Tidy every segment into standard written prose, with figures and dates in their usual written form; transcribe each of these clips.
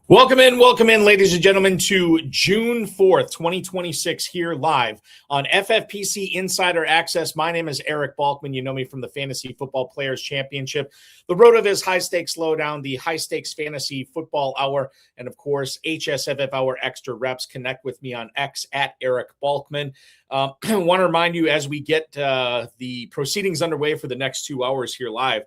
Welcome in, ladies and gentlemen, to June 4th, 2026, here live on FFPC Insider Access. My name is Eric Balkman. You know me from the Fantasy Football Players Championship, the Road of His High Stakes Lowdown, the High Stakes Fantasy Football Hour, and of course, HSFF Hour Extra Reps. Connect with me on X at Eric Balkman. I want to remind you as we get the proceedings underway for the next 2 hours here live,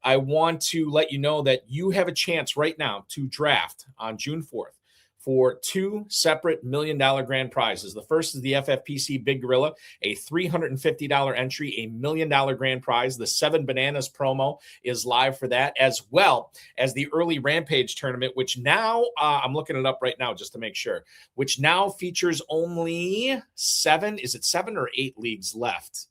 I want to let you know that you have a chance right now to draft on June 4th for two separate $1 million grand prizes. The first is the FFPC Big Gorilla, a $350 entry, a $1 million grand prize. The 7 Bananas promo is live for that, as well as the early Rampage tournament, which now, I'm looking it up right now just to make sure, which now features only 7 or 8 leagues left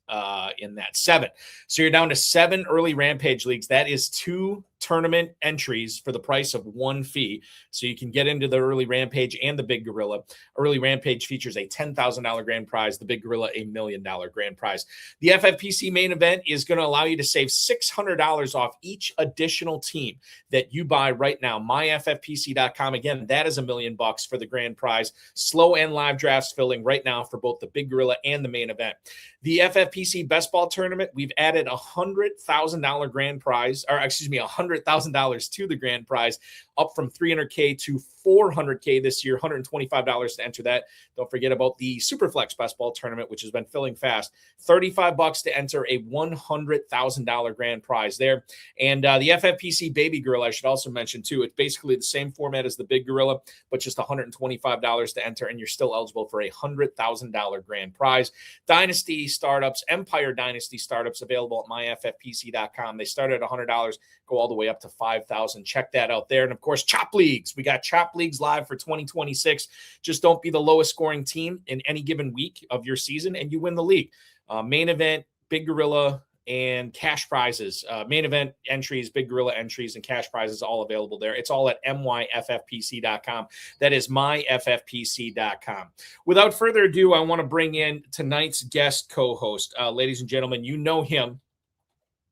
in that 7. So you're down to 7 early Rampage leagues. That is 2 tournament entries for the price of 1 fee. So you can get into the early Rampage and the Big Gorilla. Early Rampage features a $10,000 grand prize. The Big Gorilla, a $1 million grand prize. The FFPC main event is going to allow you to save $600 off each additional team that you buy right now. MyFFPC.com. Again, that is $1 million for the grand prize. Slow and live drafts filling right now for both the Big Gorilla and the main event. The FFPC Best Ball Tournament, we've added $100,000 grand prize, or excuse me, $100,000 to the grand prize, up from $300K to $400K this year, $125 to enter that. Don't forget about the Superflex Best Ball Tournament, which has been filling fast. $35 to enter a $100,000 grand prize there. And the FFPC Baby Gorilla, I should also mention too, it's basically the same format as the Big Gorilla, but just $125 to enter, and you're still eligible for a $100,000 grand prize. Dynasty startups, Empire Dynasty startups, available at myffpc.com. They start at $100, go all the way up to $5,000. Check that out there. And of course, Chop Leagues. We got Chop Leagues live for 2026. Just don't be the lowest scoring team in any given week of your season, and you win the league. Main event, Big Gorilla, and cash prizes. Main event entries, Big Gorilla entries, and cash prizes all available there. It's all at myffpc.com. That is myffpc.com. Without further ado, I want to bring in tonight's guest co-host. Ladies and gentlemen, you know him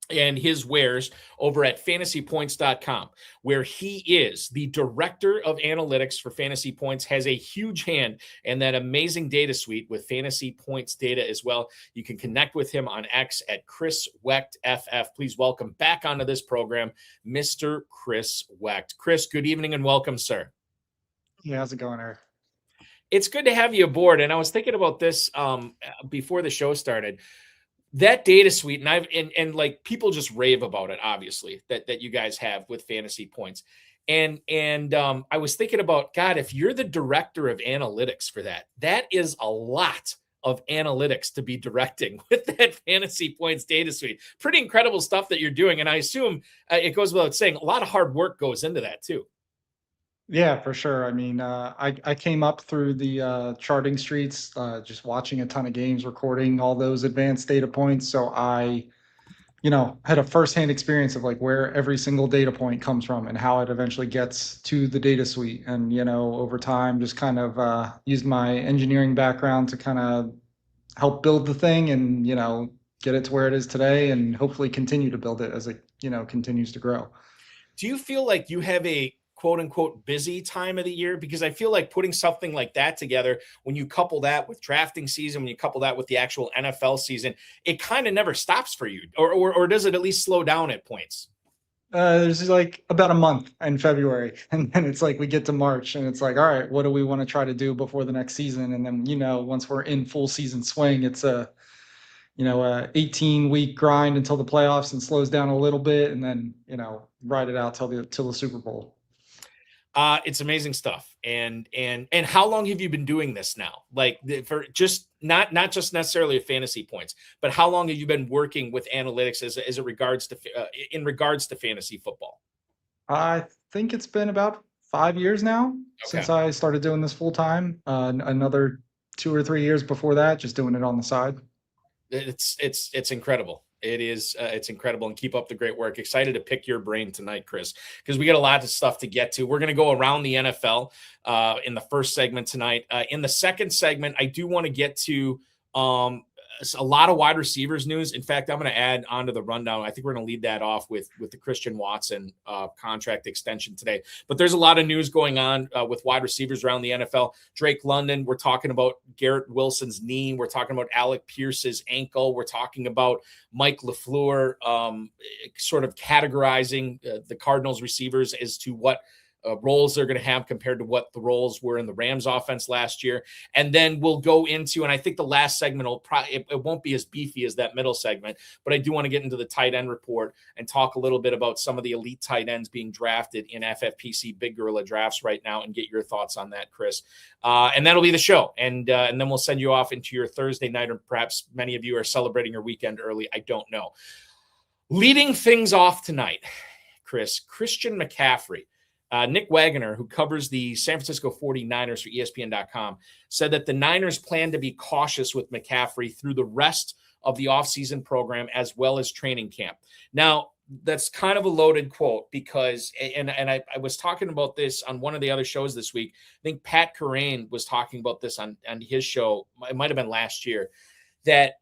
and his wares over at fantasypoints.com, where he is the director of analytics for Fantasy Points, has a huge hand in that amazing data suite with Fantasy Points data as well. You can connect with him on X at Chris Wecht FF. Please welcome back onto this program, Mr. Chris Wecht. Chris, good evening and welcome, sir. Yeah, how's it going, Eric? It's good to have you aboard. And I was thinking about this before the show started. That data suite, and like people just rave about it, obviously, that you guys have with Fantasy Points. And I was thinking about, God, if you're the director of analytics for that, that is a lot of analytics to be directing with that Fantasy Points data suite. Pretty incredible stuff that you're doing. And I assume it goes without saying, a lot of hard work goes into that too. Yeah, for sure. I mean, I came up through the charting streets, just watching a ton of games, recording all those advanced data points. So I, had a firsthand experience of like where every single data point comes from and how it eventually gets to the data suite. And, over time, just kind of used my engineering background to kind of help build the thing and, get it to where it is today and hopefully continue to build it as it, continues to grow. Do you feel like you have a quote unquote busy time of the year? Because I feel like putting something like that together, when you couple that with drafting season, when you couple that with the actual NFL season, it kind of never stops for you, or does it at least slow down at points? There's like about a month in February, and then it's like we get to March and it's like, all right, what do we want to try to do before the next season? And then, once we're in full season swing, it's a 18-week grind until the playoffs and slows down a little bit, and then, ride it out till the Super Bowl. It's amazing stuff. And how long have you been doing this now? Like for just not just necessarily at Fantasy Points, but how long have you been working with analytics as it regards to in regards to fantasy football? I think it's been about 5 years now since I started doing this full time. Another 2 or 3 years before that, just doing it on the side. It's incredible. It is. It's incredible, and keep up the great work. Excited to pick your brain tonight, Chris, because we got a lot of stuff to get to. We're going to go around the NFL in the first segment tonight. In the second segment, I do want to get to a lot of wide receivers news. In fact, I'm going to add onto the rundown. I think we're going to lead that off with the Christian Watson contract extension today. But there's a lot of news going on with wide receivers around the NFL. Drake London, we're talking about Garrett Wilson's knee. We're talking about Alec Pierce's ankle. We're talking about Mike LaFleur sort of categorizing the Cardinals receivers as to what roles they're going to have compared to what the roles were in the Rams offense last year. And then we'll go into, and I think the last segment will probably, it won't be as beefy as that middle segment, but I do want to get into the tight end report and talk a little bit about some of the elite tight ends being drafted in FFPC Big Gorilla drafts right now and get your thoughts on that, Chris. And that'll be the show. And then we'll send you off into your Thursday night, or perhaps many of you are celebrating your weekend early. I don't know. Leading things off tonight, Chris, Christian McCaffrey. Nick Wagoner, who covers the San Francisco 49ers for ESPN.com, said that the Niners plan to be cautious with McCaffrey through the rest of the offseason program as well as training camp. Now, that's kind of a loaded quote because, and I was talking about this on one of the other shows this week. I think Pat Kerrane was talking about this on his show. It might have been last year, that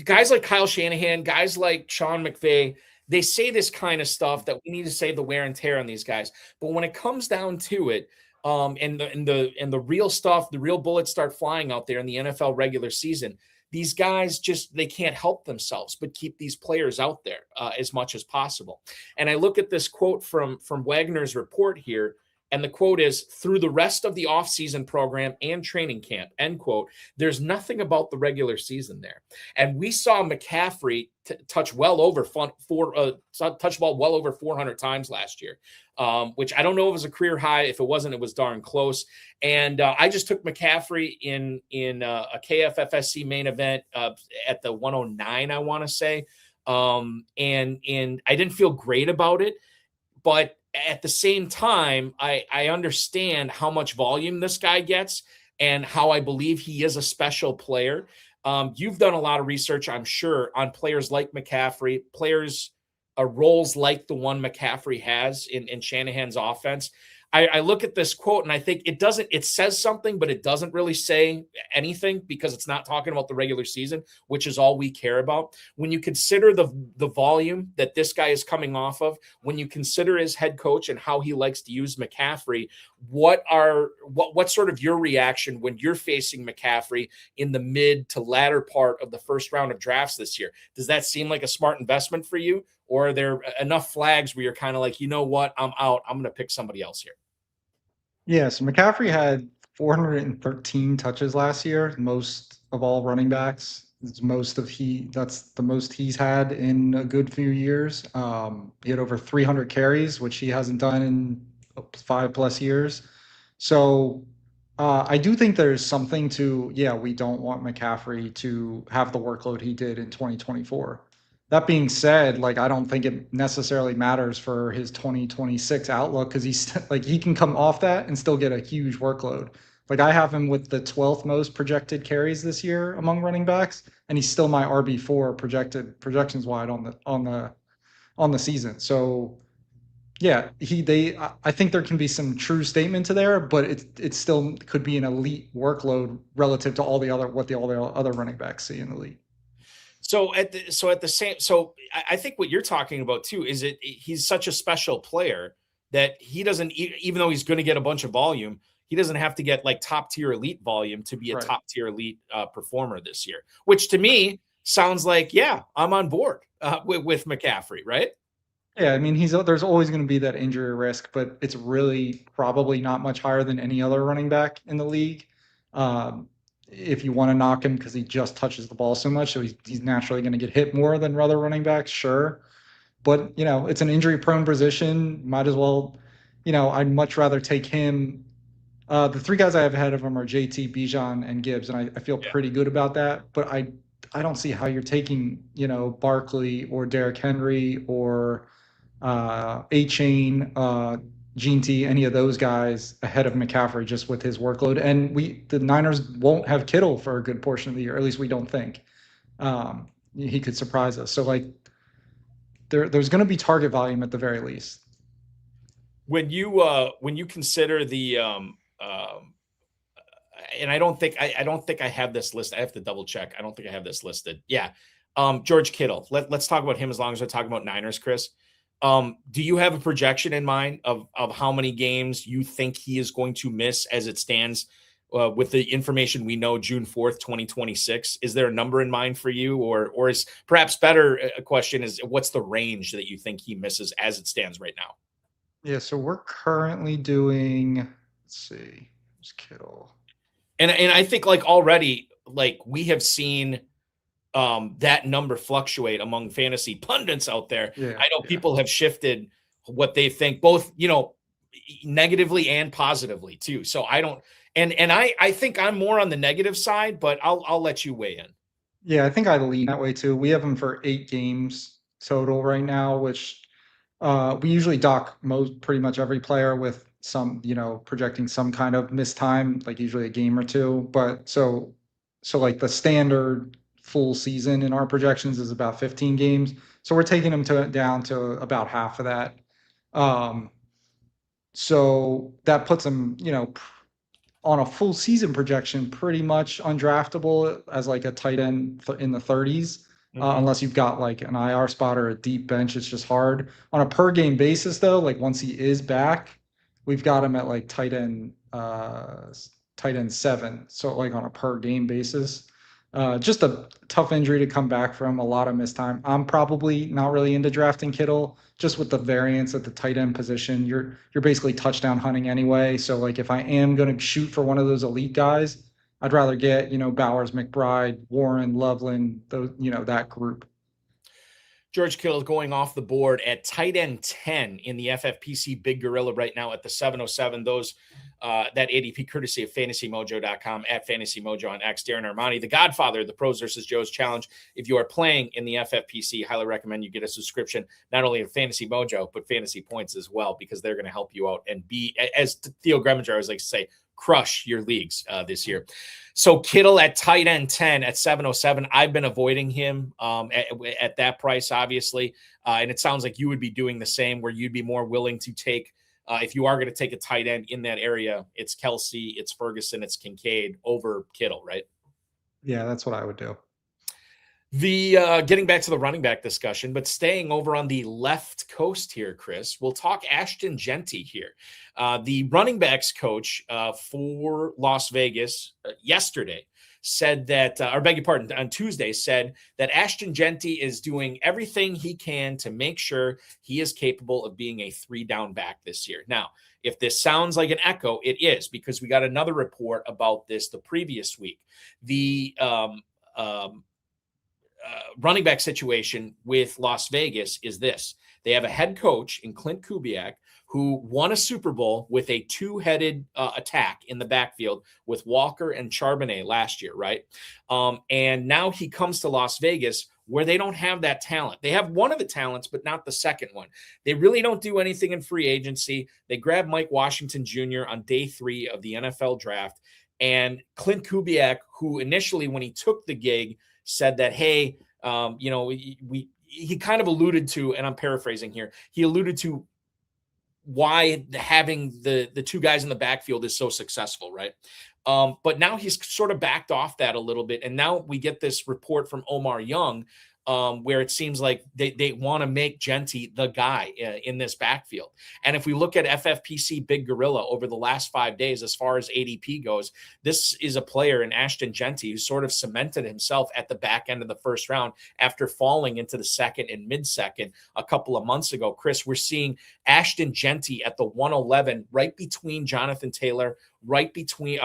guys like Kyle Shanahan, guys like Sean McVay, they say this kind of stuff that we need to save the wear and tear on these guys. But when it comes down to it, and the real stuff, the real bullets start flying out there in the NFL regular season, these guys they can't help themselves but keep these players out there as much as possible. And I look at this quote from Wagner's report here, and the quote is, "Through the rest of the offseason program and training camp," end quote, "there's nothing about the regular season there." And we saw McCaffrey touch well over touch ball well over 400 times last year, which I don't know if it was a career high. If it wasn't, it was darn close. And I just took McCaffrey in a KFFSC main event at the 109, I want to say, and I didn't feel great about it, but at the same time, I understand how much volume this guy gets and how I believe he is a special player. You've done a lot of research, I'm sure, on players like McCaffrey, players, roles like the one McCaffrey has in Shanahan's offense. I look at this quote and I think it says something, but it doesn't really say anything because it's not talking about the regular season, which is all we care about. When you consider the volume that this guy is coming off of, when you consider his head coach and how he likes to use McCaffrey, what's sort of your reaction when you're facing McCaffrey in the mid to latter part of the first round of drafts this year? Does that seem like a smart investment for you? Or are there enough flags where you're kind of like, you know what, I'm out. I'm going to pick somebody else here. Yeah, so McCaffrey had 413 touches last year, most of all running backs. That's the most he's had in a good few years. He had over 300 carries, which he hasn't done in 5+ years. So I do think there's something to, we don't want McCaffrey to have the workload he did in 2024. That being said, I don't think it necessarily matters for his 2026 outlook because he can come off that and still get a huge workload. I have him with the 12th most projected carries this year among running backs, and he's still my RB4 projections wide on the season. So yeah, I think there can be some true statement to there, but it still could be an elite workload relative to all the other running backs see in the league. So I think what you're talking about too is he's such a special player that he doesn't, even though he's going to get a bunch of volume, he doesn't have to get top tier elite volume to be a top tier elite performer this year, which to me sounds like, I'm on board with McCaffrey, right? Yeah, I mean, there's always going to be that injury risk, but it's really probably not much higher than any other running back in the league. If you want to knock him because he just touches the ball so much, so he's naturally going to get hit more than other running backs, sure. But, it's an injury-prone position. Might as well, I'd much rather take him. The three guys I have ahead of him are JT, Bijan, and Gibbs, and I feel pretty good about that. But I don't see how you're taking, Barkley or Derrick Henry or A-Chain, Gene T, any of those guys ahead of McCaffrey just with his workload. And the Niners won't have Kittle for a good portion of the year, at least we don't think. He could surprise us. So there's going to be target volume at the very least. When you consider the and I don't think I have this list. I have to double check. I don't think I have this listed. Yeah. George Kittle. Let's talk about him as long as we're talking about Niners, Chris. Do you have a projection in mind of how many games you think he is going to miss as it stands with the information we know June 4th, 2026? Is there a number in mind for you, or is perhaps better a question is what's the range that you think he misses as it stands right now? Yeah, so we're currently doing, let's see, who's Kittle? And I think like already like we have seen that number fluctuate among fantasy pundits out there. Yeah, I know yeah. people have shifted what they think, both negatively and positively too. So I don't, and I think I'm more on the negative side, but I'll let you weigh in. Yeah, I think I lean that way too. We have him for 8 games total right now, which we usually dock pretty much every player with some, projecting some kind of missed time, like usually a game or two. But so like the standard full season in our projections is about 15 games. So we're taking him down to about half of that. Um, so that puts him, on a full season projection, pretty much undraftable as like a tight end in the 30s, Mm-hmm. unless you've got like an IR spot or a deep bench. It's just hard. On a per game basis, though, like once he is back, we've got him at like tight end 7. So like on a per game basis. Just a tough injury to come back from, a lot of missed time. I'm probably not really into drafting Kittle, just with the variance at the tight end position. You're basically touchdown hunting anyway. So like if I am going to shoot for one of those elite guys, I'd rather get, Bowers, McBride, Warren, Loveland, those, that group. George Kittle going off the board at tight end 10 in the FFPC Big Gorilla right now at the 707. Those that ADP courtesy of fantasymojo.com at fantasymojo on X. Darren Armani, the godfather of the Pros versus Joe's Challenge. If you are playing in the FFPC, highly recommend you get a subscription not only to Fantasy Mojo but Fantasy Points as well, because they're going to help you out and be, as Theo Greminger always likes to say, crush your leagues this year. So Kittle at tight end 10 at 707. I've been avoiding him at that price, obviously. And it sounds like you would be doing the same, where you'd be more willing to take, if you are going to take a tight end in that area, it's Kelsey, it's Ferguson, it's Kincaid over Kittle, right? Yeah, that's what I would do. The getting back to the running back discussion, but staying over on the left coast here, Chris, we'll talk Ashton Genty here. The running backs coach for Las Vegas yesterday said that, or beg your pardon, on Tuesday said that Ashton Genty is doing everything he can to make sure he is capable of being a 3-down back this year. Now, if this sounds like an echo, it is, because we got another report about this the previous week. The running back situation with Las Vegas is this. They have a head coach in Clint Kubiak who won a Super Bowl with a two-headed attack in the backfield with Walker and Charbonnet last year, right? And now he comes to Las Vegas where they don't have that talent. They have one of the talents, but not the second one. They really don't do anything in free agency. They grabbed Mike Washington Jr. on day 3 of the NFL draft. And Clint Kubiak, who initially, when he took the gig, said that, hey, he kind of alluded to, and I'm paraphrasing here, he alluded to why having the two guys in the backfield is so successful, right? But now he's sort of backed off that a little bit. And now we get this report from Omar Young, where it seems like they want to make Genty the guy in this backfield. And if we look at FFPC Big Gorilla over the last 5 days, as far as ADP goes, this is a player in Ashton Genty who sort of cemented himself at the back end of the first round after falling into the second and mid-second a couple of months ago. Chris, we're seeing Ashton Genty at the 111, right between Jonathan Taylor, right between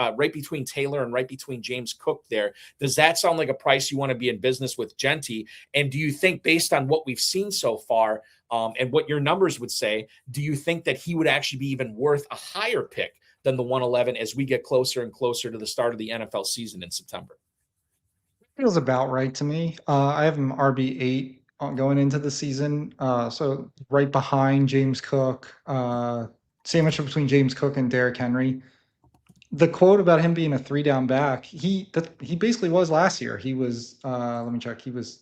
Taylor and right between James Cook there. Does that sound like a price you want to be in business with Genty? And do you think, based on what we've seen so far and what your numbers would say, do you think that he would actually be even worth a higher pick than the 111 as we get closer and closer to the start of the NFL season in September? Feels about right to me. I have him RB8 going into the season. So right behind James Cook, sandwiched between James Cook and Derrick Henry. The quote about him being a 3-down back, he basically was last year. He was, let me check, he was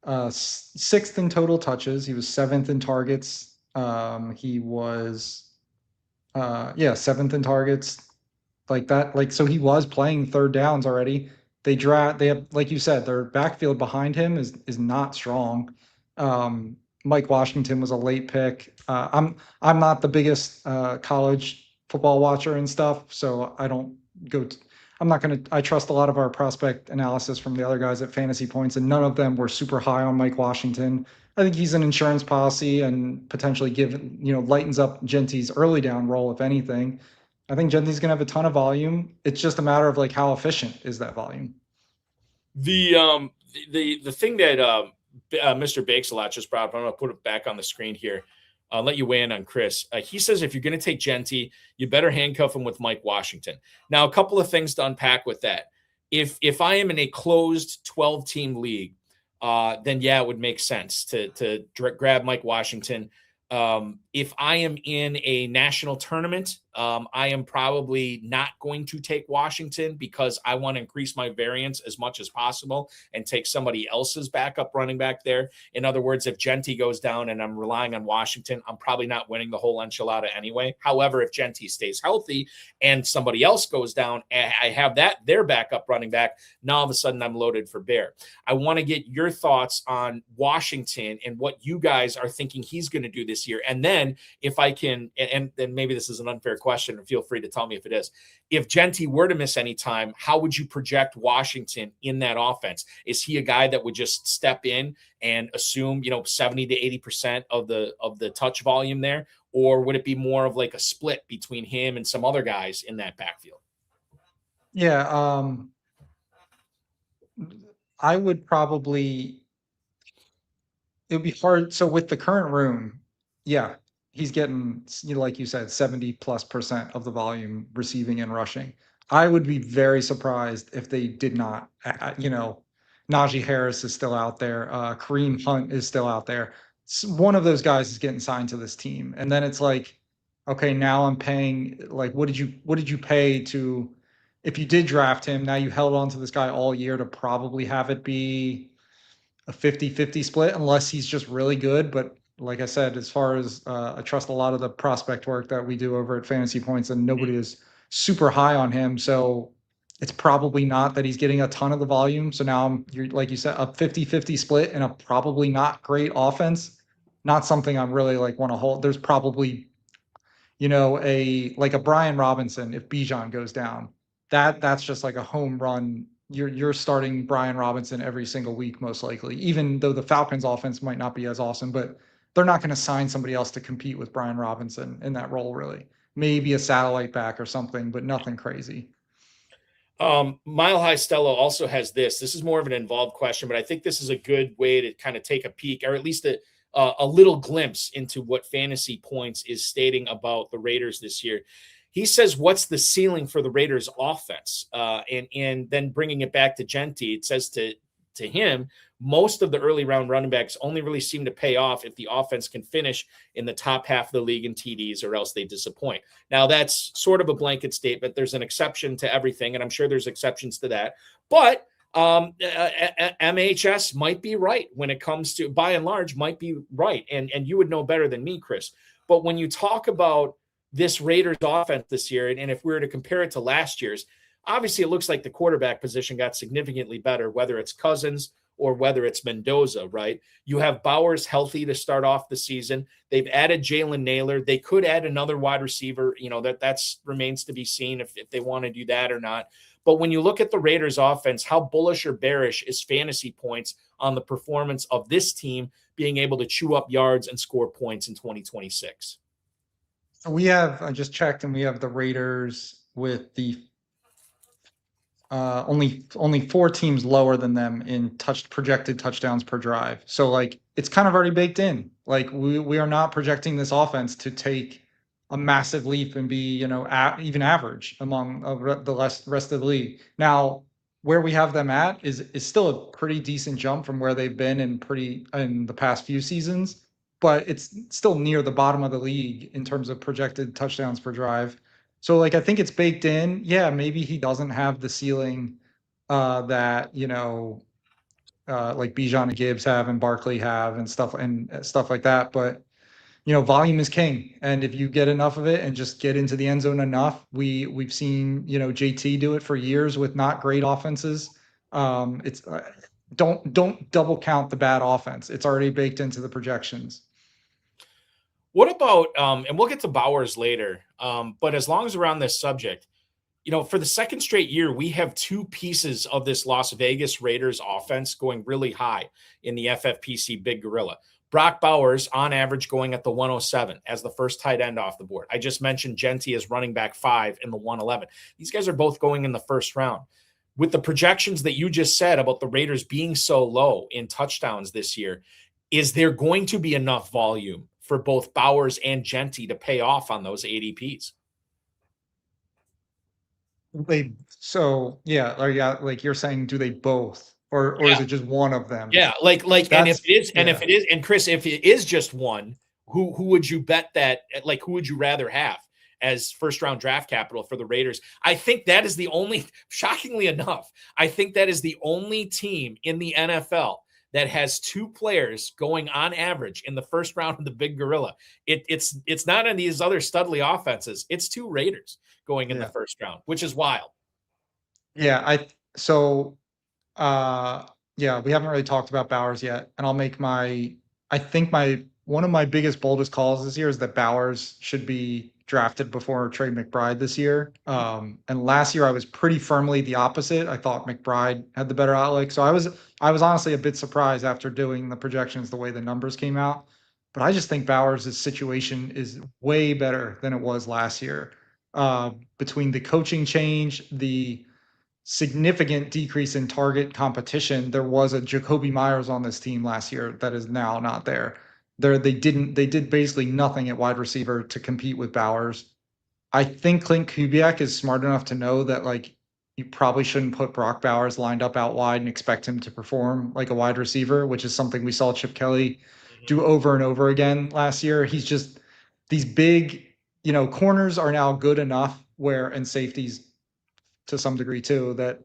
6th in total touches. He was 7th in targets. He was, 7th in targets, like that. Like, so he was playing third downs already. They have, like you said, their backfield behind him is not strong. Mike Washington was a late pick. I'm not the biggest college football watcher and stuff, so I don't go. I'm not going to. I trust a lot of our prospect analysis from the other guys at Fantasy Points, and none of them were super high on Mike Washington. I think he's an insurance policy and potentially lightens up Genty's early down role, if anything. I think Genty's going to have a ton of volume. It's just a matter of like how efficient is that volume. The thing that Mr. Bakes a lot just brought up, I'm going to put it back on the screen here. I'll let you weigh in on Chris. He says if you're going to take Genty, you better handcuff him with Mike Washington. Now, a couple of things to unpack with that. If I am in a closed 12-team league, then yeah, it would make sense to grab Mike Washington. If I am in a national tournament, I am probably not going to take Washington because I want to increase my variance as much as possible and take somebody else's backup running back there. In other words, if Genty goes down and I'm relying on Washington, I'm probably not winning the whole enchilada anyway. However, if Genty stays healthy and somebody else goes down, and I have their backup running back, now all of a sudden I'm loaded for bear. I want to get your thoughts on Washington and what you guys are thinking he's going to do this year. And then if I can, and maybe this is an unfair question, and feel free to tell me if it is. If Genty were to miss any time, how would you project Washington in that offense? Is he a guy that would just step in and assume, 70 to 80% of the touch volume there? Or would it be more of like a split between him and some other guys in that backfield? Yeah, I would probably, it would be hard. So with the current room, yeah, he's getting, like you said, 70+% of the volume receiving and rushing. I would be very surprised if they did not, Najee Harris is still out there. Kareem Hunt is still out there. One of those guys is getting signed to this team. And then it's like, okay, now I'm paying, like, what did you pay to, if you did draft him, now you held on to this guy all year to probably have it be a 50-50 split unless he's just really good. But like I said, as far as I trust a lot of the prospect work that we do over at Fantasy Points, and nobody is super high on him. So it's probably not that he's getting a ton of the volume. So now you're, like you said, a 50-50 split in a probably not great offense. Not something I'm really like want to hold. There's probably, a Brian Robinson if Bijan goes down. That's just like a home run. You're starting Brian Robinson every single week, most likely, even though the Falcons offense might not be as awesome, but they're not going to sign somebody else to compete with Brian Robinson in that role, really. Maybe a satellite back or something, but nothing crazy. Mile High Stella also has this. This is more of an involved question, but I think this is a good way to kind of take a peek, or at least a little glimpse into what Fantasy Points is stating about the Raiders this year. He says, what's the ceiling for the Raiders offense? And then bringing it back to Genty, it says to him, most of the early round running backs only really seem to pay off if the offense can finish in the top half of the league in TDs, or else they disappoint. Now, that's sort of a blanket statement. There's an exception to everything, and I'm sure there's exceptions to that. But MHS might be right when it comes to, by and large, might be right. And you would know better than me, Chris. But when you talk about this Raiders offense this year, and if we were to compare it to last year's, obviously it looks like the quarterback position got significantly better, whether it's Cousins or whether it's Mendoza, right? You have Bowers healthy to start off the season. They've added Jalen Naylor. They could add another wide receiver. That's remains to be seen if they want to do that or not. But when you look at the Raiders offense, how bullish or bearish is Fantasy Points on the performance of this team being able to chew up yards and score points in 2026? I just checked, and we have the Raiders with the only 4 teams lower than them in projected touchdowns per drive. So like it's kind of already baked in. Like we are not projecting this offense to take a massive leap and be even average among the rest of the league. Now where we have them at is still a pretty decent jump from where they've been in the past few seasons, but it's still near the bottom of the league in terms of projected touchdowns per drive. So like I think it's baked in. Yeah, maybe he doesn't have the ceiling that like Bijan and Gibbs have and Barkley have and stuff like that. But volume is king. And if you get enough of it and just get into the end zone enough, we've seen, JT do it for years with not great offenses. It's don't double count the bad offense. It's already baked into the projections. What about, and we'll get to Bowers later, but as long as we're on this subject, for the second straight year, we have two pieces of this Las Vegas Raiders offense going really high in the FFPC Big Gorilla. Brock Bowers, on average, going at the 107 as the first tight end off the board. I just mentioned Genty as running back 5 in the 111. These guys are both going in the first round. With the projections that you just said about the Raiders being so low in touchdowns this year, is there going to be enough volume for both Bowers and Genty to pay off on those ADPs? Like you're saying, do they both, or is it just one of them? Yeah, and if it is, and Chris, if it is just one, who would you bet that? Like, who would you rather have as first round draft capital for the Raiders? I think that is the only, shockingly enough, I think that is the only team in the NFL that has 2 players going on average in the first round of the Big Gorilla. It's not in these other studly offenses. It's 2 Raiders going in the first round, which is wild. Yeah, we haven't really talked about Bowers yet, and I'll make one of my biggest, boldest calls this year is that Bowers should be drafted before Trey McBride this year. And last year I was pretty firmly the opposite. I thought McBride had the better outlook. So I was honestly a bit surprised after doing the projections, the way the numbers came out. But I just think Bowers' situation is way better than it was last year. Between the coaching change, the significant decrease in target competition, there was a Jacoby Myers on this team last year that is now not there. They did basically nothing at wide receiver to compete with Bowers. I think Clint Kubiak is smart enough to know that, like, you probably shouldn't put Brock Bowers lined up out wide and expect him to perform like a wide receiver, which is something we saw Chip Kelly do over and over again last year. He's just, these big, corners are now good enough and safeties to some degree too, that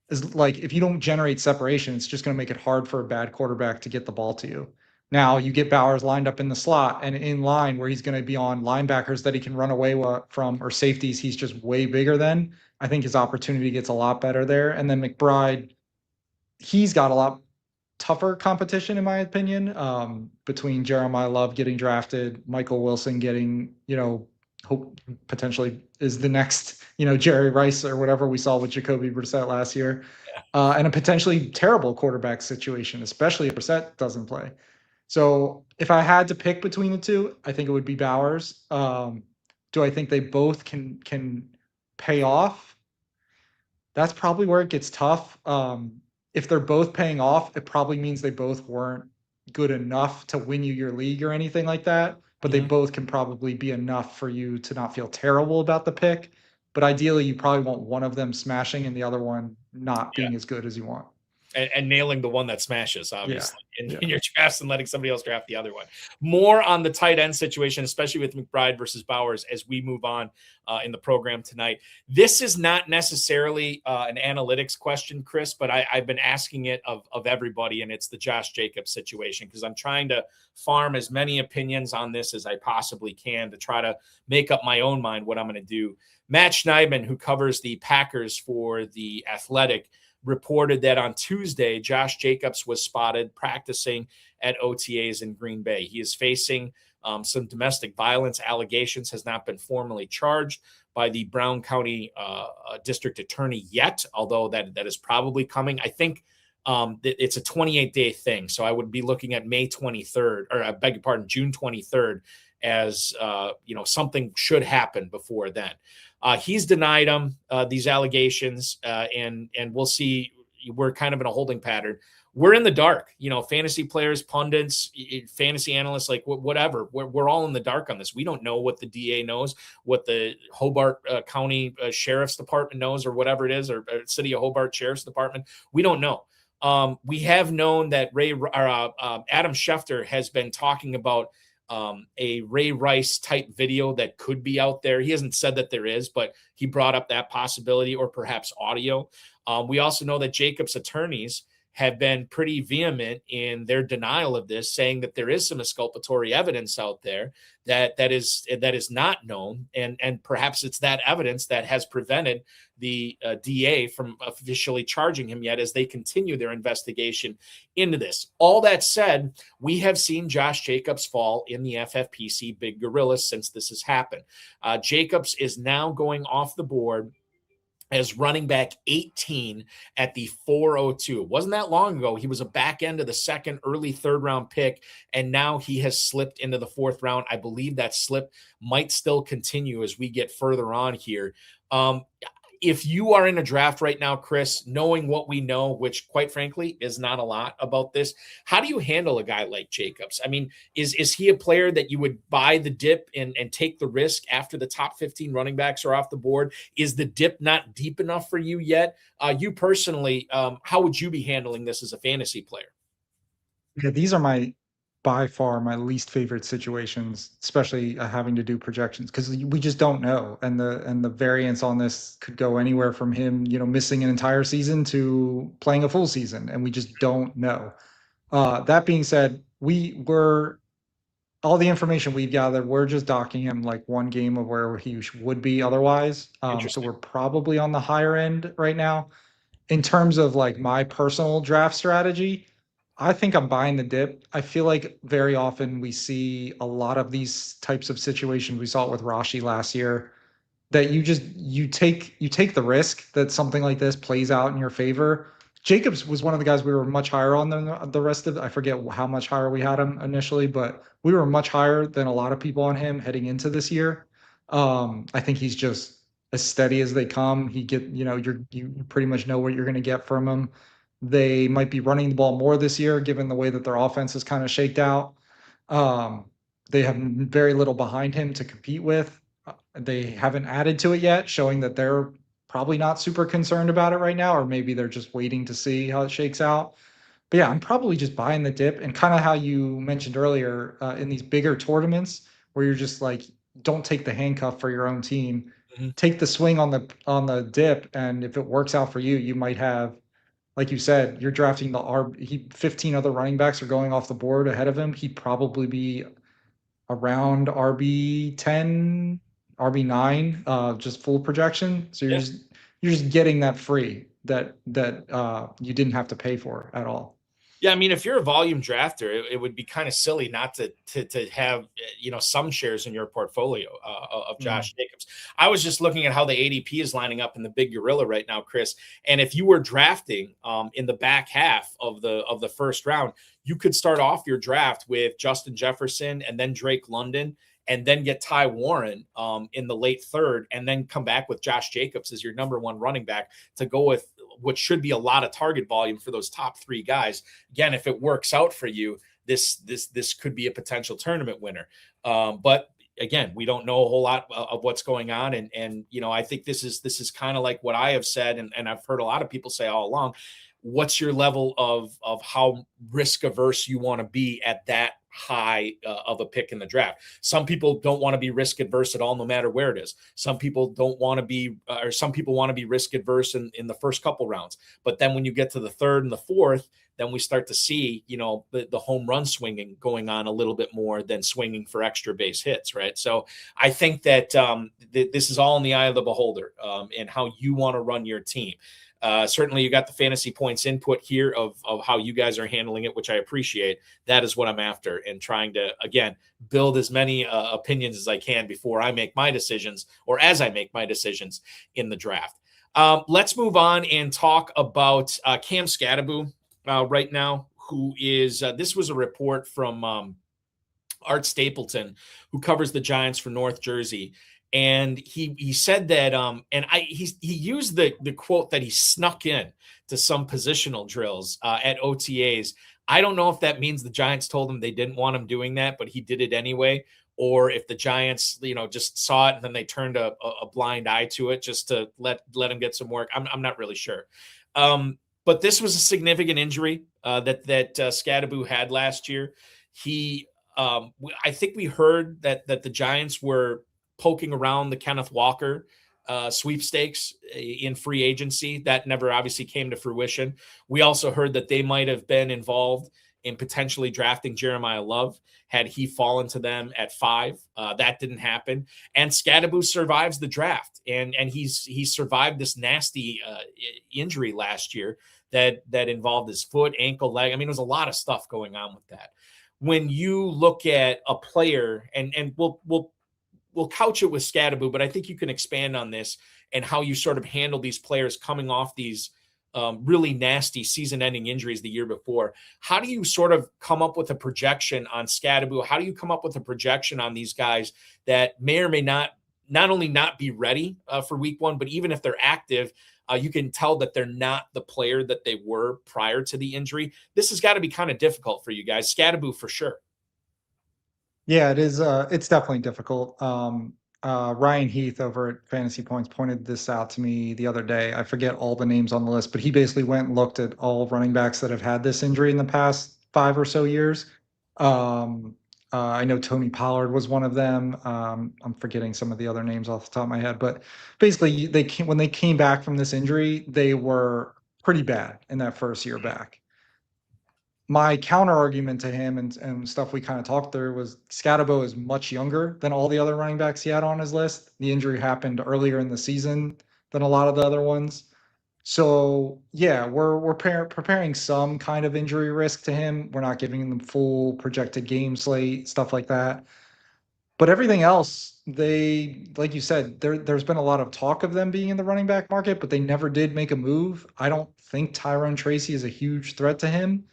is like, if you don't generate separation, it's just going to make it hard for a bad quarterback to get the ball to you. Now you get Bowers lined up in the slot and in line where he's going to be on linebackers that he can run away from, or safeties he's just way bigger than. I think his opportunity gets a lot better there. And then McBride, he's got a lot tougher competition, in my opinion, between Jeremiah Love getting drafted, Michael Wilson getting, hope potentially is the next, Jerry Rice or whatever we saw with Jacoby Brissett last year, and a potentially terrible quarterback situation, especially if Brissett doesn't play. So if I had to pick between the two, I think it would be Bowers. Do I think they both can pay off? That's probably where it gets tough. If they're both paying off, it probably means they both weren't good enough to win you your league or anything like that. But they both can probably be enough for you to not feel terrible about the pick. But ideally, you probably want one of them smashing and the other one not being as good as you want. And nailing the one that smashes, obviously, in your drafts, and letting somebody else draft the other one. More on the tight end situation, especially with McBride versus Bowers, as we move on in the program tonight. This is not necessarily an analytics question, Chris, but I've been asking it of everybody, and it's the Josh Jacobs situation, because I'm trying to farm as many opinions on this as I possibly can to try to make up my own mind what I'm going to do. Matt Schneidman, who covers the Packers for The Athletic, reported that on Tuesday, Josh Jacobs was spotted practicing at OTAs in Green Bay. He is facing some domestic violence allegations, has not been formally charged by the Brown County District Attorney yet, although that is probably coming. I think it's a 28-day thing, so I would be looking at May 23rd, or I beg your pardon, June 23rd, as something should happen before then. He's denied these allegations, and we'll see. We're kind of in a holding pattern. We're in the dark, fantasy players, pundits, fantasy analysts, like whatever. We're all in the dark on this. We don't know what the DA knows, what the Hobart County Sheriff's Department knows, or whatever it is, or City of Hobart Sheriff's Department. We don't know. We have known that Adam Schefter has been talking about a Ray Rice type video that could be out there. He hasn't said that there is, but he brought up that possibility, or perhaps audio. We also know that Jacobs' attorneys have been pretty vehement in their denial of this, saying that there is some exculpatory evidence out there that is not known, and perhaps it's that evidence that has prevented the DA from officially charging him yet as they continue their investigation into this. All that said, we have seen Josh Jacobs fall in the FFPC Big Gorilla since this has happened. Jacobs is now going off the board as running back 18 at the 402. It wasn't that long ago. He was a back end of the second, early third round pick, and now he has slipped into the fourth round. I believe that slip might still continue as we get further on here. If you are in a draft right now, Chris, knowing what we know, which quite frankly is not a lot about this, how do you handle a guy like Jacobs? I mean, is he a player that you would buy the dip and take the risk after the top 15 running backs are off the board? Is the dip not deep enough for you yet? You personally, how would you be handling this as a fantasy player? Yeah, these are by far my least favorite situations, especially having to do projections, because we just don't know, and the variance on this could go anywhere from him, missing an entire season to playing a full season, and we just don't know. That being said, all the information we've gathered, we're just docking him like one game of where he would be otherwise. So we're probably on the higher end right now. In terms of like my personal draft strategy, I think I'm buying the dip. I feel like very often we see a lot of these types of situations. We saw it with Rashi last year, that you take the risk that something like this plays out in your favor. Jacobs was one of the guys we were much higher on than the rest of. I forget how much higher we had him initially, but we were much higher than a lot of people on him heading into this year. I think he's just as steady as they come. You pretty much know what you're going to get from him. They might be running the ball more this year, given the way that their offense is kind of shaked out. They have very little behind him to compete with. They haven't added to it yet, showing that they're probably not super concerned about it right now, or maybe they're just waiting to see how it shakes out. But yeah, I'm probably just buying the dip, and kind of how you mentioned earlier, in these bigger tournaments where you're just like, don't take the handcuff for your own team, take the swing on the dip, and if it works out for you, you might have, like you said, you're drafting 15 other running backs are going off the board ahead of him. He'd probably be around RB10, RB9, just full projection. So you're just getting that free that you didn't have to pay for at all. Yeah, I mean, if you're a volume drafter, it would be kind of silly not to have some shares in your portfolio of Josh Jacobs. I was just looking at how the ADP is lining up in the Big Gorilla right now, Chris. And if you were drafting in the back half of the first round, you could start off your draft with Justin Jefferson and then Drake London, and then get Ty Warren in the late third, and then come back with Josh Jacobs as your number one running back to go with what should be a lot of target volume for those top three guys. Again, if it works out for you, this could be a potential tournament winner. But again, we don't know a whole lot of what's going on. And I think this is kind of like what I have said, and I've heard a lot of people say all along. What's your level of how risk averse you want to be at that high of a pick in the draft? Some people don't want to be risk adverse at all, no matter where it is. Some people don't want to be, or some people want to be risk adverse in the first couple rounds. But then when you get to the third and the fourth, then we start to see, the home run swinging going on a little bit more than swinging for extra base hits, right? So I think that this is all in the eye of the beholder, and how you want to run your team. Certainly you got the fantasy points input here of how you guys are handling it, which I appreciate. That is what I'm after, and trying to, again, build as many opinions as I can before I make my decisions, or as I make my decisions in the draft. Let's move on and talk about Cam Scattaboo right now, who is, this was a report from Art Stapleton, who covers the Giants for North Jersey. And he said that, he used the quote that he snuck in to some positional drills at OTAs. I don't know if that means the Giants told him they didn't want him doing that, but he did it anyway, or if the Giants, just saw it and then they turned a blind eye to it just to let him get some work. I'm not really sure. But this was a significant injury that Scattaboo had last year. I think we heard that the Giants were poking around the Kenneth Walker sweepstakes in free agency. That never obviously came to fruition. We also heard that they might have been involved in potentially drafting Jeremiah Love had he fallen to them at 5. That didn't happen. And Scadaboo survives the draft, and he survived this nasty injury last year that involved his foot, ankle, leg. I mean, there's a lot of stuff going on with that. When you look at a player, and we'll couch it with Scadaboo, but I think you can expand on this and how you sort of handle these players coming off these really nasty season-ending injuries the year before. How do you sort of come up with a projection on Scadaboo? How do you come up with a projection on these guys that may or may not only not be ready for week 1, but even if they're active, you can tell that they're not the player that they were prior to the injury. This has got to be kind of difficult for you guys. Scadaboo for sure. Yeah, it is. It's definitely difficult. Ryan Heath over at Fantasy Points pointed this out to me the other day. I forget all the names on the list, but he basically went and looked at all running backs that have had this injury in the past 5 or so years. I know Tony Pollard was one of them. I'm forgetting some of the other names off the top of my head, but basically when they came back from this injury, they were pretty bad in that first year back. My counter argument to him and stuff we kind of talked through was Scadaboo is much younger than all the other running backs he had on his list. The injury happened earlier in the season than a lot of the other ones. So yeah, we're preparing some kind of injury risk to him. We're not giving them full projected game slate, stuff like that. But everything else, they, like you said, there's been a lot of talk of them being in the running back market, but they never did make a move. I don't think Tyrone Tracy is a huge threat to him.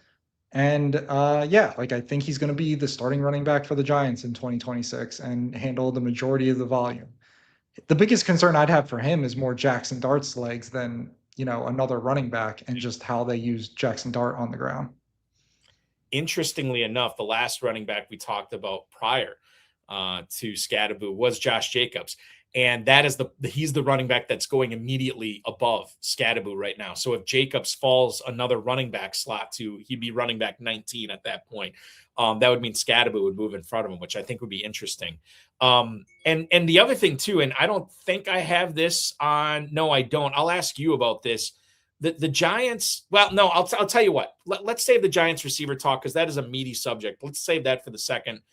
And yeah, like I think he's going to be the starting running back for the Giants in 2026 and handle the majority of the volume. The biggest concern I'd have for him is more Jackson Dart's legs than, another running back and just how they use Jackson Dart on the ground. Interestingly enough, the last running back we talked about prior to Scadaboo was Josh Jacobs. And that is he's the running back that's going immediately above Scadaboo right now. So if Jacobs falls another running back slot he'd be running back 19 at that point. That would mean Scadaboo would move in front of him, which I think would be interesting. And the other thing too, and I don't think I have this on. No, I don't. I'll ask you about this. The Giants. Well, no, I'll tell you what. Let's save the Giants receiver talk because that is a meaty subject. Let's save that for the second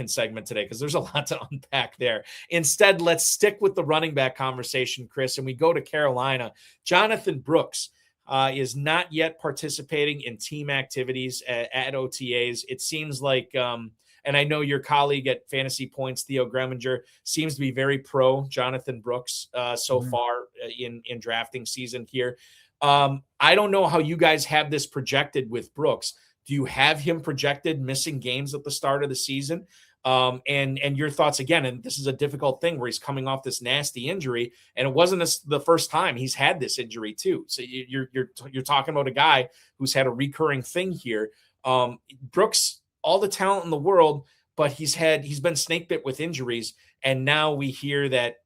segment today because there's a lot to unpack there. Instead, let's stick with the running back conversation, Chris, and we go to Carolina. Jonathan Brooks is not yet participating in team activities at OTAs. It seems like, and I know your colleague at Fantasy Points, Theo Greminger, seems to be very pro Jonathan Brooks far in drafting season here. I don't know how you guys have this projected with Brooks. Do you have him projected missing games at the start of the season? And your thoughts again, and this is a difficult thing where he's coming off this nasty injury, and it wasn't the first time he's had this injury too. So you're talking about a guy who's had a recurring thing here. Brooks, all the talent in the world, but he's been snake bit with injuries, and now we hear that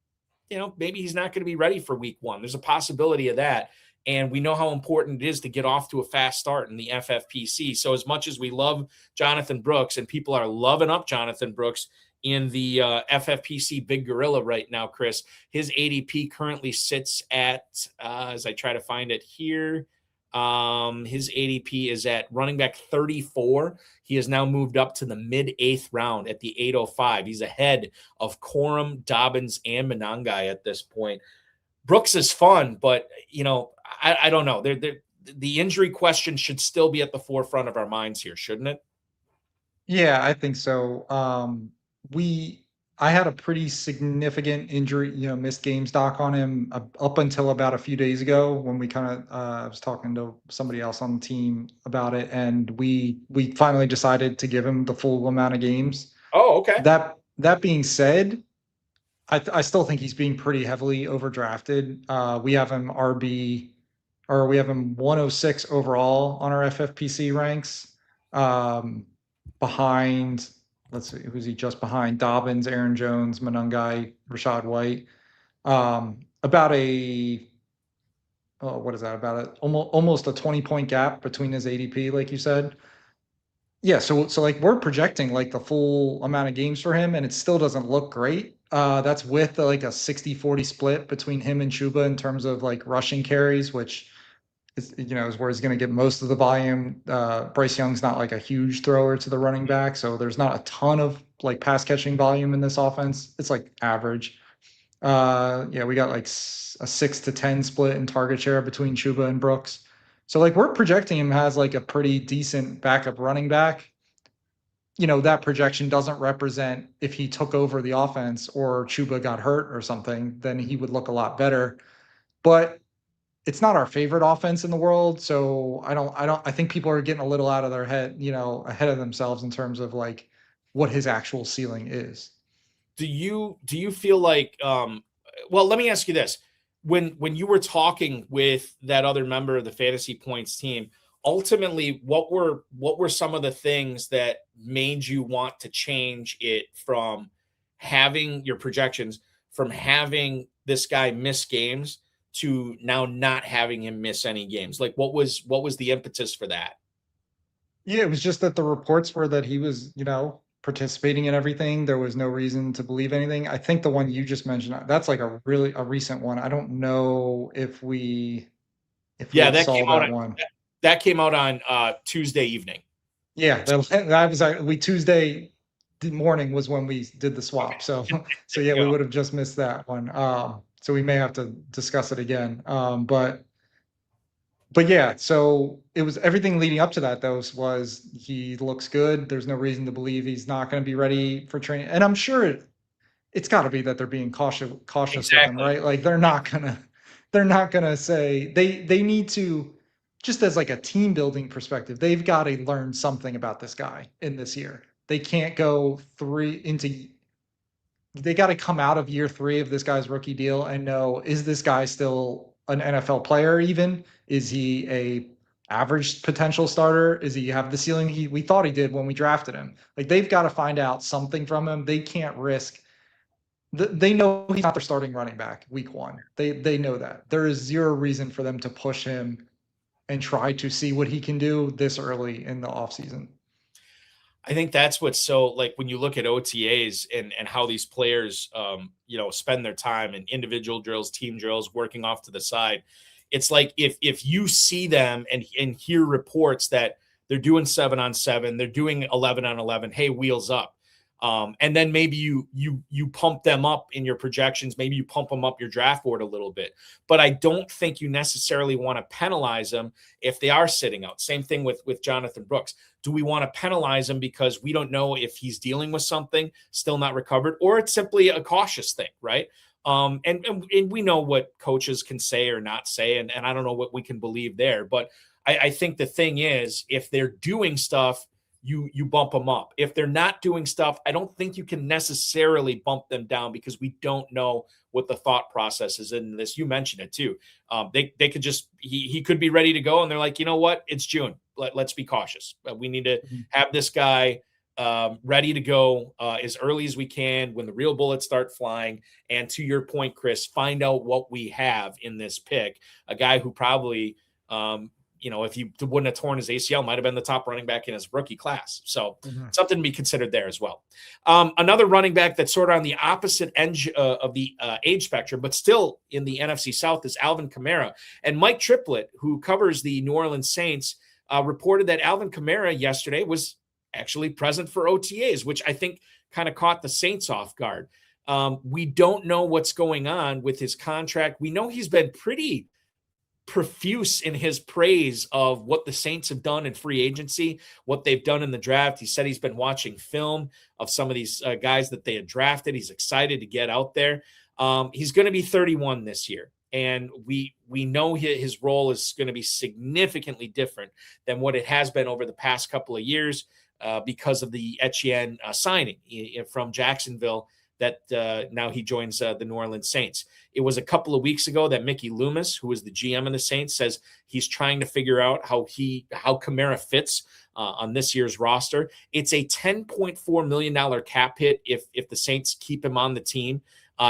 maybe he's not going to be ready for week 1. There's a possibility of that. And we know how important it is to get off to a fast start in the FFPC. So as much as we love Jonathan Brooks, and people are loving up Jonathan Brooks in the FFPC Big Gorilla right now, Chris, his ADP currently sits at, as I try to find it here, his ADP is at running back 34. He has now moved up to the mid-8th round at the 805. He's ahead of Corum, Dobbins, and Monangai at this point. Brooks is fun, but I don't know. The injury question should still be at the forefront of our minds here, shouldn't it? Yeah, I think so. I had a pretty significant injury, missed games doc on him up until about a few days ago when we kind of I was talking to somebody else on the team about it, and we finally decided to give him the full amount of games. Oh, okay. That being said, I still think he's being pretty heavily overdrafted. We have him RB, or we have him 106 overall on our FFPC ranks. Behind, let's see, who's he just behind? Dobbins, Aaron Jones, Monangai, Rashad White. About almost a 20-point gap between his ADP, like you said. Yeah, so like we're projecting like the full amount of games for him, and it still doesn't look great. That's with like a 60-40 split between him and Chuba in terms of like rushing carries, which is where he's going to get most of the volume. Bryce Young's not like a huge thrower to the running back, so there's not a ton of like pass catching volume in this offense. It's like average. Yeah, we got like a 6-10 split in target share between Chuba and Brooks. So like we're projecting him as like a pretty decent backup running back. That projection doesn't represent if he took over the offense or Chuba got hurt or something, then he would look a lot better. But it's not our favorite offense in the world. So I think people are getting a little out of their head, ahead of themselves in terms of like what his actual ceiling is. Do you feel like, well, let me ask you this. When you were talking with that other member of the Fantasy Points team, ultimately, what were some of the things that made you want to change it from having your projections, from having this guy miss games to now not having him miss any games? Like what was the impetus for that? Yeah, it was just that the reports were that he was, participating in everything. There was no reason to believe anything. I think the one you just mentioned, that's like a recent one. I don't know if we Yeah, had saw that one. that came out on Tuesday evening. Yeah, that was we Tuesday morning was when we did the swap. So yeah, we would have just missed that one. So we may have to discuss it again. But yeah, so it was everything leading up to that. Though was he looks good. There's no reason to believe he's not going to be ready for training. And I'm sure it's got to be that they're being cautious with him, Exactly. right? Like they're not gonna say they need to, just as like a team building perspective, they've got to learn something about this guy in this year. They can't go they got to come out of year 3 of this guy's rookie deal and know, is this guy still an NFL player? Even is he a average potential starter? Is he have the ceiling we thought he did when we drafted him? Like they've got to find out something from him. They can't risk. They know he's not their starting running back week 1. They know that. There is zero reason for them to push him and try to see what he can do this early in the offseason. I think that's what's so, like, when you look at OTAs and how these players, spend their time in individual drills, team drills, working off to the side. It's like if you see them and hear reports that they're doing 7-on-7, they're doing 11-on-11, hey, wheels up. And then maybe you pump them up in your projections. Maybe you pump them up your draft board a little bit. But I don't think you necessarily want to penalize them if they are sitting out. Same thing with Jonathan Brooks. Do we want to penalize him because we don't know if he's dealing with something, still not recovered, or it's simply a cautious thing, right? And we know what coaches can say or not say, and I don't know what we can believe there. But I think the thing is, if they're doing stuff, you bump them up. If they're not doing stuff, I don't think you can necessarily bump them down because we don't know what the thought process is in this. You mentioned it too. They could just he could be ready to go, and they're like, you know what? It's June. Let's be cautious. We need to have this guy ready to go as early as we can when the real bullets start flying. And to your point, Chris, find out what we have in this pick. A guy who probably if he wouldn't have torn his ACL, might have been the top running back in his rookie class. So something to be considered there as well. Another running back that's sort of on the opposite end of the age spectrum, but still in the NFC South, is Alvin Kamara. And Mike Triplett, who covers the New Orleans Saints, reported that Alvin Kamara yesterday was actually present for OTAs, which I think kind of caught the Saints off guard. We don't know what's going on with his contract. We know he's been pretty profuse in his praise of what the Saints have done in free agency, what they've done in the draft. He said he's been watching film of some of these guys that they had drafted. He's excited to get out there. He's going to be 31 this year. And we know his role is going to be significantly different than what it has been over the past couple of years because of the Etienne signing from Jacksonville that now he joins the New Orleans Saints. It was a couple of weeks ago that Mickey Loomis, who is the GM of the Saints, says he's trying to figure out how Kamara fits on this year's roster. It's a $10.4 million cap hit if the Saints keep him on the team.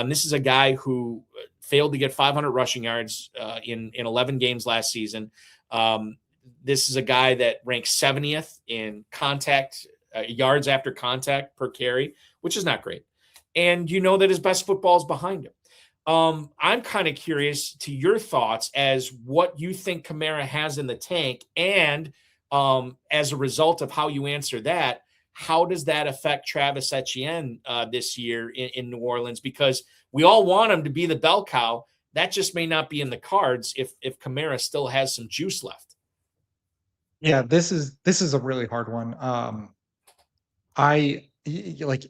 This is a guy who failed to get 500 rushing yards in 11 games last season. This is a guy that ranks 70th in contact yards after contact per carry, which is not great. and you know that his best football is behind him. I'm kind of curious to your thoughts as what you think Kamara has in the tank, and as a result of how you answer that, how does that affect Travis Etienne this year in New Orleans? Because we all want him to be the bell cow. That just may not be in the cards if Kamara still has some juice left. Yeah, this is a really hard one. Like,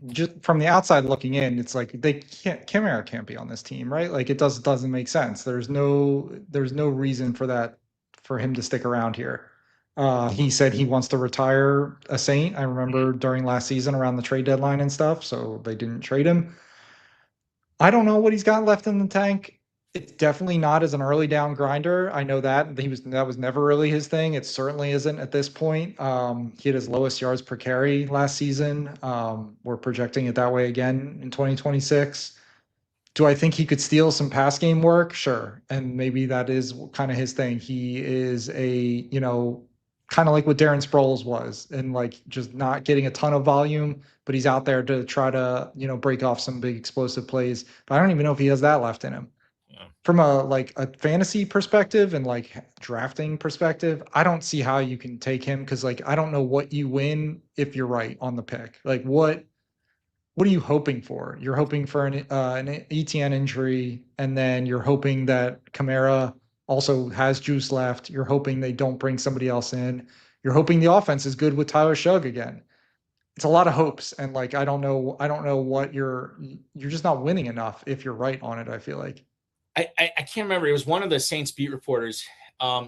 just from the outside looking in, it's like Kamara can't be on this team, right? Like, it doesn't make sense. There's no reason for that, for him to stick around here. He said he wants to retire a Saint. I remember during last season around the trade deadline and stuff, so they didn't trade him. I don't know what he's got left in the tank. It's definitely not as an early down grinder. I know that was never really his thing. It certainly isn't at this point. He had his lowest yards per carry last season. We're projecting it that way again in 2026. Do I think he could steal some pass game work? Sure. And maybe that is kind of his thing. He is kind of like what Darren Sproles was, and like just not getting a ton of volume, but he's out there to try to, break off some big explosive plays. But I don't even know if he has that left in him. Yeah. From a fantasy perspective and like drafting perspective, I don't see how you can take him, because like I don't know what you win if you're right on the pick. Like what are you hoping for? You're hoping for an ETN injury, and then you're hoping that Kamara also has juice left. You're hoping they don't bring somebody else in. You're hoping the offense is good with Tyler Shugg again. It's a lot of hopes, and like I don't know what you're just not winning enough if you're right on it, I feel like. I can't remember. It was one of the Saints beat reporters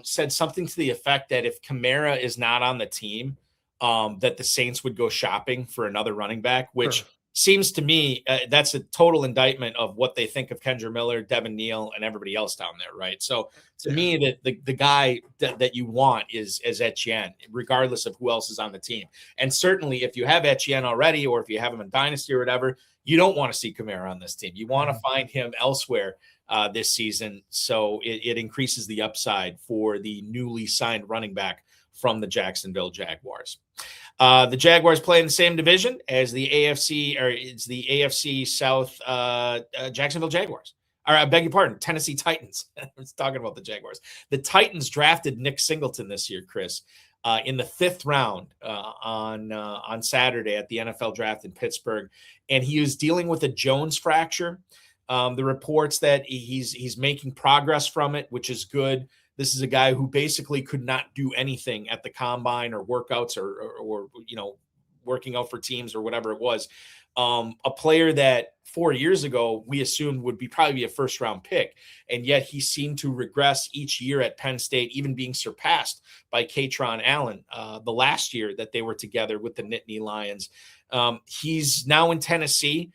said something to the effect that if Kamara is not on the team, that the Saints would go shopping for another running back, which Sure. seems to me that's a total indictment of what they think of Kendra Miller, Devin Neal, and everybody else down there, right? So to Yeah. me, the guy that you want is Etienne, regardless of who else is on the team. And certainly, if you have Etienne already, or if you have him in Dynasty or whatever, you don't want to see Kamara on this team. You want to find him elsewhere this season, so it increases the upside for the newly signed running back from the Jacksonville Jaguars. The Jaguars play in the same division as the AFC, or it's the AFC South Jacksonville Jaguars. Or I beg your pardon, Tennessee Titans. I was talking about the Jaguars. The Titans drafted Nick Singleton this year, Chris, in the 5th round on Saturday at the NFL draft in Pittsburgh, and he was dealing with a Jones fracture. The reports that he's making progress from it, which is good. This is a guy who basically could not do anything at the combine or workouts or working out for teams or whatever it was. A player that 4 years ago we assumed would probably be a first-round pick, and yet he seemed to regress each year at Penn State, even being surpassed by Katron Allen the last year that they were together with the Nittany Lions. He's now in Tennessee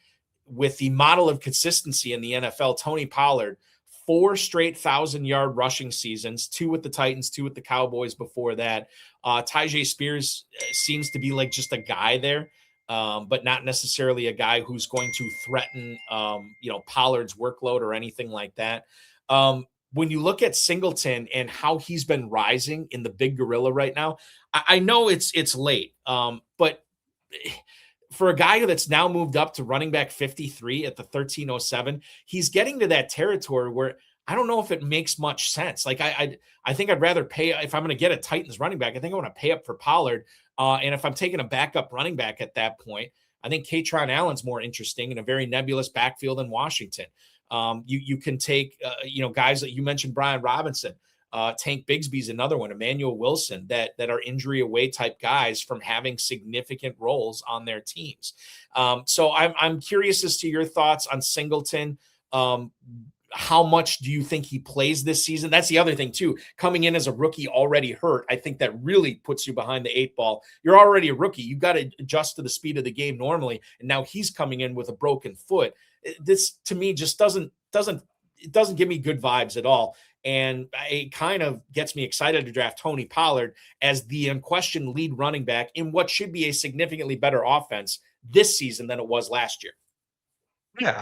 with the model of consistency in the NFL. Tony Pollard, 4 straight 1,000-yard rushing seasons, 2 with the Titans, 2 with the Cowboys before that. Tyjae Spears seems to be like just a guy there, but not necessarily a guy who's going to threaten, Pollard's workload or anything like that. When you look at Singleton and how he's been rising in the big gorilla right now, I know it's late, but for a guy that's now moved up to running back 53 at the 1307, he's getting to that territory where I don't know if it makes much sense. Like I think I'd rather pay, if I'm going to get a Titans running back, I think I want to pay up for Pollard. And if I'm taking a backup running back at that point, I think Katron Allen's more interesting in a very nebulous backfield in Washington. You can take, guys that you mentioned, Brian Robinson. Tank Bigsby's another one, Emmanuel Wilson, that are injury away type guys from having significant roles on their teams. So I'm curious as to your thoughts on Singleton. How much do you think he plays this season? That's the other thing too. Coming in as a rookie already hurt, I think that really puts you behind the 8 ball. You're already a rookie. You've got to adjust to the speed of the game normally, and now he's coming in with a broken foot. This to me just doesn't give me good vibes at all. And it kind of gets me excited to draft Tony Pollard as the unquestioned lead running back in what should be a significantly better offense this season than it was last year. Yeah,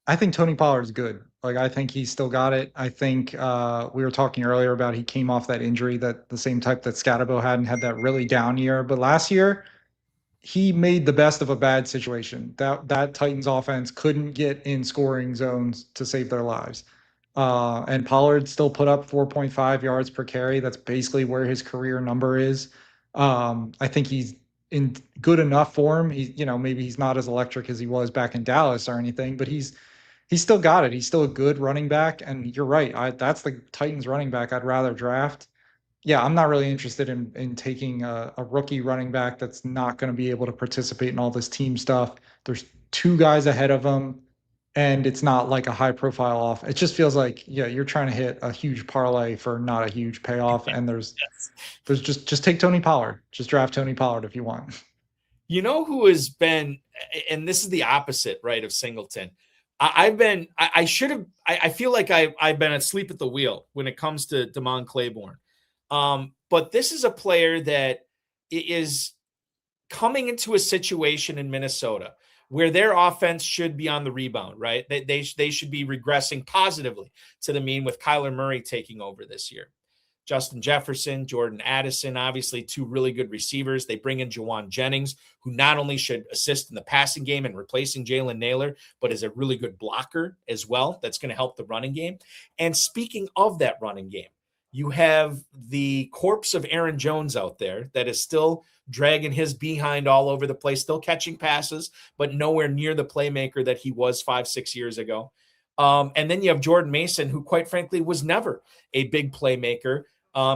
I think Tony Pollard's good. Like, I think he's still got it. I think we were talking earlier about he came off that injury, that the same type that Scatabo had, and had that really down year. But last year, he made the best of a bad situation. That Titans offense couldn't get in scoring zones to save their lives. And Pollard still put up 4.5 yards per carry. That's basically where his career number is. I think he's in good enough form. Maybe he's not as electric as he was back in Dallas or anything, but he's still got it. He's still a good running back. And you're right. That's the Titans running back I'd rather draft. Yeah, I'm not really interested in taking a rookie running back that's not going to be able to participate in all this team stuff. There's two guys ahead of him, and it's not like a high profile off. It just feels like, yeah, you're trying to hit a huge parlay for not a huge payoff. And there's just take Tony Pollard. Just draft Tony Pollard if you want. You know who has been, and this is the opposite, right, of Singleton. I should have, I feel like I've been asleep at the wheel when it comes to Damon Claiborne. But this is a player that is coming into a situation in Minnesota where their offense should be on the rebound, right? They should be regressing positively to the mean with Kyler Murray taking over this year. Justin Jefferson, Jordan Addison, obviously two really good receivers. They bring in Jawan Jennings, who not only should assist in the passing game and replacing Jalen Naylor, but is a really good blocker as well. That's going to help the running game. And speaking of that running game, you have the corpse of Aaron Jones out there that is still dragging his behind all over the place, still catching passes, but nowhere near the playmaker that he was 5-6 years ago. And then you have Jordan Mason, who quite frankly was never a big playmaker.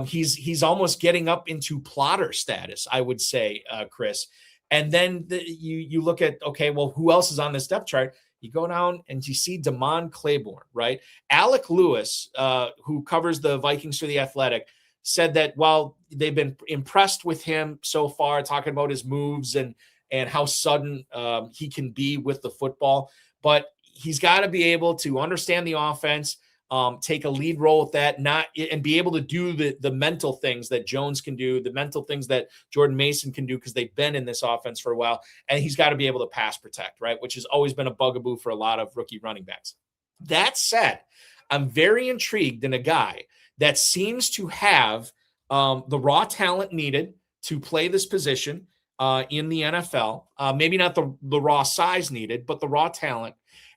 He's almost getting up into plotter status, I would say, Chris. And then you look at, okay, well, who else is on this depth chart? You go down and you see Damon Claiborne, right? Alec Lewis, who covers the Vikings for The Athletic, said that while they've been impressed with him so far, talking about his moves and how sudden he can be with the football, but he's got to be able to understand the offense, take a lead role with that, and be able to do the mental things that Jones can do, the mental things that Jordan Mason can do, because they've been in this offense for a while. And he's got to be able to pass protect, right? Which has always been a bugaboo for a lot of rookie running backs. That said, I'm very intrigued in a guy that seems to have the raw talent needed to play this position in the NFL. Maybe not the raw size needed, but the raw talent.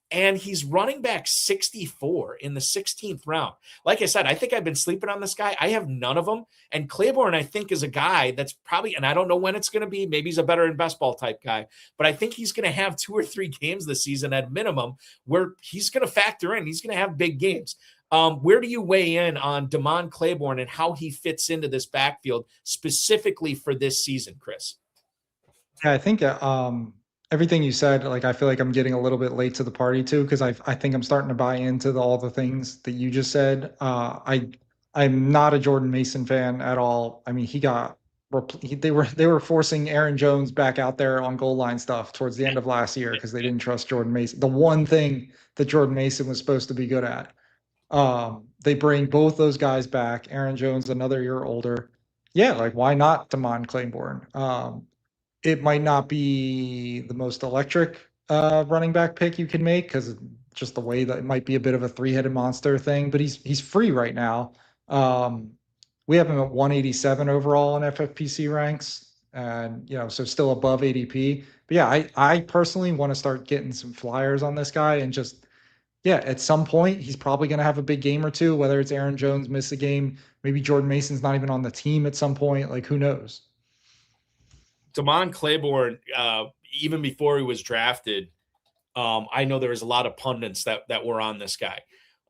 And he's running back 64 in the 16th round. Like I said, I think I've been sleeping on this guy. I have none of them. And Claiborne, I think, is a guy that's probably, and I don't know when it's going to be. Maybe he's a better in best ball type guy, but I think he's going to have 2 or 3 games this season at minimum where he's going to factor in. He's going to have big games. Where do you weigh in on Damon Claiborne and how he fits into this backfield specifically for this season, Chris? Yeah, I think everything you said, like, I feel like I'm getting a little bit late to the party too, because I think I'm starting to buy into all the things that you just said. I'm not a Jordan Mason fan at all. I mean, they were forcing Aaron Jones back out there on goal line stuff towards the end of last year because they didn't trust Jordan Mason. The one thing that Jordan Mason was supposed to be good at. They bring both those guys back. Aaron Jones, another year older. Yeah, like, why not Damon Claiborne? It might not be the most electric running back pick you can make because just the way that it might be a bit of a 3-headed monster thing, but he's free right now. We have him at 187 overall in FFPC ranks, and so still above ADP. But yeah, I personally want to start getting some flyers on this guy and just, yeah, at some point he's probably going to have a big game or two, whether it's Aaron Jones miss a game, maybe Jordan Mason's not even on the team at some point, like, who knows. Damon Claiborne, even before he was drafted, I know there was a lot of pundits that were on this guy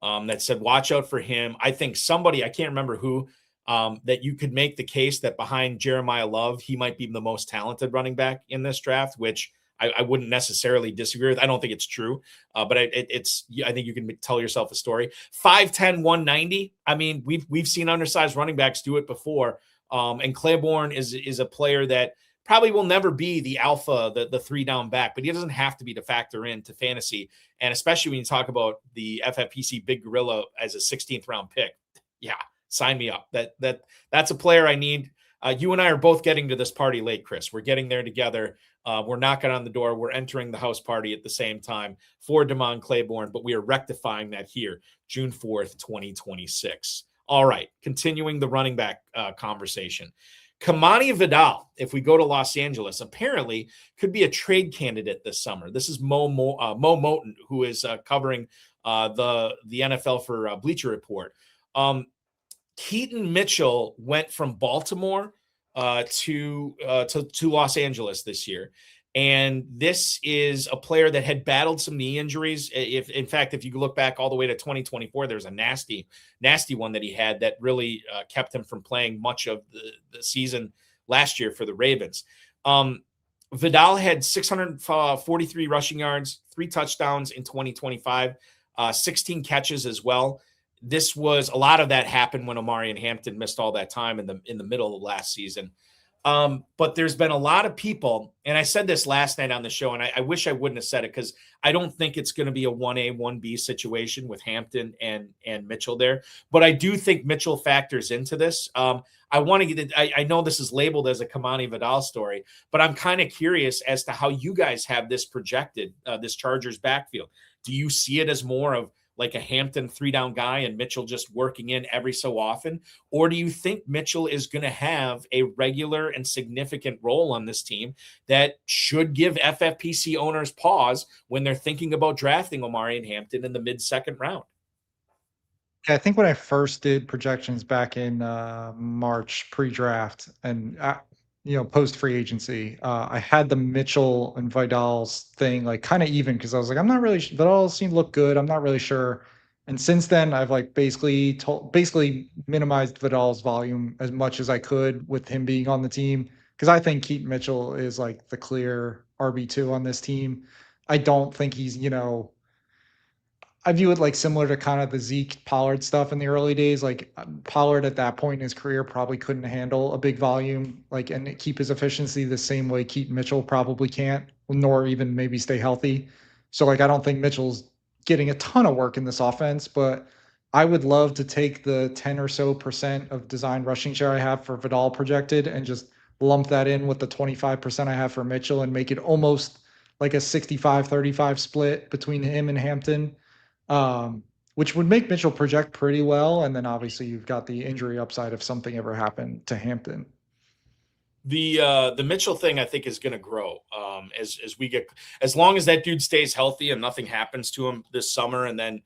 that said, watch out for him. I think somebody, I can't remember who, that you could make the case that behind Jeremiah Love, he might be the most talented running back in this draft, which I wouldn't necessarily disagree with. I don't think it's true, but I think you can tell yourself a story. 5'10", 190. I mean, we've seen undersized running backs do it before. And Claiborne is a player that probably will never be the alpha, the 3-down back, but he doesn't have to be to factor into fantasy. And especially when you talk about the FFPC Big Gorilla as a 16th round pick. Yeah, sign me up. That's a player I need. You and I are both getting to this party late, Chris. We're getting there together. We're knocking on the door. We're entering the house party at the same time for Damon Claiborne, but we are rectifying that here, June 4th, 2026. All right, continuing the running back conversation. Kamani Vidal, if we go to Los Angeles, apparently could be a trade candidate this summer. This is Mo Moten, who is covering the NFL for Bleacher Report. Keaton Mitchell went from Baltimore to Los Angeles this year. And this is a player that had battled some knee injuries. In fact, if you look back all the way to 2024, there's a nasty one that he had that really kept him from playing much of the season last year for the Ravens. Vidal had 643 rushing yards, 3 touchdowns in 2025, 16 catches as well. This was a lot of that happened when Omarion Hampton missed all that time in the middle of last season. But there's been a lot of people, and I said this last night on the show, and I wish I wouldn't have said it because I don't think it's going to be a 1A, 1B situation with Hampton and Mitchell there. But I do think Mitchell factors into this. I want to get it. I know this is labeled as a Kamani Vidal story, but I'm kind of curious as to how you guys have this projected, this Chargers backfield. Do you see it as more of like a Hampton 3-down guy and Mitchell just working in every so often? Or do you think Mitchell is going to have a regular and significant role on this team that should give FFPC owners pause when they're thinking about drafting Omarion Hampton in the mid-second round? Yeah, I think when I first did projections back in March pre-draft and post free agency, I had the Mitchell and Vidal's thing like kind of even because I was like, I'm not really Vidal seemed to look good. I'm not really sure. And since then, I've like basically minimized Vidal's volume as much as I could with him being on the team because I think Keaton Mitchell is like the clear RB2 on this team. I don't think he's I view it like similar to kind of the Zeke Pollard stuff in the early days. Like Pollard at that point in his career probably couldn't handle a big volume, and keep his efficiency the same way Keaton Mitchell probably can't, nor even maybe stay healthy. So I don't think Mitchell's getting a ton of work in this offense, but I would love to take the 10 or so % of design rushing share I have for Vidal projected and just lump that in with the 25% I have for Mitchell and make it almost like a 65-35 split between him and Hampton. Which would make Mitchell project pretty well. And then obviously you've got the injury upside if something ever happened to Hampton. The Mitchell thing I think is going to grow as long as that dude stays healthy and nothing happens to him this summer and then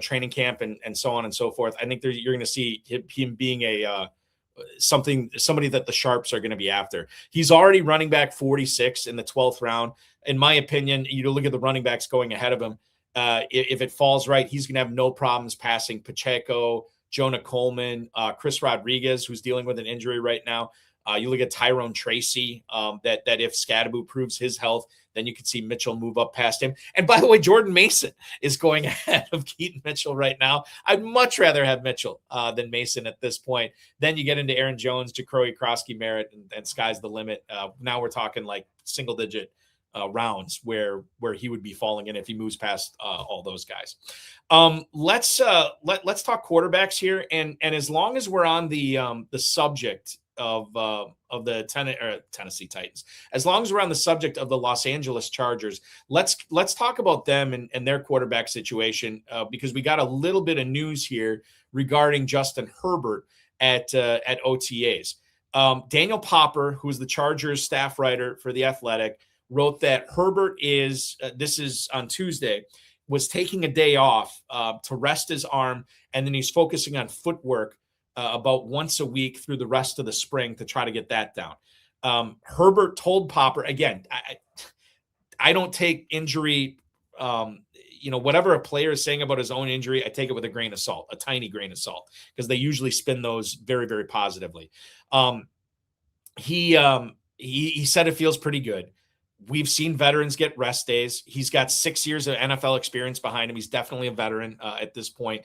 training camp and so on and so forth. I think you're going to see him being somebody that the Sharps are going to be after. He's already running back 46 in the 12th round. In my opinion, look at the running backs going ahead of him. If it falls right, he's going to have no problems passing Pacheco, Jonah Coleman, Chris Rodriguez, who's dealing with an injury right now. You look at Tyrone Tracy, that if Scadaboo proves his health, then you could see Mitchell move up past him. And by the way, Jordan Mason is going ahead of Keaton Mitchell right now. I'd much rather have Mitchell than Mason at this point. Then you get into Aaron Jones, Jacory Krosky Merritt, and sky's the limit. Now we're talking like single-digit rounds where he would be falling in if he moves past all those guys. Let's talk quarterbacks here, and as long as we're on the subject of the Tennessee Titans, as long as we're on the subject of the Los Angeles Chargers, let's talk about them and their quarterback situation because we got a little bit of news here regarding Justin Herbert at OTAs. Daniel Popper, who is the Chargers staff writer for The Athletic, wrote that Herbert this is on Tuesday, was taking a day off to rest his arm, and then he's focusing on footwork about once a week through the rest of the spring to try to get that down. Herbert told Popper, again, I don't take injury, whatever a player is saying about his own injury, I take it with a grain of salt, a tiny grain of salt, because they usually spin those very, very positively. He said it feels pretty good. We've seen veterans get rest days. He's got 6 years of NFL experience behind him. He's definitely a veteran at this point.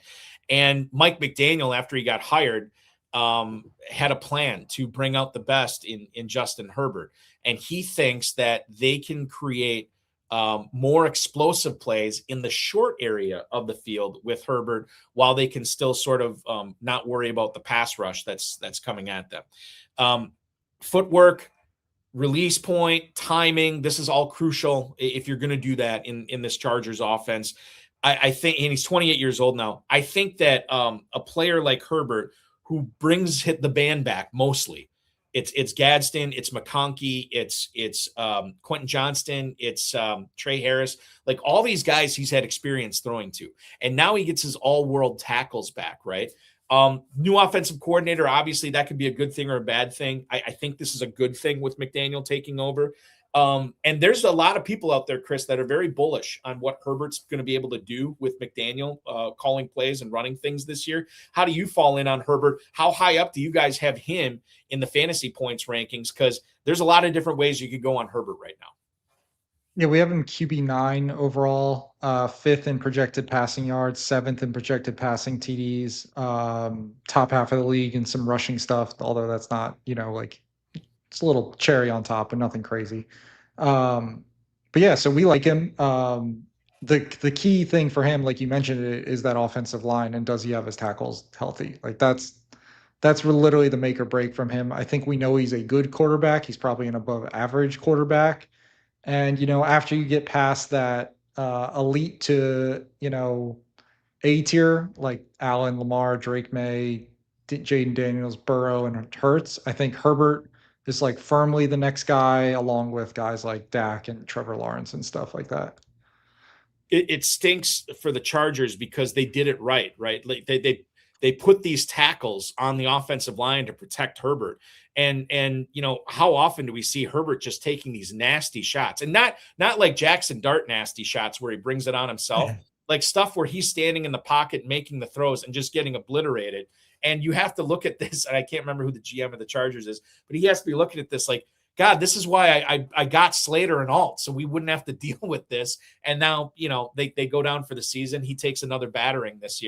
And Mike McDaniel, after he got hired, had a plan to bring out the best in Justin Herbert. And he thinks that they can create more explosive plays in the short area of the field with Herbert while they can still sort of not worry about the pass rush that's coming at them. Footwork, release point, timing, this is all crucial if you're going to do that in this Chargers offense. I think, and he's 28 years old now, I think that a player like Herbert, who brings the band back mostly, It's Gadsden, it's McConkey, it's Quentin Johnston, it's Trey Harris. Like all these guys he's had experience throwing to. And now he gets his all-world tackles back, right? New offensive coordinator, obviously that could be a good thing or a bad thing. I think this is a good thing with McDaniel taking over. And there's a lot of people out there, Chris, that are very bullish on what Herbert's going to be able to do with McDaniel calling plays and running things this year. How do you fall in on Herbert? How high up do you guys have him in the fantasy points rankings? Because there's a lot of different ways you could go on Herbert right now. Yeah, we have him QB9 overall, fifth in projected passing yards, seventh in projected passing TDs, top half of the league and some rushing stuff, although that's not, like it's a little cherry on top, but nothing crazy. But yeah, so we like him. The key thing for him, like you mentioned, is that offensive line, and does he have his tackles healthy? Like that's literally the make or break from him. I think we know he's a good quarterback. He's probably an above average quarterback. And, after you get past that elite to, A tier, like Allen, Lamar, Drake May, Jaden Daniels, Burrow, and Hurts, I think Herbert is like firmly the next guy, along with guys like Dak and Trevor Lawrence and stuff like that. It stinks for the Chargers because they did it right? Like they put these tackles on the offensive line to protect Herbert. And how often do we see Herbert just taking these nasty shots, and not like Jackson Dart nasty shots where he brings it on himself, like stuff where he's standing in the pocket making the throws and just getting obliterated. And you have to look at this, and I can't remember who the GM of the Chargers is, but he has to be looking at this like, God, this is why I got Slater and Alt, so we wouldn't have to deal with this. And now, they go down for the season. He takes another battering this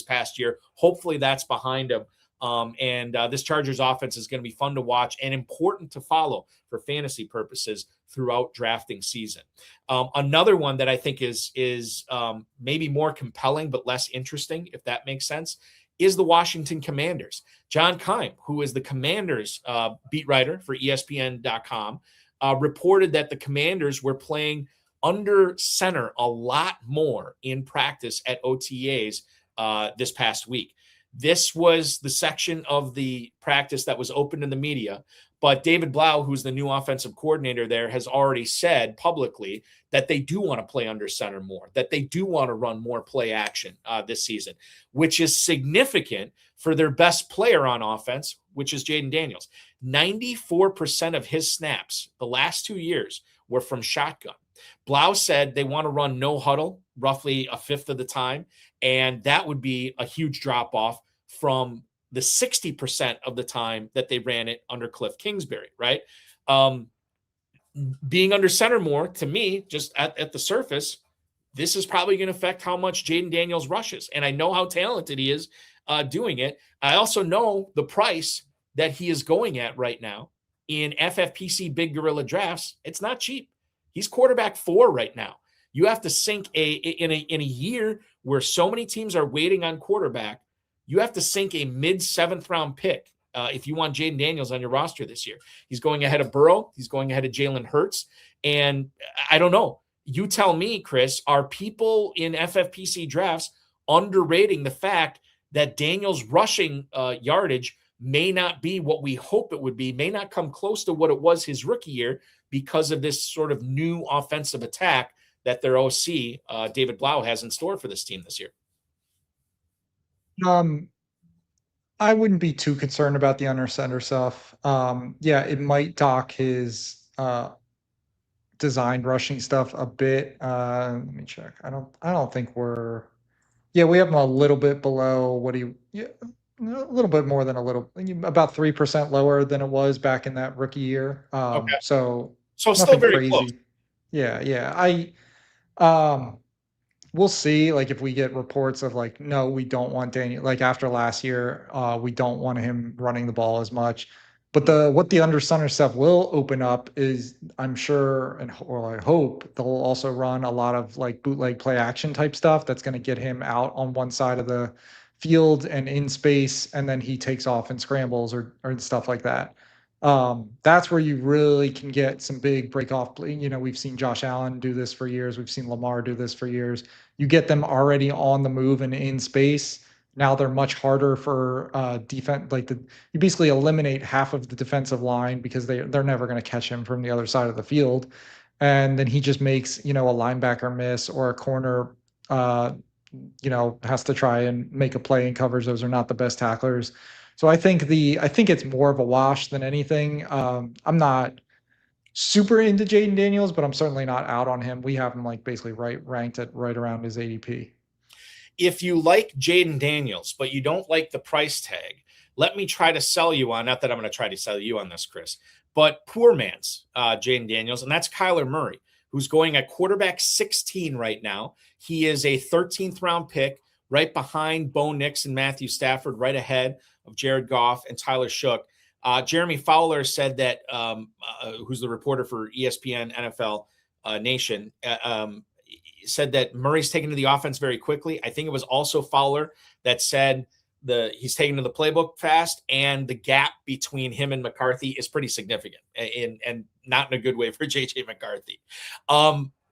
past year. Hopefully that's behind him. This Chargers offense is going to be fun to watch and important to follow for fantasy purposes throughout drafting season. Another one that I think is maybe more compelling but less interesting, if that makes sense, is the Washington Commanders. John Keim, who is the Commanders beat writer for ESPN.com, reported that the Commanders were playing under center a lot more in practice at OTAs this past week. This was the section of the practice that was open to the media, but David Blau, who's the new offensive coordinator there, has already said publicly that they do want to play under center more, that they do want to run more play action this season, which is significant for their best player on offense, which is Jaden Daniels. 94% of his snaps the last 2 years were from shotgun. Blau said they want to run no huddle roughly a fifth of the time, and that would be a huge drop off from the 60% of the time that they ran it under Cliff Kingsbury, right? Being under center more, to me, just at the surface, this is probably going to affect how much Jaden Daniels rushes. And I know how talented he is doing it. I also know the price that he is going at right now in FFPC Big Gorilla drafts. It's not cheap. He's quarterback 4 right now. You have to sink in a year where so many teams are waiting on quarterback. You have to sink a mid-7th round pick if you want Jaden Daniels on your roster this year. He's going ahead of Burrow. He's going ahead of Jalen Hurts. And I don't know. You tell me, Chris, are people in FFPC drafts underrating the fact that Daniels' rushing yardage may not be what we hope it would be, may not come close to what it was his rookie year because of this sort of new offensive attack that their OC, David Blau, has in store for this team this year? I wouldn't be too concerned about the under center stuff. Yeah, it might dock his designed rushing stuff a bit. Let me check. I don't think we're. Yeah, we have him a little bit below what he. Yeah, a little bit more than a little, about 3% lower than it was back in that rookie year. Okay. So still very close. Yeah. We'll see, like, if we get reports of like, no, we don't want Daniel, like after last year, we don't want him running the ball as much. But what the under center stuff will open up is, I'm sure, or I hope they'll also run a lot of like bootleg play action type stuff that's going to get him out on one side of the field and in space, and then he takes off and scrambles or stuff like that. That's where you really can get some big break off. We've seen Josh Allen do this for years. We've seen Lamar do this for years. You get them already on the move and in space. Now they're much harder for defense. You basically eliminate half of the defensive line because they're never going to catch him from the other side of the field, and then he just makes a linebacker miss or a corner. Uh, has to try and make a play and covers. Those are not the best tacklers. So I think it's more of a wash than anything. I'm not super into Jaden Daniels, but I'm certainly not out on him. We have him like basically ranked at right around his ADP. If you like Jaden Daniels, but you don't like the price tag, let me try to sell you on, not that I'm going to try to sell you on this, Chris, but poor man's Jaden Daniels, and that's Kyler Murray, who's going at quarterback 16 right now. He is a 13th round pick, right behind Bo Nix and Matthew Stafford, right ahead of Jared Goff and Tyler Shook. Jeremy Fowler said that, who's the reporter for ESPN NFL Nation, said that Murray's taken to the offense very quickly. I think it was also Fowler that said he's taken to the playbook fast, and the gap between him and McCarthy is pretty significant, and not in a good way for JJ McCarthy.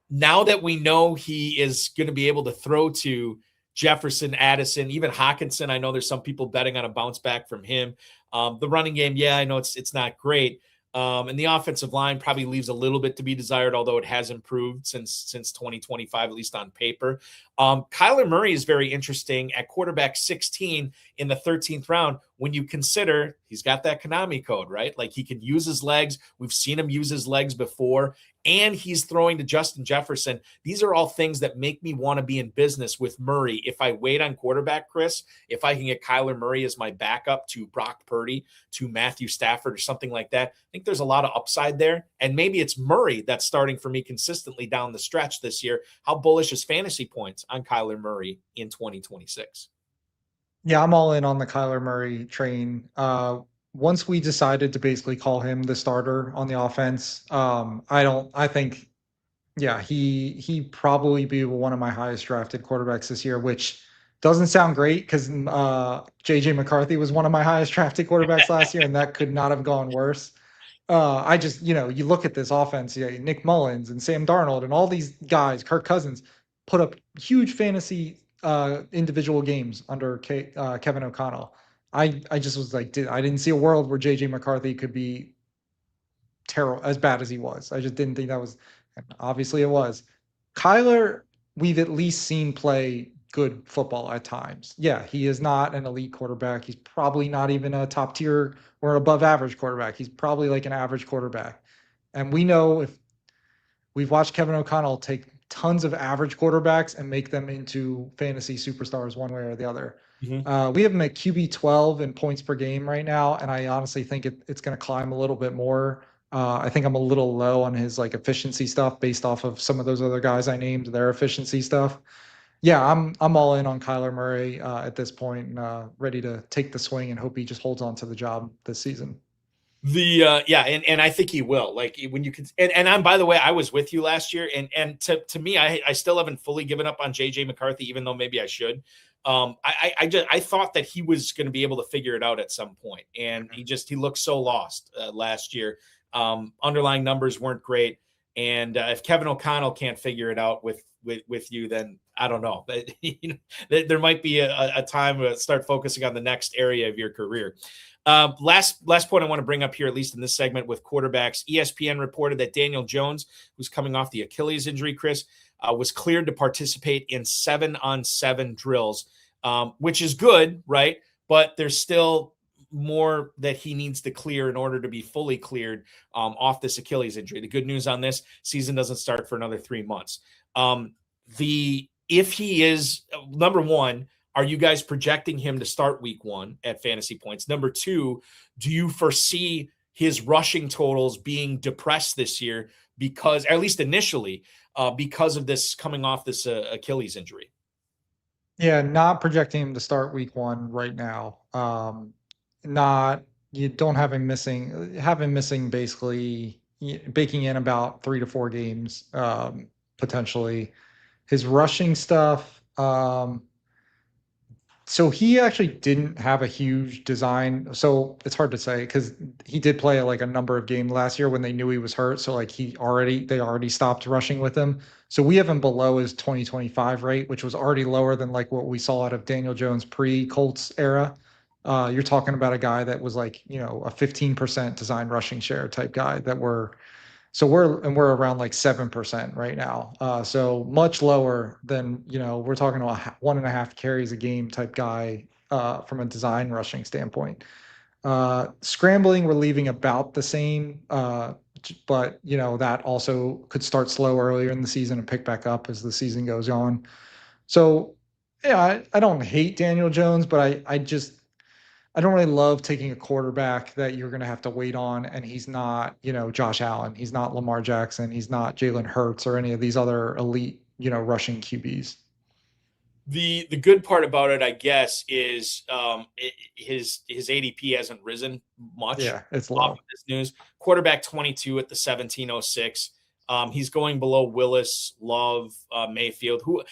Now that we know he is going to be able to throw to Jefferson, Addison, even Hawkinson, I know there's some people betting on a bounce back from him. The running game, yeah, I know it's not great. And the offensive line probably leaves a little bit to be desired, although it has improved since 2025, at least on paper. Kyler Murray is very interesting at quarterback 16 in the 13th round when you consider he's got that Konami code, right? Like he can use his legs. We've seen him use his legs before, and he's throwing to Justin Jefferson. These are all things that make me want to be in business with Murray. If I wait on quarterback, Chris, if I can get Kyler Murray as my backup to Brock Purdy, to Matthew Stafford or something like that, I think there's a lot of upside there. And maybe it's Murray that's starting for me consistently down the stretch this year. How bullish is Fantasy Points on Kyler Murray in 2026? Yeah, I'm all in on the Kyler Murray train. Once we decided to basically call him the starter on the offense, I think, yeah, he probably be one of my highest drafted quarterbacks this year, which doesn't sound great because JJ McCarthy was one of my highest drafted quarterbacks last year, and that could not have gone worse. I just, you look at this offense, Nick Mullins and Sam Darnold and all these guys, Kirk Cousins, put up huge fantasy individual games under Kevin O'Connell. I just was like, I didn't see a world where JJ McCarthy could be terrible, as bad as he was. I just didn't think that was, and obviously it was. Kyler, we've at least seen play good football at times. Yeah, he is not an elite quarterback. He's probably not even a top tier or above average quarterback. He's probably like an average quarterback. And we know, if we've watched Kevin O'Connell take tons of average quarterbacks and make them into fantasy superstars one way or the other. Mm-hmm. We have him at QB 12 in points per game right now, and I honestly think it's going to climb a little bit more. I think I'm a little low on his like efficiency stuff based off of some of those other guys I named, their efficiency stuff. Yeah, I'm all in on Kyler Murray at this point, and ready to take the swing and hope he just holds on to the job this season. And I think he will. Like when you can, and I'm, by the way, I was with you last year, and to me, I still haven't fully given up on JJ McCarthy, even though maybe I should. I thought that he was going to be able to figure it out at some point, and he looked so lost last year. Underlying numbers weren't great, and if Kevin O'Connell can't figure it out with you, then I don't know. But, there might be a time to start focusing on the next area of your career. Last point I want to bring up here, at least in this segment with quarterbacks. ESPN reported that Daniel Jones, who's coming off the Achilles injury, Chris, was cleared to participate in 7-on-7 drills, which is good, right? But there's still more that he needs to clear in order to be fully cleared off this Achilles injury. The good news on this season doesn't start for another 3 months. If he is, number one, are you guys projecting him to start week 1 at Fantasy Points? Number 2, do you foresee his rushing totals being depressed this year because, at least initially, because of this coming off this Achilles injury? Yeah, not projecting him to start week 1 right now. Not You don't have him missing basically baking in about 3 to 4 games potentially. His rushing stuff. So he actually didn't have a huge design. So it's hard to say because he did play like a number of games last year when they knew he was hurt. So like they already stopped rushing with him. So we have him below his 2025 rate, which was already lower than like what we saw out of Daniel Jones pre-Colts era. You're talking about a guy that was like, a 15% design rushing share type guy that we're around like 7% right now. So much lower than, we're talking about 1.5 carries a game type guy from a design rushing standpoint. Scrambling, we're leaving about the same, but that also could start slow earlier in the season and pick back up as the season goes on. So yeah, I don't hate Daniel Jones, but I don't really love taking a quarterback that you're going to have to wait on, and he's not, Josh Allen, he's not Lamar Jackson, he's not Jalen Hurts or any of these other elite, rushing QBs. The good part about it, I guess, is his ADP hasn't risen much. Yeah, it's off low. of this news. Quarterback 22 at the 1706. He's going below Willis, Love, Mayfield, who,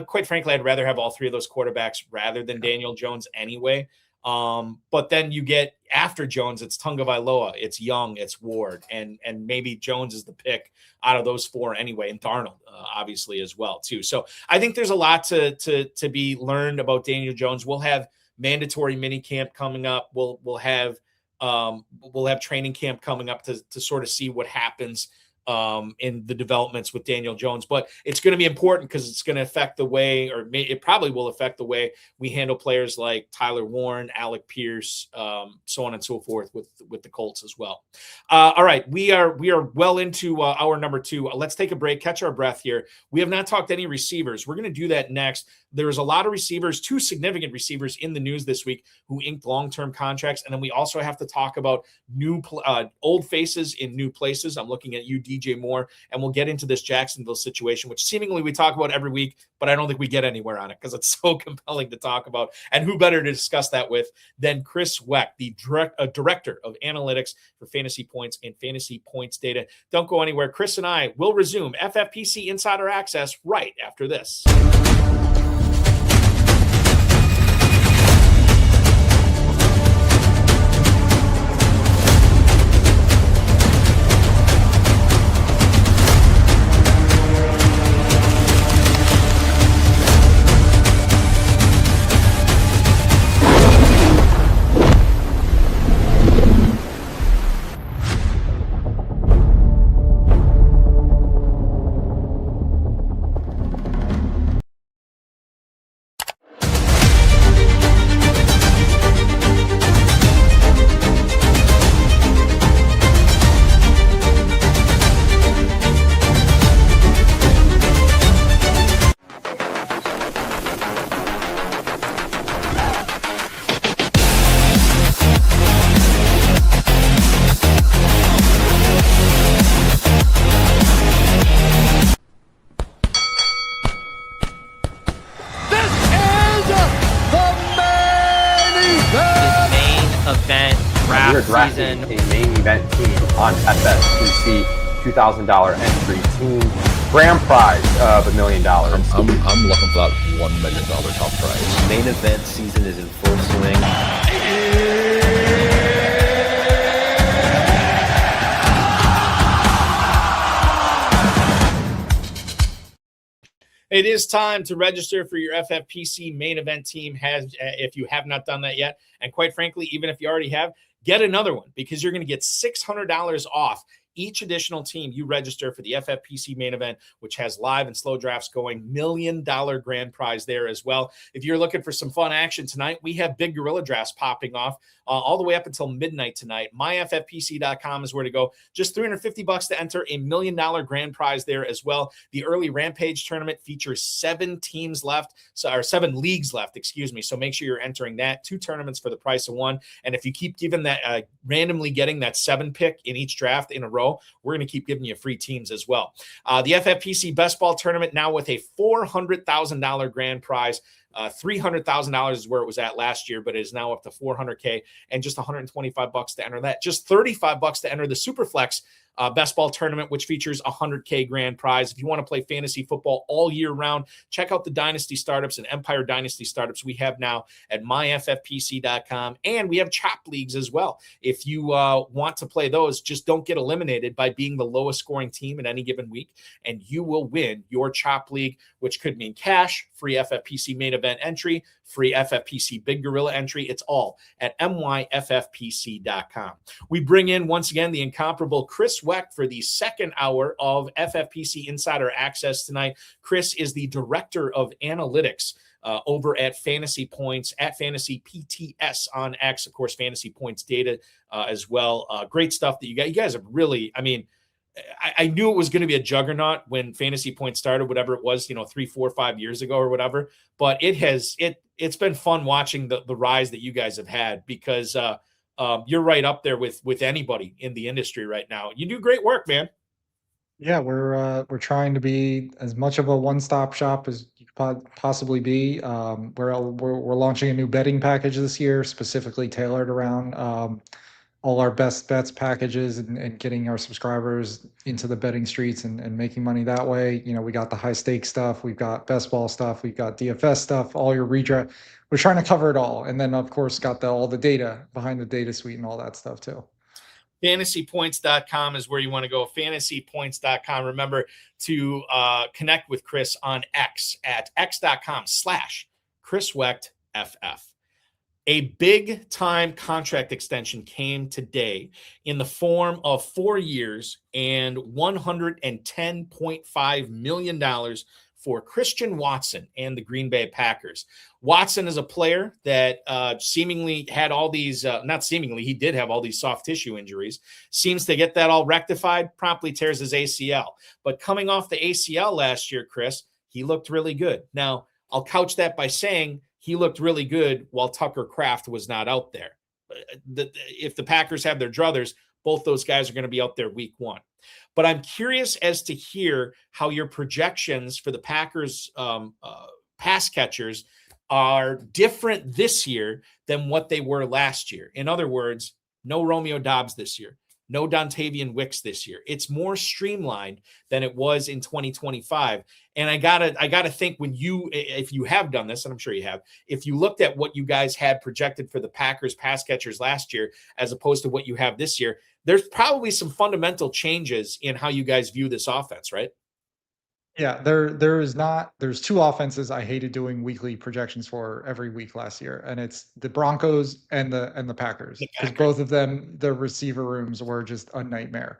quite frankly, I'd rather have all three of those quarterbacks rather than Daniel Jones anyway. But then you get after Jones, it's Tagovailoa, it's Young, it's Ward, and maybe Jones is the pick out of those four anyway, and Darnold obviously as well too. So I think there's a lot to be learned about Daniel Jones. We'll have mandatory mini camp coming up. We'll have training camp coming up to sort of see what happens in the developments with Daniel Jones, but it's going to be important because it's going to affect the way, it probably will affect the way we handle players like Tyler Warren, Alec Pierce, so on and so forth with the Colts as well. All right, we are well into hour number 2. Let's take a break, catch our breath here. We have not talked any receivers. We're going to do that next. There's a lot of receivers, 2 significant receivers in the news this week who inked long-term contracts, and then we also have to talk about old faces in new places. I'm looking at you, DJ Moore, and we'll get into this Jacksonville situation, which seemingly we talk about every week, but I don't think we get anywhere on it because it's so compelling to talk about. And who better to discuss that with than Chris Wecht, the director of analytics for Fantasy Points and Fantasy Points Data. Don't go anywhere. Chris and I will resume FFPC Insider Access right after this. Season. A main event team on FFPC, $2,000 entry team. Grand prize of $1 million. I'm looking for that $1 million top prize. Main event season is in full swing. It is time to register for your FFPC main event team if you have not done that yet. And quite frankly, even if you already have, get another one because you're going to get $600 off each additional team you register for the FFPC main event, which has live and slow drafts going. $1 million grand prize there as well. If you're looking for some fun action tonight, we have big gorilla drafts popping off all the way up until midnight tonight. MyFFPC.com is where to go. Just $350 to enter a $1 million grand prize there as well. The early Rampage tournament features 7 teams left, or 7 leagues left, excuse me. So make sure you're entering that. 2 tournaments for the price of 1. And if you keep giving that, randomly getting that 7 pick in each draft in a row, we're going to keep giving you free teams as well. The FFPC Best Ball Tournament now with a $400,000 grand prize. $300,000 is where it was at last year, but it is now up to $400K, and just $125 to enter that. Just $35 to enter the Superflex best ball tournament, which features $100K grand prize. If you want to play fantasy football all year round, check out the Dynasty Startups and Empire Dynasty Startups we have now at myffpc.com. And we have chop leagues as well. If you want to play those, just don't get eliminated by being the lowest scoring team in any given week, and you will win your chop league, which could mean cash, free FFPC main event entry, free FFPC Big Gorilla entry. It's all at myffpc.com. We bring in, once again, the incomparable Chris Wecht for the second hour of FFPC Insider Access tonight. Chris is the director of analytics over at Fantasy Points, at Fantasy PTS on X, of course, Fantasy Points data as well. Great stuff that you guys have really, I mean, I knew it was going to be a juggernaut when Fantasy Points started, whatever it was, 3, 4, 5 years ago or whatever. But it's been fun watching the rise that you guys have had, because you're right up there with anybody in the industry right now. You do great work, man. Yeah, we're trying to be as much of a one-stop shop as you could possibly be. We're launching a new betting package this year, specifically tailored around all our best bets packages and getting our subscribers into the betting streets and making money that way. We got the high stakes stuff, we've got best ball stuff, we've got DFS stuff, all your redraft. We're trying to cover it all. And then of course got all the data behind the data suite and all that stuff too. FantasyPoints.com is where you want to go. FantasyPoints.com. Remember to connect with Chris on X at x.com/Chris Wecht FF. A big time contract extension came today in the form of 4 years and $110.5 million for Christian Watson and the Green Bay Packers. Watson is a player that seemingly had all these, not seemingly, he did have all these soft tissue injuries, seems to get that all rectified, promptly tears his ACL. But coming off the ACL last year, Chris, he looked really good. Now, I'll couch that by saying he looked really good while Tucker Kraft was not out there. If the Packers have their druthers, both those guys are going to be out there week one. But I'm curious as to hear how your projections for the Packers pass catchers are different this year than what they were last year. In other words, no Romeo Doubs this year, no Dontavian Wicks this year. It's more streamlined than it was in 2025. And I gotta think, if you have done this, and I'm sure you have, if you looked at what you guys had projected for the Packers pass catchers last year, as opposed to what you have this year, there's probably some fundamental changes in how you guys view this offense, right? Yeah, there's two offenses I hated doing weekly projections for every week last year, and it's the Broncos and the Packers, because both of them, the receiver rooms were just a nightmare.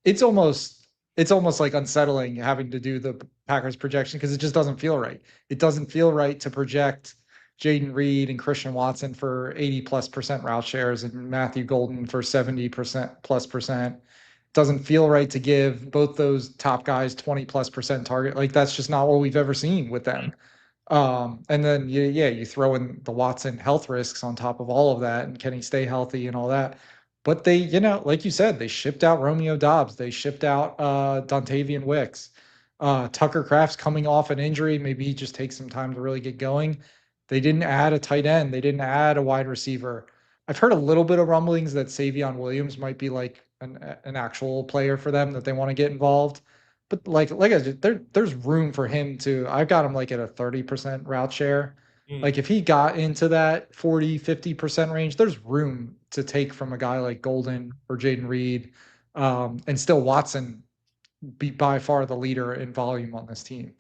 It's almost like unsettling having to do the Packers projection, because it just doesn't feel right. It doesn't feel right to project Jaden Reed and Christian Watson for 80+% route shares and Matthew Golden for 70+%. Doesn't feel right to give both those top guys 20+% target. Like, that's just not what we've ever seen with them. And then you throw in the Watson health risks on top of all of that, and can he stay healthy and all that. But they, like you said, they shipped out Romeo Doubs. They shipped out Dontavian Wicks. Tucker Kraft's coming off an injury. Maybe he just takes some time to really get going. They didn't add a tight end. They didn't add a wide receiver. I've heard a little bit of rumblings that Savion Williams might be like an actual player for them, that they want to get involved. But like I said, there's room for him to. I've got him like at a 30% route share. Like, if he got into that 40-50% range, there's room to take from a guy like Golden or Jaden Reed, and still Watson be by far the leader in volume on this team.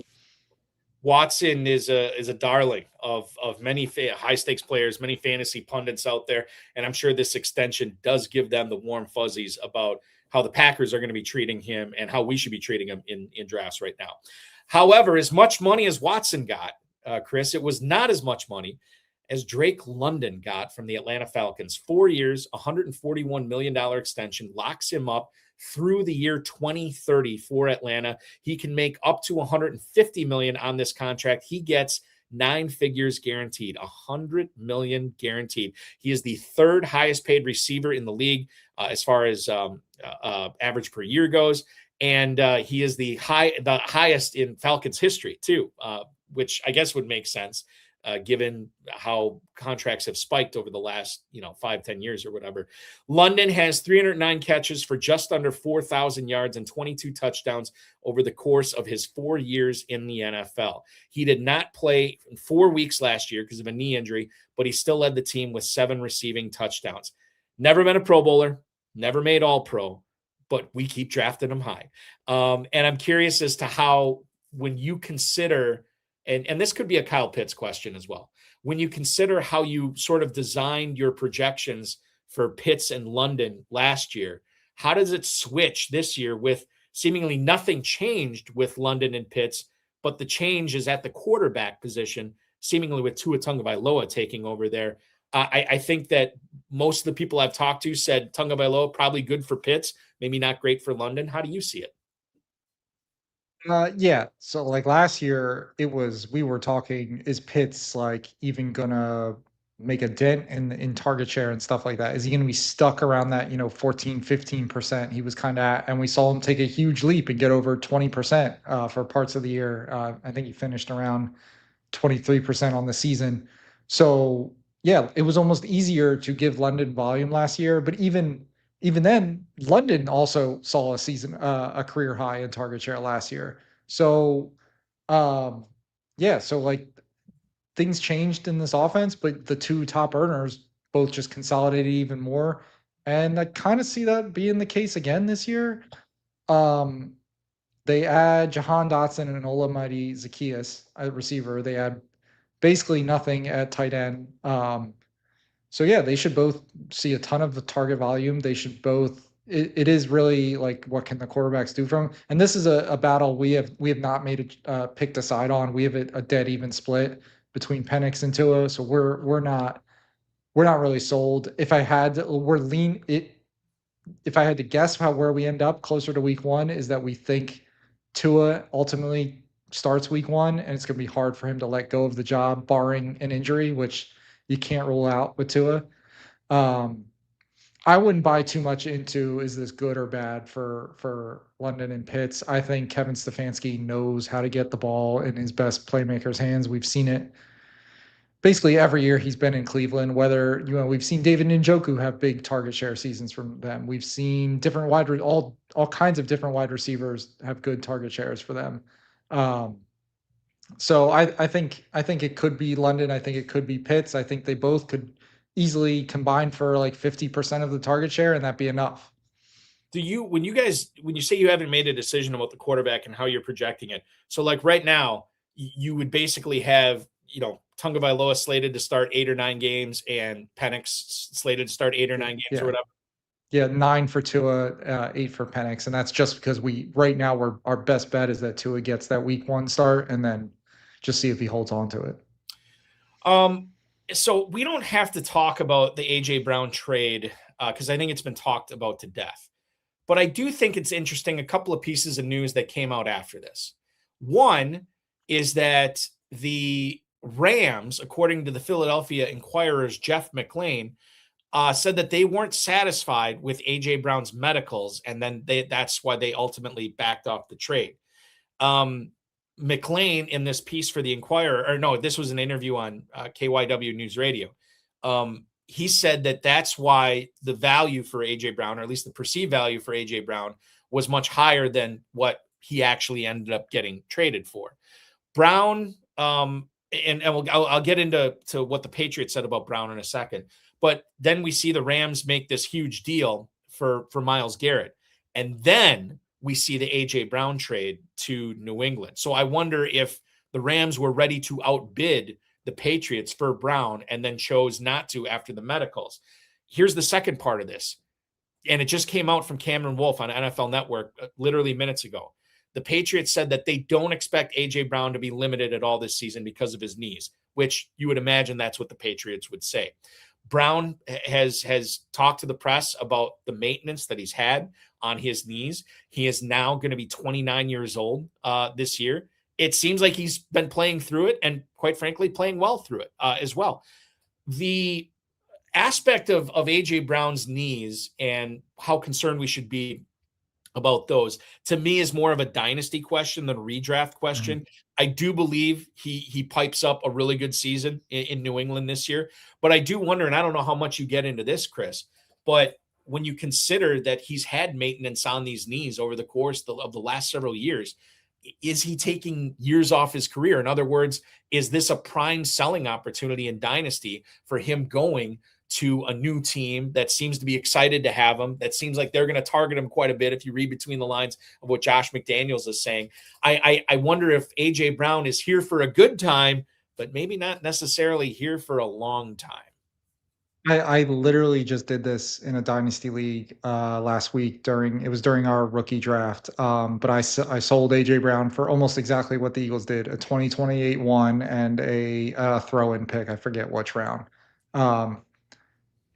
Watson is a darling of many high stakes players, many fantasy pundits out there, and I'm sure this extension does give them the warm fuzzies about how the Packers are going to be treating him and how we should be treating him in drafts right now. However, as much money as Watson got, Chris, it was not as much money as Drake London got from the Atlanta Falcons. 4 years, $141 million extension, locks him up through the year 2030 for Atlanta. He can make up to $150 million on this contract. He gets 9 figures guaranteed, $100 million guaranteed. He is the third highest paid receiver in the league as far as average per year goes. And he is the highest in Falcons history too. which I guess would make sense given how contracts have spiked over the last 5-10 years or whatever. London has 309 catches for just under 4,000 yards and 22 touchdowns over the course of his 4 years in the NFL. He did not play in 4 weeks last year because of a knee injury, but he still led the team with 7 receiving touchdowns. Never been a Pro Bowler, never made All-Pro, but we keep drafting him high. And I'm curious as to how, when you consider, and this could be a Kyle Pitts question as well, when you consider how you sort of designed your projections for Pitts and London last year, how does it switch this year with seemingly nothing changed with London and Pitts, but the change is at the quarterback position, seemingly with Tua Tagovailoa taking over there? I think that most of the people I've talked to said Tagovailoa probably good for Pitts, maybe not great for London. How do you see it? Yeah. So like last year, we were talking, is Pitts like even gonna make a dent in target share and stuff like that? Is he gonna be stuck around that, 14, 15%? He was kind of and we saw him take a huge leap and get over 20% for parts of the year. I think he finished around 23% on the season. So yeah, it was almost easier to give London volume last year, but even then, London also saw a career high in target share last year. So, yeah, so like things changed in this offense, but the two top earners both just consolidated even more. And I kind of see that being the case again this year. They add Jahan Dotson and Olamide Zaccheaus at receiver. They add basically nothing at tight end. So yeah, they should both see a ton of the target volume. They should both. It is really like, what can the quarterbacks do from? And this is a battle we have not made a pick to side on. We have a dead even split between Penix and Tua. So we're not really sold. If I had to guess where we end up closer to week 1, is that we think Tua ultimately starts week 1, and it's going to be hard for him to let go of the job, barring an injury, which you can't rule out with Tua. I wouldn't buy too much into, is this good or bad for London and Pitts? I think Kevin Stefanski knows how to get the ball in his best playmakers' hands. We've seen it basically every year he's been in Cleveland, whether, we've seen David Njoku have big target share seasons from them. We've seen different all kinds of different wide receivers have good target shares for them. So I think it could be London. I think it could be Pitts. I think they both could easily combine for like 50% of the target share, and that'd be enough. When you say you haven't made a decision about the quarterback and how you're projecting it, so like right now, you would basically have, Tagovailoa slated to start 8 or 9 games and Penix slated to start 8 or 9 games or whatever. Yeah, 9 for Tua, 8 for Penix, and that's just because right now our best bet is that Tua gets that week 1 start, and then just see if he holds on to it. So we don't have to talk about the AJ Brown trade because I think it's been talked about to death. But I do think it's interesting, a couple of pieces of news that came out after this. One is that the Rams, according to the Philadelphia Inquirer's Jeff McLean, said that they weren't satisfied with AJ Brown's medicals, and then that's why they ultimately backed off the trade. McLean, in this piece for the Inquirer, or no, this was an interview on KYW News Radio. He said that that's why the value for AJ Brown, or at least the perceived value for AJ Brown, was much higher than what he actually ended up getting traded for. Brown, I'll get into what the Patriots said about Brown in a second. But then we see the Rams make this huge deal for Myles Garrett. And then we see the AJ Brown trade to New England. So I wonder if the Rams were ready to outbid the Patriots for Brown and then chose not to after the medicals. Here's the second part of this. And it just came out from Cameron Wolfe on NFL Network literally minutes ago. The Patriots said that they don't expect AJ Brown to be limited at all this season because of his knees, which you would imagine that's what the Patriots would say. Brown has talked to the press about the maintenance that he's had on his knees. He is now going to be 29 years old this year. It seems like he's been playing through it and, quite frankly, playing well through it as well. The aspect of AJ Brown's knees and how concerned we should be about those, to me, is more of a dynasty question than a redraft question. I do believe he pipes up a really good season in New England this year. But I do wonder, and I don't know how much you get into this, Chris, but when you consider that he's had maintenance on these knees over the course of the last several years, is he taking years off his career? In other words, is this a prime selling opportunity in Dynasty for him going to a new team that seems to be excited to have him, that seems like they're going to target him quite a bit if you read between the lines of what Josh McDaniels is saying? I wonder if A.J. Brown is here for a good time, but maybe not necessarily here for a long time. I literally just did this in a dynasty league last week during our rookie draft. But I sold AJ Brown for almost exactly what the Eagles did: a 2028 one and a throw-in pick. I forget which round.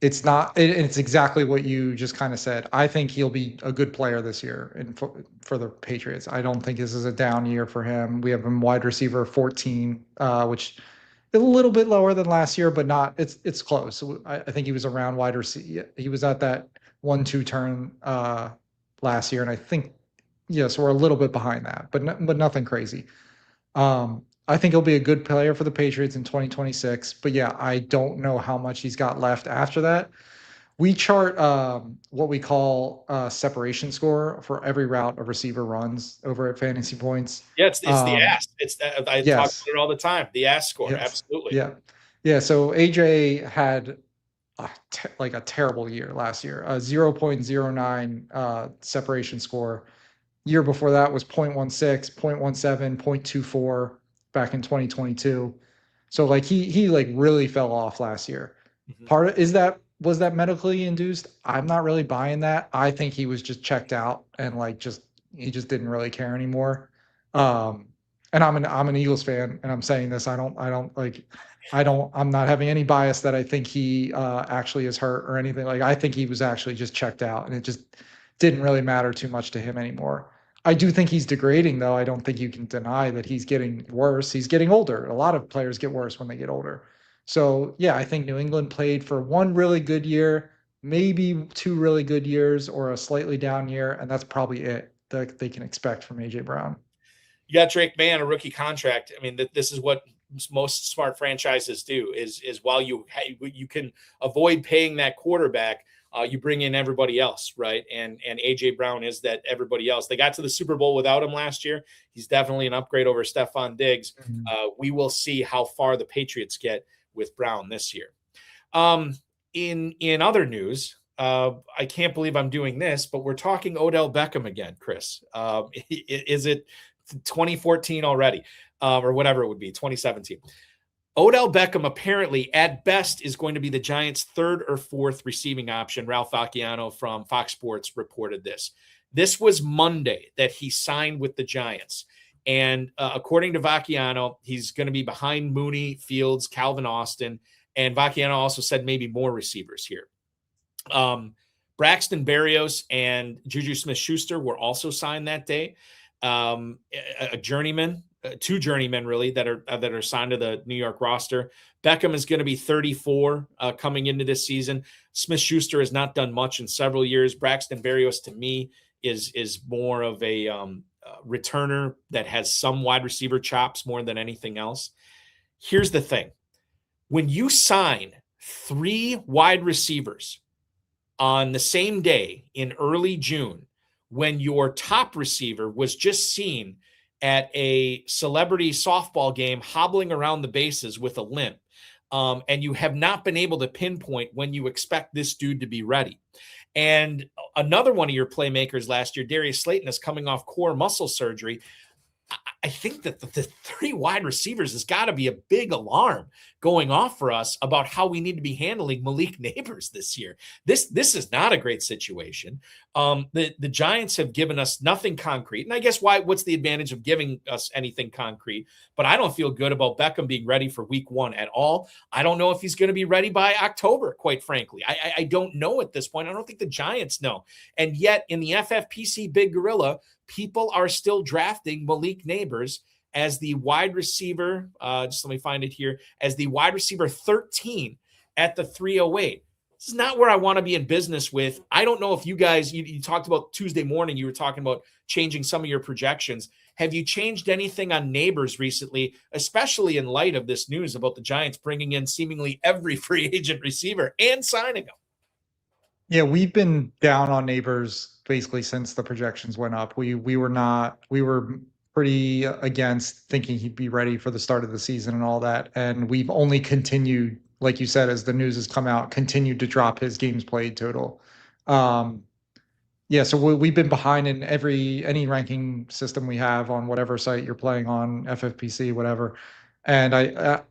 It's not. It's exactly what you just kind of said. I think he'll be a good player this year for the Patriots. I don't think this is a down year for him. We have him wide receiver 14, which a little bit lower than last year, but not. It's close. So I think he was around wide receiver. He was at that 1-2 turn last year, and I think so we're a little bit behind that, but nothing crazy. I think he'll be a good player for the Patriots in 2026. But yeah, I don't know how much he's got left after that. We chart what we call separation score for every route a receiver runs over at Fantasy Points. Yeah, it's the ass. I talk about it all the time. The ass score, yes. Absolutely. Yeah. So AJ had like a terrible year last year, a 0.09 separation score. Year before that was 0.16, 0.17, 0.24 back in 2022. So like he like really fell off last year. Mm-hmm. Was that medically induced? I'm not really buying that. I think he was just checked out and he just didn't really care anymore. And I'm an Eagles fan, and I'm saying this. I'm not having any bias that I think he actually is hurt or anything. Like, I think he was actually just checked out, and it just didn't really matter too much to him anymore. I do think he's degrading, though. I don't think you can deny that he's getting worse. He's getting older. A lot of players get worse when they get older. So, yeah, I think New England played for one really good year, maybe two really good years, or a slightly down year, and that's probably it that they can expect from A.J. Brown. You got Drake May on a rookie contract. I mean, this is what most smart franchises do, is while you can avoid paying that quarterback, you bring in everybody else, right? And A.J. Brown is that everybody else. They got to the Super Bowl without him last year. He's definitely an upgrade over Stephon Diggs. Mm-hmm. We will see how far the Patriots get with Brown this year. In other news, I can't believe I'm doing this, but we're talking Odell Beckham again, Chris. Is it 2014 already, or whatever it would be, 2017? Odell Beckham apparently, at best, is going to be the Giants' third or fourth receiving option. Ralph Vacchiano from Fox Sports reported this. This was Monday that he signed with the Giants. And according to Vacchiano, he's going to be behind Mooney, Fields, Calvin Austin. And Vacchiano also said maybe more receivers here. Braxton Berrios and Juju Smith-Schuster were also signed that day. A journeyman, two journeymen really that are signed to the New York roster. Beckham is going to be 34 coming into this season. Smith-Schuster has not done much in several years. Braxton Berrios, to me, is more of a returner that has some wide receiver chops more than anything else. Here's the thing. When you sign three wide receivers on the same day in early June, when your top receiver was just seen at a celebrity softball game hobbling around the bases with a limp, and you have not been able to pinpoint when you expect this dude to be ready. And another one of your playmakers last year, Darius Slayton, is coming off core muscle surgery. I think that the three wide receivers has got to be a big alarm going off for us about how we need to be handling Malik Neighbors this year. This is not a great situation. The Giants have given us nothing concrete. And I guess what's the advantage of giving us anything concrete? But I don't feel good about Beckham being ready for week 1 at all. I don't know if he's going to be ready by October, quite frankly. I don't know at this point. I don't think the Giants know. And yet in the FFPC Big Gorilla, people are still drafting Malik Neighbors as the wide receiver. Just let me find it here, as the wide receiver 13 at the 308. this is not where I want to be in business with. I don't know if you guys, you talked about Tuesday morning, you were talking about changing some of your projections. Have you changed anything on Neighbors recently, especially in light of this news about the Giants bringing in seemingly every free agent receiver and signing them? Yeah, we've been down on Neighbors basically since the projections went up. We were pretty against thinking he'd be ready for the start of the season and all that. And we've only continued, like you said, as the news has come out, continued to drop his games played total. Yeah, so we've been behind in any ranking system we have on whatever site you're playing on, FFPC, whatever. And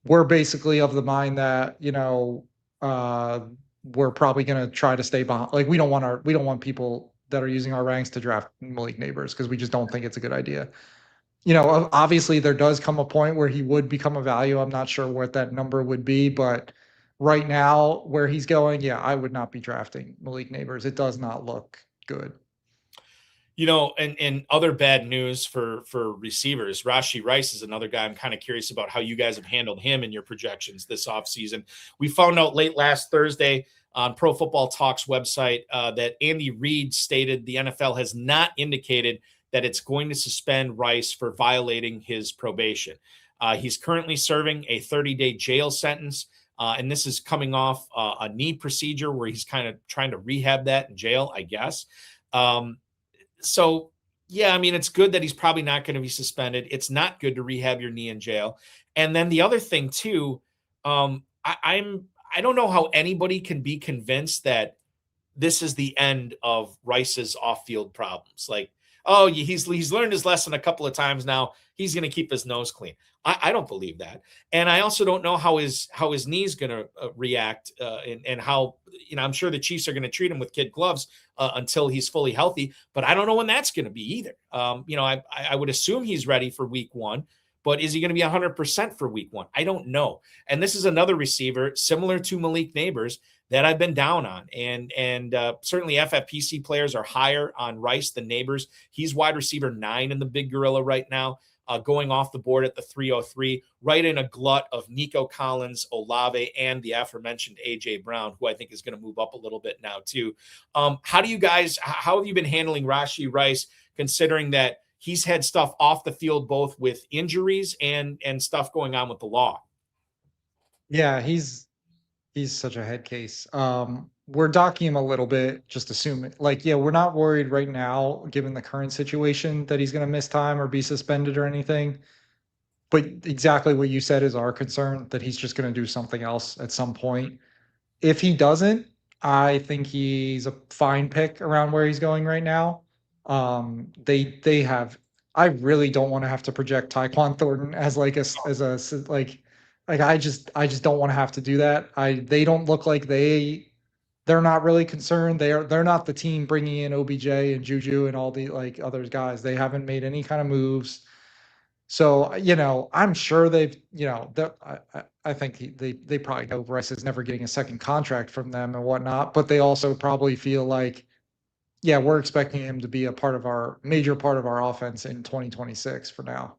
we're basically of the mind that, we're probably going to try to stay behind. Like we don't want people that are using our ranks to draft Malik Neighbors because we just don't think it's a good idea. Obviously there does come a point where he would become a value. I'm not sure what that number would be, but right now where he's going, yeah, I would not be drafting Malik Neighbors. It does not look good. And other bad news for receivers, Rashee Rice is another guy I'm kind of curious about how you guys have handled him in your projections this offseason. We found out late last Thursday on Pro Football Talk's website that Andy Reid stated the NFL has not indicated that it's going to suspend Rice for violating his probation. He's currently serving a 30-day jail sentence, and this is coming off a knee procedure where he's kind of trying to rehab that in jail, I guess. So, yeah, I mean, it's good that he's probably not going to be suspended. It's not good to rehab your knee in jail. And then the other thing, too, I don't know how anybody can be convinced that this is the end of Rice's off-field problems. Like, oh, he's learned his lesson a couple of times now. He's going to keep his nose clean. I don't believe that. And I also don't know how his knee's going to react and how, I'm sure the Chiefs are going to treat him with kid gloves until he's fully healthy, but I don't know when that's going to be either. I would assume he's ready for week 1, but is he going to be 100% for week 1? I don't know. And this is another receiver similar to Malik Neighbors that I've been down on. And certainly FFPC players are higher on Rice than Neighbors. He's wide receiver 9 in the Big Gorilla right now, going off the board at the 303, right in a glut of Nico Collins, Olave, and the aforementioned A.J. Brown, who I think is going to move up a little bit now too. How have you been handling Rashee Rice, considering that he's had stuff off the field, both with injuries and stuff going on with the law? Yeah, he's such a head case. We're docking him a little bit, just assuming we're not worried right now, given the current situation, that he's going to miss time or be suspended or anything. But exactly what you said is our concern, that he's just going to do something else at some point. If he doesn't, I think he's a fine pick around where he's going right now. I really don't want to have to project Tyquan Thornton as I just don't want to have to do that. They don't look like they're not really concerned. They're not the team bringing in OBJ and Juju and all the other guys. They haven't made any kind of moves. So, I'm sure they've, I think they probably know Rice is never getting a second contract from them and whatnot, but they also probably feel like, yeah, we're expecting him to be a major part of our offense in 2026 for now.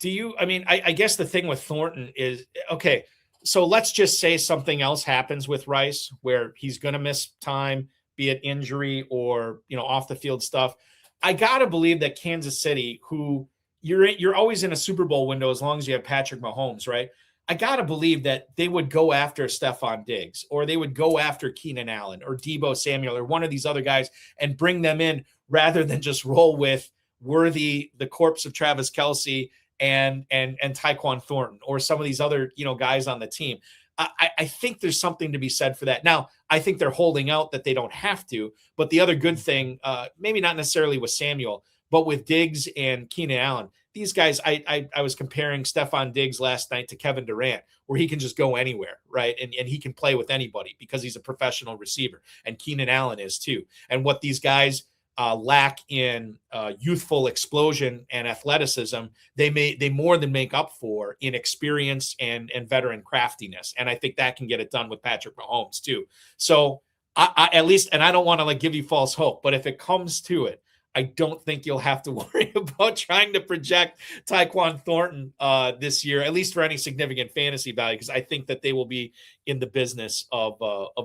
I guess the thing with Thornton is, okay, so let's just say something else happens with Rice where he's going to miss time, be it injury or, off the field stuff. I got to believe that Kansas City, who you're always in a Super Bowl window as long as you have Patrick Mahomes, right? I got to believe that they would go after Stephon Diggs, or they would go after Keenan Allen or Deebo Samuel or one of these other guys and bring them in rather than just roll with Worthy, the corpse of Travis Kelce, and Tyquan Thornton, or some of these other, guys on the team. I think there's something to be said for that. Now, I think they're holding out that they don't have to, but the other good thing, maybe not necessarily with Samuel, but with Diggs and Keenan Allen, these guys, I was comparing Stephon Diggs last night to Kevin Durant, where he can just go anywhere, right? And he can play with anybody because he's a professional receiver, and Keenan Allen is too. And what these guys lack in youthful explosion and athleticism, they more than make up for in experience and veteran craftiness. And I think that can get it done with Patrick Mahomes too. So I at least, and I don't want to give you false hope, but if it comes to it, I don't think you'll have to worry about trying to project Tyquan Thornton this year, at least for any significant fantasy value, because I think that they will be in the business of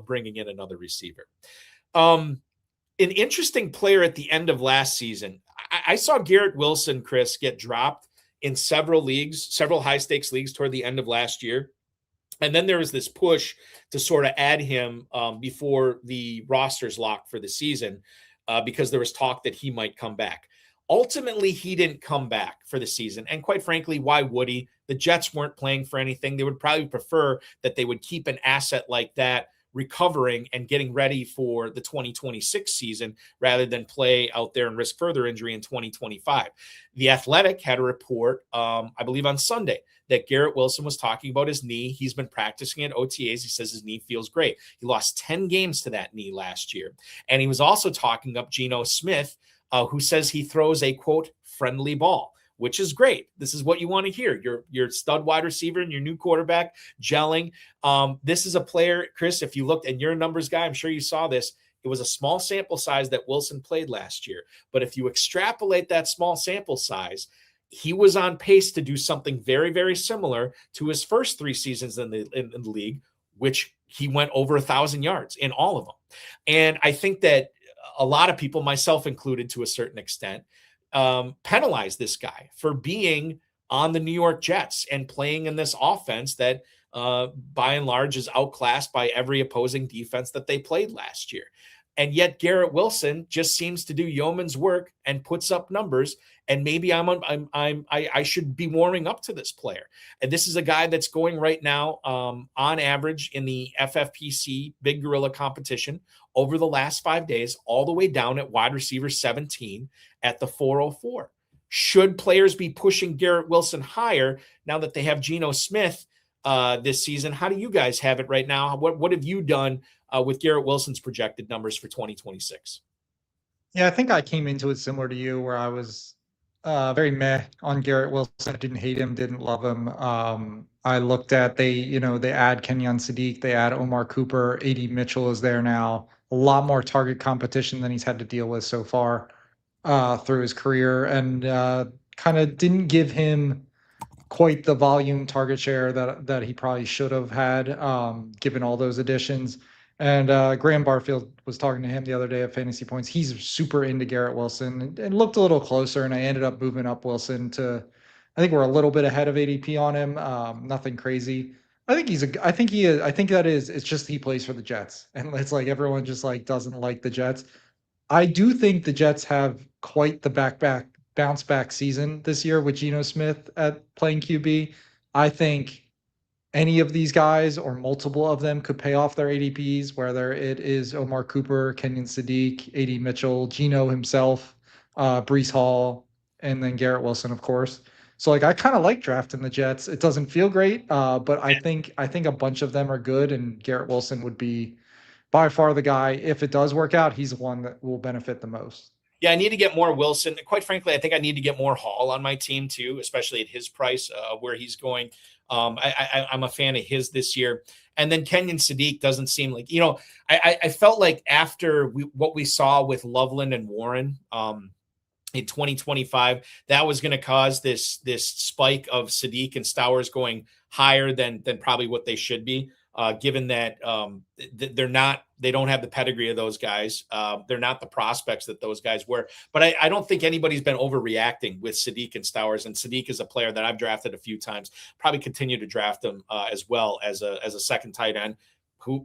bringing in another receiver. An interesting player at the end of last season, I saw Garrett Wilson, Chris, get dropped in several leagues, several high-stakes leagues toward the end of last year. And then there was this push to sort of add him before the roster's locked for the season because there was talk that he might come back. Ultimately, he didn't come back for the season. And quite frankly, why would he? The Jets weren't playing for anything. They would probably prefer that they would keep an asset like that recovering and getting ready for the 2026 season rather than play out there and risk further injury in 2025. The Athletic had a report, I believe on Sunday, that Garrett Wilson was talking about his knee. He's been practicing at OTAs. He says his knee feels great. He lost 10 games to that knee last year. And he was also talking up Geno Smith, who says he throws a, quote, friendly ball, which is great. This is what you want to hear. Your stud wide receiver and your new quarterback gelling. This is a player, Chris, if you looked, and you're a numbers guy, I'm sure you saw this. It was a small sample size that Wilson played last year. But if you extrapolate that small sample size, he was on pace to do something very, very similar to his first 3 seasons in the league, which he went over 1,000 yards in all of them. And I think that a lot of people, myself included to a certain extent, penalize this guy for being on the New York Jets and playing in this offense that by and large is outclassed by every opposing defense that they played last year. And yet Garrett Wilson just seems to do yeoman's work and puts up numbers. And maybe I should be warming up to this player. And this is a guy that's going right now on average in the FFPC Big Gorilla competition over the last 5 days, all the way down at wide receiver 17 at the 404. Should players be pushing Garrett Wilson higher now that they have Geno Smith this season? How do you guys have it right now? What have you done with Garrett Wilson's projected numbers for 2026? Yeah, I think I came into it similar to you, where I was very meh on Garrett Wilson. I didn't hate him, didn't love him. I looked at they add Kenyon Sadiq, they add Omar Cooper, AD Mitchell is there now. A lot more target competition than he's had to deal with so far through his career, and kind of didn't give him quite the volume target share that he probably should have had, given all those additions. And Graham Barfield was talking to him the other day at Fantasy Points. He's super into Garrett Wilson and looked a little closer, and I ended up moving up Wilson to, I think we're a little bit ahead of ADP on him. Nothing crazy. I think it's just he plays for the Jets, and it's like everyone just like doesn't like the Jets. I do think the Jets have quite the bounce back season this year with Geno Smith at playing QB. I think any of these guys or multiple of them could pay off their ADPs, whether it is Omar Cooper, Kenyon Sadiq, AD Mitchell, Geno himself, Breece Hall, and then Garrett Wilson, of course. So like I kind of like drafting the Jets. It doesn't feel great, but I think a bunch of them are good, and Garrett Wilson would be by far the guy. If it does work out, he's the one that will benefit the most. Yeah, I need to get more Wilson. Quite frankly, I think I need to get more Hall on my team too, especially at his price, where he's going. I'm a fan of his this year. And then Kenyon Sadiq doesn't seem like, I felt like after what we saw with Loveland and Warren in 2025, that was going to cause this spike of Sadiq and Stowers going higher than probably what they should be. Given that they don't have the pedigree of those guys. They're not the prospects that those guys were. But I don't think anybody's been overreacting with Sadiq and Stowers. And Sadiq is a player that I've drafted a few times, probably continue to draft him as well as a second tight end. Who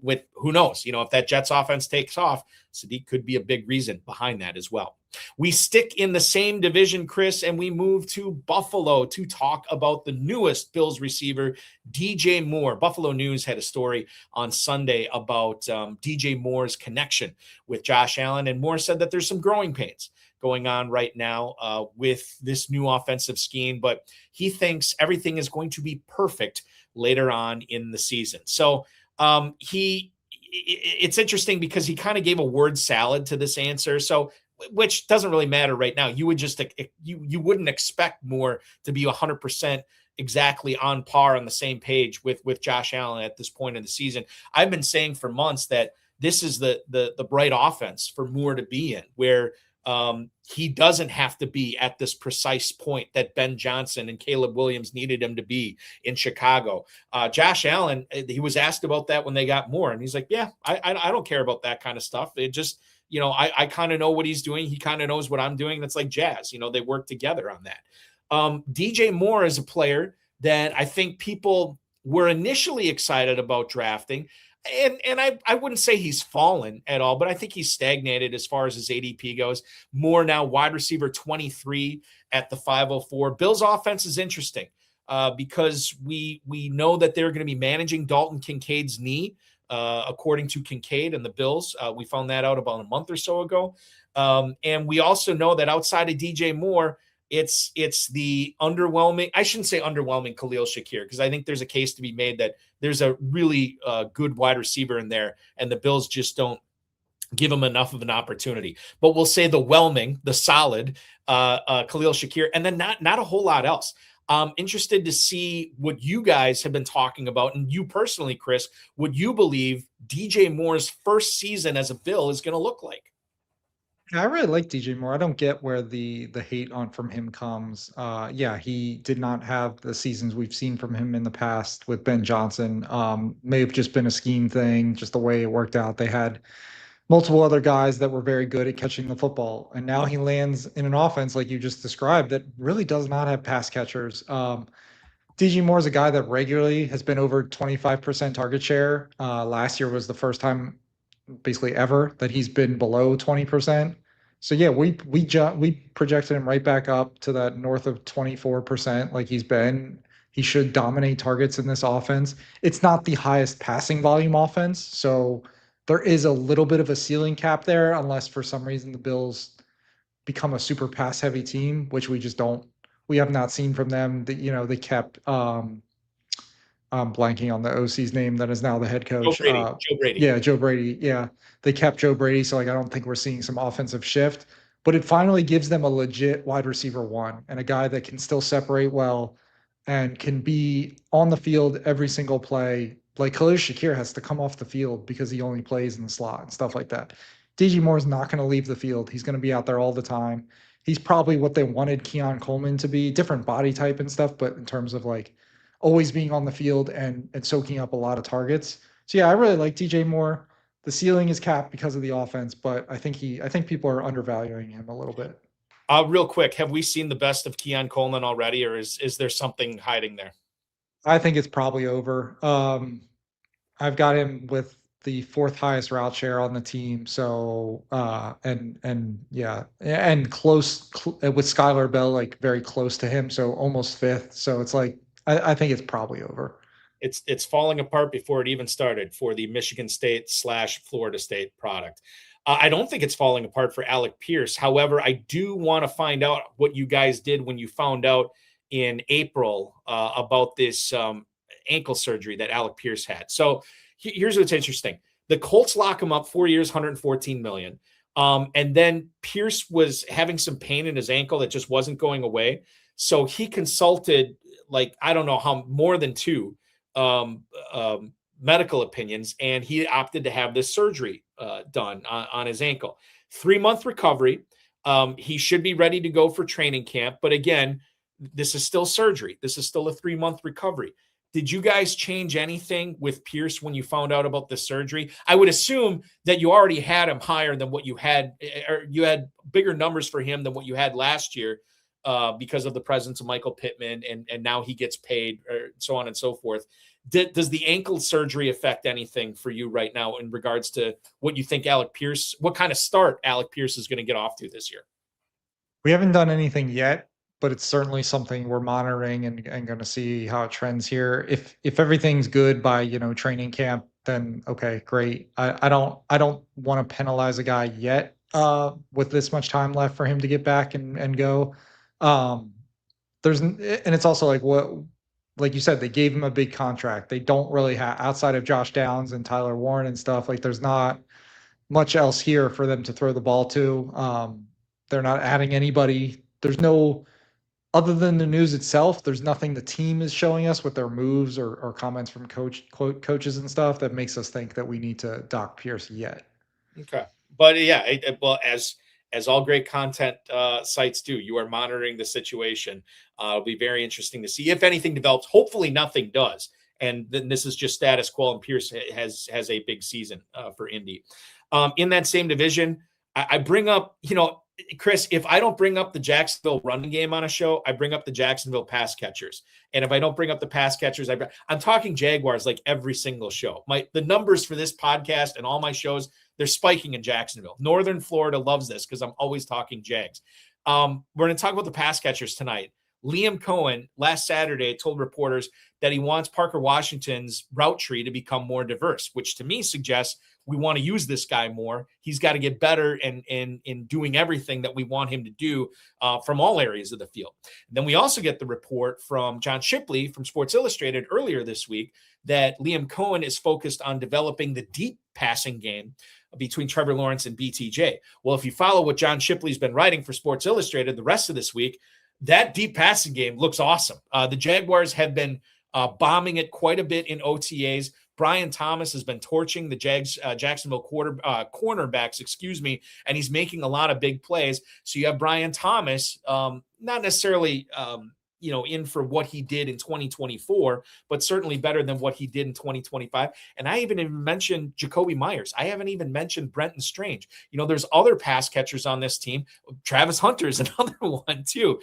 knows? If that Jets offense takes off, Sadiq could be a big reason behind that as well. We stick in the same division, Chris, and we move to Buffalo to talk about the newest Bills receiver, DJ Moore. Buffalo News had a story on Sunday about DJ Moore's connection with Josh Allen, and Moore said that there's some growing pains going on right now with this new offensive scheme, but he thinks everything is going to be perfect later on in the season. So it's interesting because he kind of gave a word salad to this answer. So, which doesn't really matter right now. You would just, you wouldn't expect Moore to be 100% exactly on par on the same page with Josh Allen at this point in the season. I've been saying for months that this is the bright offense for Moore to be in, where He doesn't have to be at this precise point that Ben Johnson and Caleb Williams needed him to be in Chicago. Josh Allen, he was asked about that when they got Moore, and he's like, yeah, I don't care about that kind of stuff. It just, I kind of know what he's doing. He kind of knows what I'm doing. And it's like jazz, they work together on that. DJ Moore is a player that I think people were initially excited about drafting. And I wouldn't say he's fallen at all, but I think he's stagnated as far as his ADP goes. More now wide receiver 23 at the 504. Bills offense is interesting because we know that they're going to be managing Dalton Kincaid's knee, according to Kincaid and the Bills. We found that out about a month or so ago. And we also know that outside of DJ Moore, it's the underwhelming, I shouldn't say underwhelming Khalil Shakir, because I think there's a case to be made that there's a really good wide receiver in there, and the Bills just don't give him enough of an opportunity. But we'll say the solid Khalil Shakir, and then not a whole lot else. I'm interested to see what you guys have been talking about, and you personally, Chris, what you believe DJ Moore's first season as a Bill is going to look like. I really like DJ Moore. I don't get where the hate on from him comes. Yeah, he did not have the seasons we've seen from him in the past with Ben Johnson. May have just been a scheme thing, just the way it worked out. They had multiple other guys that were very good at catching the football, and now he lands in an offense like you just described that really does not have pass catchers. DJ Moore is a guy that regularly has been over 25% target share. Last year was the first time basically ever that he's been below 20%. So yeah, we projected him right back up to that north of 24% like he's been. He should dominate targets in this offense. It's not the highest passing volume offense, so there is a little bit of a ceiling cap there unless for some reason the Bills become a super pass heavy team, which we have not seen from them. They kept I'm blanking on the OC's name that is now the head coach. Joe Brady. Yeah, Joe Brady. Yeah, they kept Joe Brady, so I don't think we're seeing some offensive shift. But it finally gives them a legit wide receiver one and a guy that can still separate well and can be on the field every single play. Like Khalil Shakir has to come off the field because he only plays in the slot and stuff like that. DJ Moore is not going to leave the field. He's going to be out there all the time. He's probably what they wanted Keon Coleman to be, different body type and stuff, but in terms of like always being on the field and soaking up a lot of targets. So yeah, I really like DJ Moore. The ceiling is capped because of the offense, but I think people are undervaluing him a little bit. Real quick, have we seen the best of Keon Coleman already, or is there something hiding there? I think it's probably over. I've got him with the fourth highest route share on the team. So, and close with Skylar Bell, like very close to him. So almost fifth. So it's like, I think it's probably over. It's falling apart before it even started for the Michigan State / Florida State product. I don't think it's falling apart for Alec Pierce. However, I do want to find out what you guys did when you found out in April about this ankle surgery that Alec Pierce had. So here's what's interesting. The Colts lock him up 4 years, $114 million. And then Pierce was having some pain in his ankle that just wasn't going away. So he consulted, like, I don't know how, more than two medical opinions, and he opted to have this surgery done on his ankle. 3-month recovery. He should be ready to go for training camp. But again, this is still surgery. This is still a 3-month recovery. Did you guys change anything with Pierce when you found out about the surgery? I would assume that you already had him higher than what you had, or you had bigger numbers for him than what you had last year because of the presence of Michael Pittman, and now he gets paid, or so on and so forth. Does the ankle surgery affect anything for you right now in regards to what you think Alec Pierce, what kind of start Alec Pierce is going to get off to this year? We haven't done anything yet, but it's certainly something we're monitoring and going to see how it trends here. If everything's good by, training camp, then okay, great. I don't want to penalize a guy yet with this much time left for him to get back and go. And it's also like you said, they gave him a big contract. They don't really have, outside of Josh Downs and Tyler Warren and stuff, like there's not much else here for them to throw the ball to. They're not adding anybody. There's no, other than the news itself, there's nothing the team is showing us with their moves or comments from coaches and stuff that makes us think that we need to dock Pierce yet. Okay. But yeah, well, as as all great content sites do, you are monitoring the situation. It'll be very interesting to see if anything develops. Hopefully nothing does. And then this is just status quo, and Pierce has a big season for Indy. In that same division, I bring up, Chris, if I don't bring up the Jacksonville running game on a show, I bring up the Jacksonville pass catchers. And if I don't bring up the pass catchers, I'm talking Jaguars like every single show. The numbers for this podcast and all my shows, they're spiking in Jacksonville. Northern Florida loves this because I'm always talking Jags. We're going to talk about the pass catchers tonight. Liam Cohen last Saturday told reporters that he wants Parker Washington's route tree to become more diverse, which to me suggests we want to use this guy more. He's got to get better in doing everything that we want him to do from all areas of the field. And then we also get the report from John Shipley from Sports Illustrated earlier this week that Liam Cohen is focused on developing the deep passing game between Trevor Lawrence and BTJ. Well, if you follow what John Shipley's been writing for Sports Illustrated the rest of this week, that deep passing game looks awesome. The Jaguars have been bombing it quite a bit in OTAs. Brian Thomas has been torching the Jacksonville cornerbacks, and he's making a lot of big plays. So you have Brian Thomas, not necessarily, in for what he did in 2024, but certainly better than what he did in 2025. And I even mentioned Jacoby Myers. I haven't even mentioned Brenton Strange. There's other pass catchers on this team. Travis Hunter is another one too.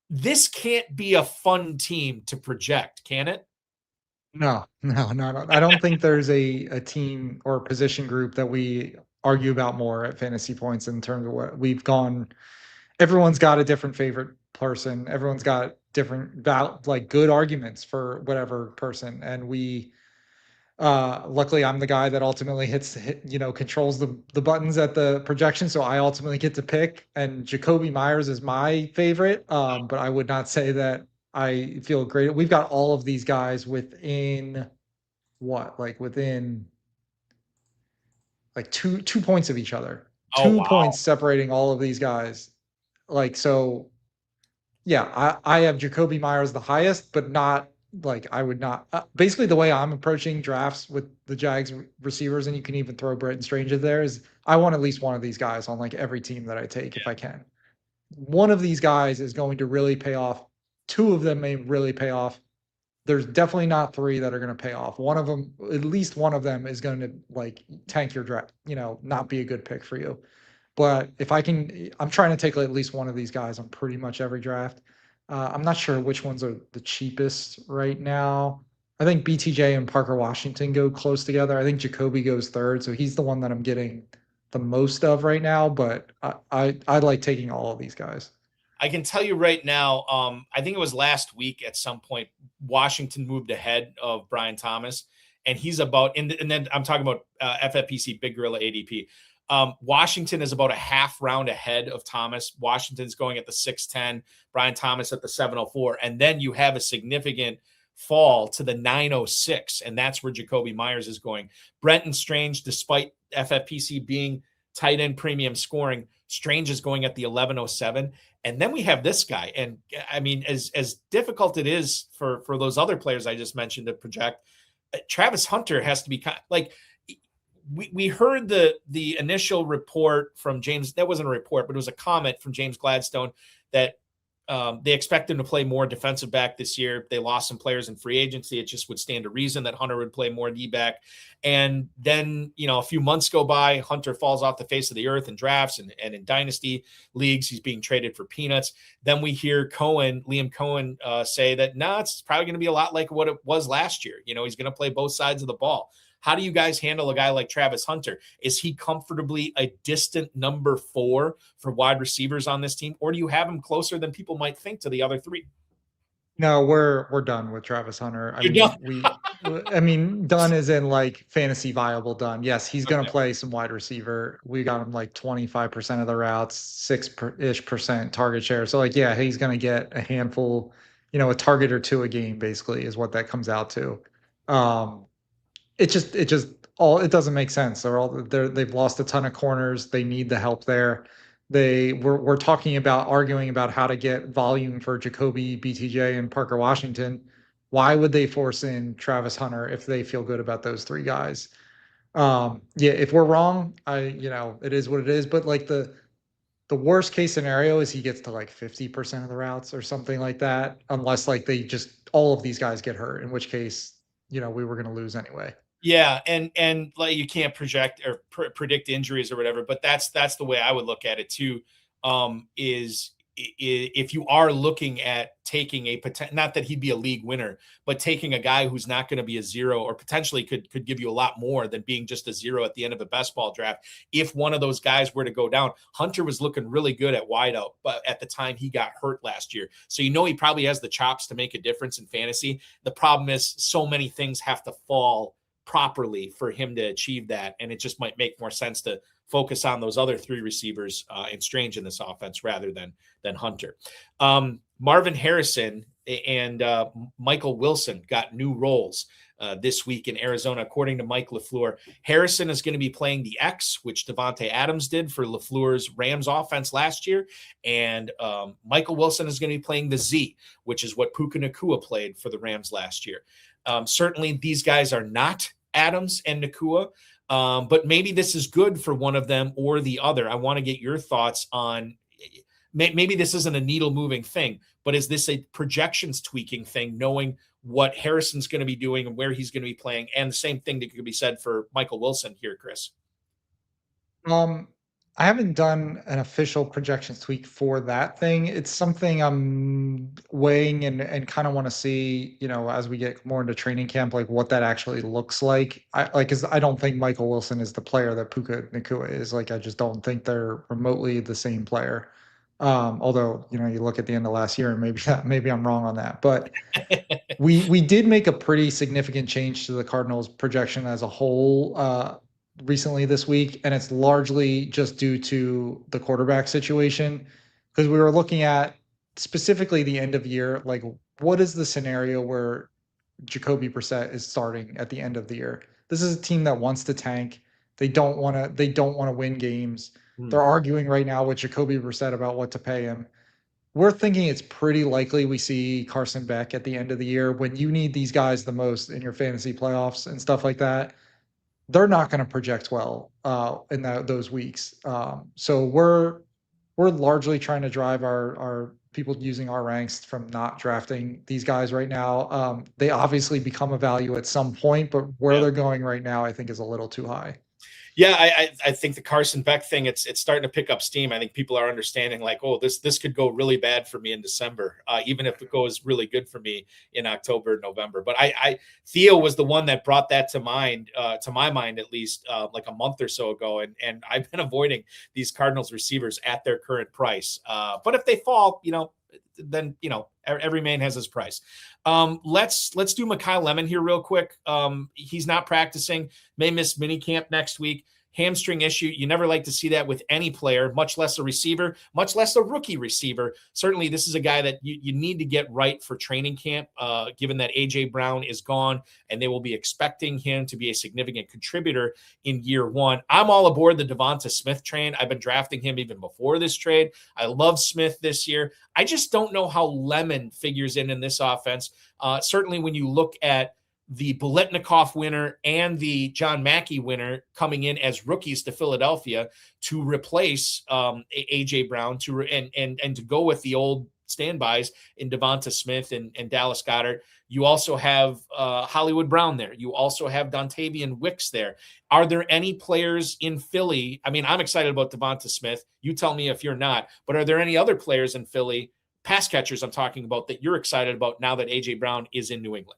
This can't be a fun team to project, can it? No. I don't think there's a team or position group that we argue about more at Fantasy Points in terms of what we've gone. Everyone's got a different favorite person. Everyone's got different good arguments for whatever person. And we, luckily I'm the guy that ultimately controls the buttons at the projection. So I ultimately get to pick, and Jacoby Myers is my favorite. But I would not say that I feel great. We've got all of these guys within two points of each other. Oh, 2 wow. points separating all of these guys. Yeah, I have Jacoby Myers the highest, but not I would not. Basically, the way I'm approaching drafts with the Jags receivers, and you can even throw Brenton Strange in there, is I want at least one of these guys on every team that I take if I can. One of these guys is going to really pay off. 2 of them may really pay off. There's definitely not 3 that are going to pay off. One of them, at least one of them, is going to tank your draft. Not be a good pick for you. But if I can, I'm trying to take at least one of these guys on pretty much every draft. I'm not sure which ones are the cheapest right now. I think BTJ and Parker Washington go close together. I think Jacoby goes third, so he's the one that I'm getting the most of right now. But I like taking all of these guys. I can tell you right now, I think it was last week at some point, Washington moved ahead of Brian Thomas, and he's about, and then I'm talking about FFPC Big Gorilla ADP. Washington is about a half round ahead of Thomas. Washington's going at the 610, Brian Thomas at the 704. And then you have a significant fall to the 906. And that's where Jacoby Myers is going. Brenton Strange, despite FFPC being tight end premium scoring, Strange is going at the 1107. And then we have this guy. And I mean, as difficult it is for those other players I just mentioned to project, Travis Hunter has to be we heard the initial report from James. That wasn't a report, but it was a comment from James Gladstone that they expect him to play more defensive back this year. They lost some players in free agency. It just would stand to reason that Hunter would play more D-back. And then, a few months go by, Hunter falls off the face of the earth in drafts and in dynasty leagues. He's being traded for peanuts. Then we hear Liam Cohen say that, it's probably going to be a lot like what it was last year. He's going to play both sides of the ball. How do you guys handle a guy like Travis Hunter? Is he comfortably a distant number 4 for wide receivers on this team? Or do you have him closer than people might think to the other 3? No, we're done with Travis Hunter. Done is in fantasy viable done. Yes, he's going to play some wide receiver. We got him 25% of the routes, 6% target share. So he's going to get a handful, a target or 2 a game basically is what that comes out to. It doesn't make sense. They've lost a ton of corners. They need the help there. We're arguing about how to get volume for Jacoby, BTJ, and Parker Washington. Why would they force in Travis Hunter if they feel good about those 3 guys? If we're wrong, it is what it is. But the worst case scenario is he gets to like 50% of the routes or something like that, unless like they just all of these guys get hurt, in which case, we were going to lose anyway. Yeah, and like you can't project or predict injuries or whatever, but that's the way I would look at it too. Is if you are looking at taking a potential, not that he'd be a league winner, but taking a guy who's not going to be a zero or potentially could give you a lot more than being just a zero at the end of a best ball draft. If one of those guys were to go down, Hunter was looking really good at wideout, but at the time he got hurt last year. So he probably has the chops to make a difference in fantasy. The problem is so many things have to fall properly for him to achieve that. And it just might make more sense to focus on those other three receivers and Strange in this offense rather than Hunter. Marvin Harrison and Michael Wilson got new roles this week in Arizona, according to Mike LaFleur. Harrison is going to be playing the X, which Devontae Adams did for LaFleur's Rams offense last year. And Michael Wilson is going to be playing the Z, which is what Puka Nacua played for the Rams last year. Certainly these guys are not Adams and Nacua, but maybe this is good for one of them or the other. I want to get your thoughts on maybe this isn't a needle moving thing, but is this a projections tweaking thing, knowing what Harrison's going to be doing and where he's going to be playing? And the same thing that could be said for Michael Wilson here, Chris. I haven't done an official projections tweak for that thing. It's something I'm weighing and kind of want to see, as we get more into training camp, like what that actually looks like. Cause I don't think Michael Wilson is the player that Puka Nacua is. Like, I just don't think they're remotely the same player. Although, you look at the end of last year and maybe I'm wrong on that, but we did make a pretty significant change to the Cardinals projection as a whole, recently this week, and it's largely just due to the quarterback situation, because we were looking at specifically the end of year, like what is the scenario where Jacoby Brissett is starting at the end of the year? This is a team that wants to tank. They don't want to win games. They're arguing right now with Jacoby Brissett about what to pay him. We're thinking it's pretty likely we see Carson Beck at the end of the year when you need these guys the most in your fantasy playoffs and stuff like that. They're not going to project well in those weeks. So we're largely trying to drive our people using our ranks from not drafting these guys right now. They obviously become a value at some point, but where they're going right now, I think, is a little too high. Yeah, I think the Carson Beck thing, it's starting to pick up steam. I think people are understanding like, oh, this could go really bad for me in December, even if it goes really good for me in October, November. But Theo was the one that brought that to mind, to my mind at least, like a month or so ago, and I've been avoiding these Cardinals receivers at their current price. But if they fall, then every man has his price. Let's do Mekhi Lemon here real quick. He's not practicing, may miss minicamp next week. Hamstring issue. You never like to see that with any player, much less a receiver, much less a rookie receiver. Certainly, this is a guy that you need to get right for training camp, given that A.J. Brown is gone, and they will be expecting him to be a significant contributor in year one. I'm all aboard the Devonta Smith train. I've been drafting him even before this trade. I love Smith this year. I just don't know how Lemon figures in this offense. Certainly, when you look at the Biletnikoff winner and the John Mackey winner coming in as rookies to Philadelphia to replace A.J. Brown and to go with the old standbys in Devonta Smith and Dallas Goedert. You also have Hollywood Brown there. You also have Dontavian Wicks there. Are there any players in Philly? I mean, I'm excited about Devonta Smith. You tell me if you're not. But are there any other players in Philly, pass catchers I'm talking about, that you're excited about now that A.J. Brown is in New England?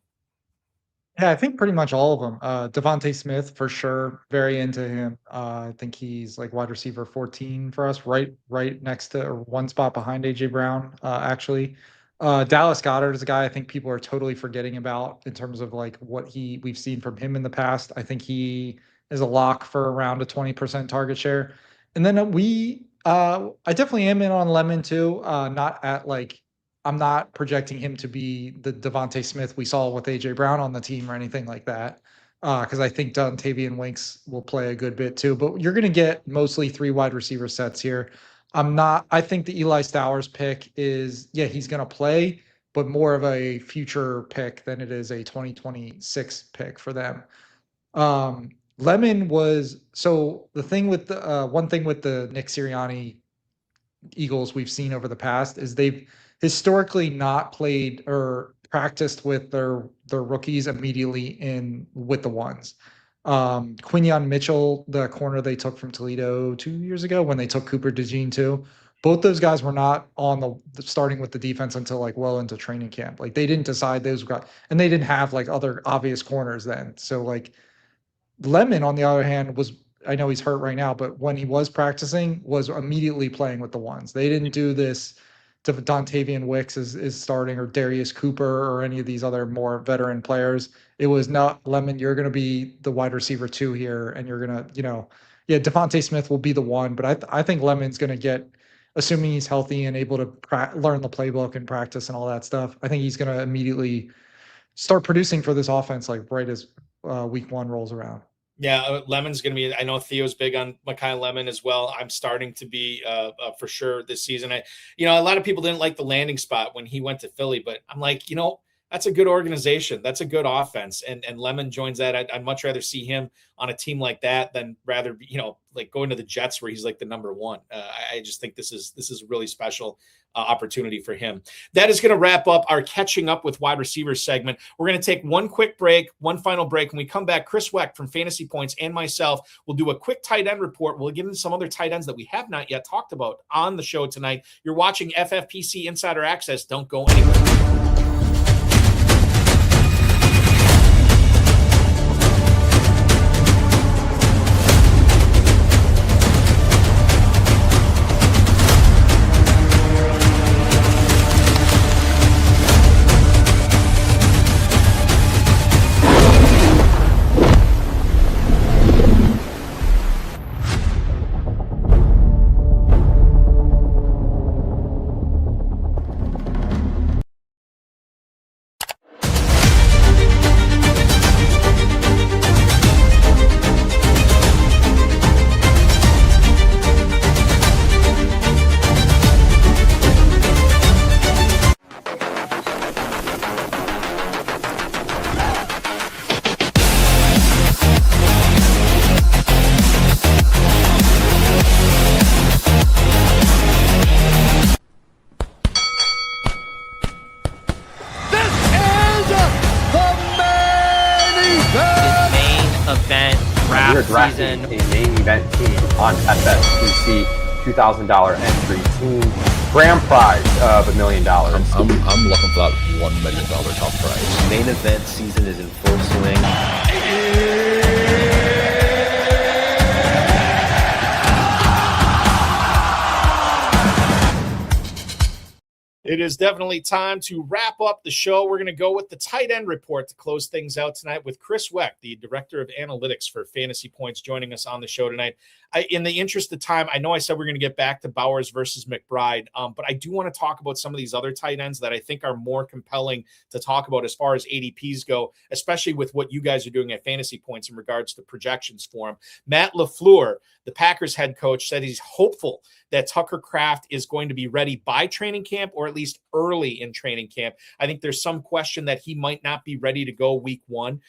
Yeah, I think pretty much all of them. Devontae Smith, for sure. Very into him. I think he's like wide receiver 14 for us, right next to or one spot behind A.J. Brown, actually. Dallas Goedert is a guy I think people are totally forgetting about in terms of like what we've seen from him in the past. I think he is a lock for around a 20% target share. And then I definitely am in on Lemon too. Not at like, I'm not projecting him to be the Devontae Smith we saw with A.J. Brown on the team or anything like that, because I think Dontavian Wicks will play a good bit too. But you're going to get mostly 3 wide receiver sets here. I think the Eli Stowers pick is, he's going to play, but more of a future pick than it is a 2026 pick for them. Lemon was, so the thing with one thing with the Nick Sirianni Eagles we've seen over the past is they've historically not played or practiced with their rookies immediately in with the ones. Quinyon Mitchell, the corner they took from Toledo 2 years ago when they took Cooper DeJean too. Both those guys were not on the starting with the defense until like well into training camp. Like they didn't decide those guys, and they didn't have like other obvious corners then. So like Lemon, on the other hand, was I know he's hurt right now, but when he was practicing, was immediately playing with the ones. They didn't do this to Dontavian Wicks is starting or Darius Cooper or any of these other more veteran players. It was not Lemon. You're going to be the wide receiver 2 here, and you're going to, yeah, Devontae Smith will be the one, but I think Lemon's going to get, assuming he's healthy and able to learn the playbook and practice and all that stuff. I think he's going to immediately start producing for this offense like right as week 1 rolls around. Yeah, Lemon's going to be. I know Theo's big on Mekhi Lemon as well. I'm starting to be for sure this season. A lot of people didn't like the landing spot when he went to Philly, but I'm like, that's a good organization. That's a good offense, and Lemon joins that. I'd much rather see him on a team like that than rather, like going to the Jets where he's like the number 1. I just think this is a really special opportunity for him. That is going to wrap up our catching up with wide receivers segment. We're going to take one quick break, one final break. When we come back, Chris Wecht from Fantasy Points and myself will do a quick tight end report. We'll get into some other tight ends that we have not yet talked about on the show tonight. You're watching FFPC Insider Access. Don't go anywhere. We are drafting a main event team on FFPC, $2,000 entry team. Grand prize of $1 million. I'm looking for that $1 million top prize. Main event season is in full swing. It is definitely time to wrap up the show. We're going to go with the tight end report to close things out tonight with Chris Wecht, the Director of Analytics for Fantasy Points, joining us on the show tonight. In the interest of time, I know I said we're going to get back to Bowers versus McBride, but I do want to talk about some of these other tight ends that I think are more compelling to talk about as far as ADPs go, especially with what you guys are doing at Fantasy Points in regards to projections for him. Matt LaFleur, the Packers head coach, said he's hopeful that Tucker Kraft is going to be ready by training camp or at least early in training camp. I think there's some question that he might not be ready to go week 1.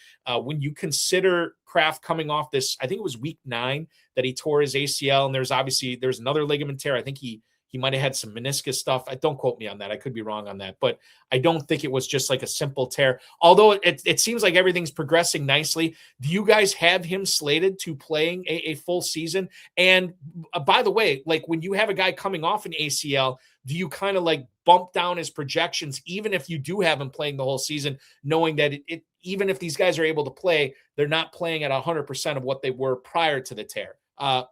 When you consider Kraft coming off this, I think it was week 9 that he tore his ACL, and there's another ligament tear. I think he might have had some meniscus stuff. Don't quote me on that. I could be wrong on that, but I don't think it was just like a simple tear. Although it seems like everything's progressing nicely. Do you guys have him slated to playing a full season? And by the way, like when you have a guy coming off an ACL, do you kind of like bump down his projections, even if you do have him playing the whole season, knowing that even if these guys are able to play, they're not playing at 100% of what they were prior to the tear?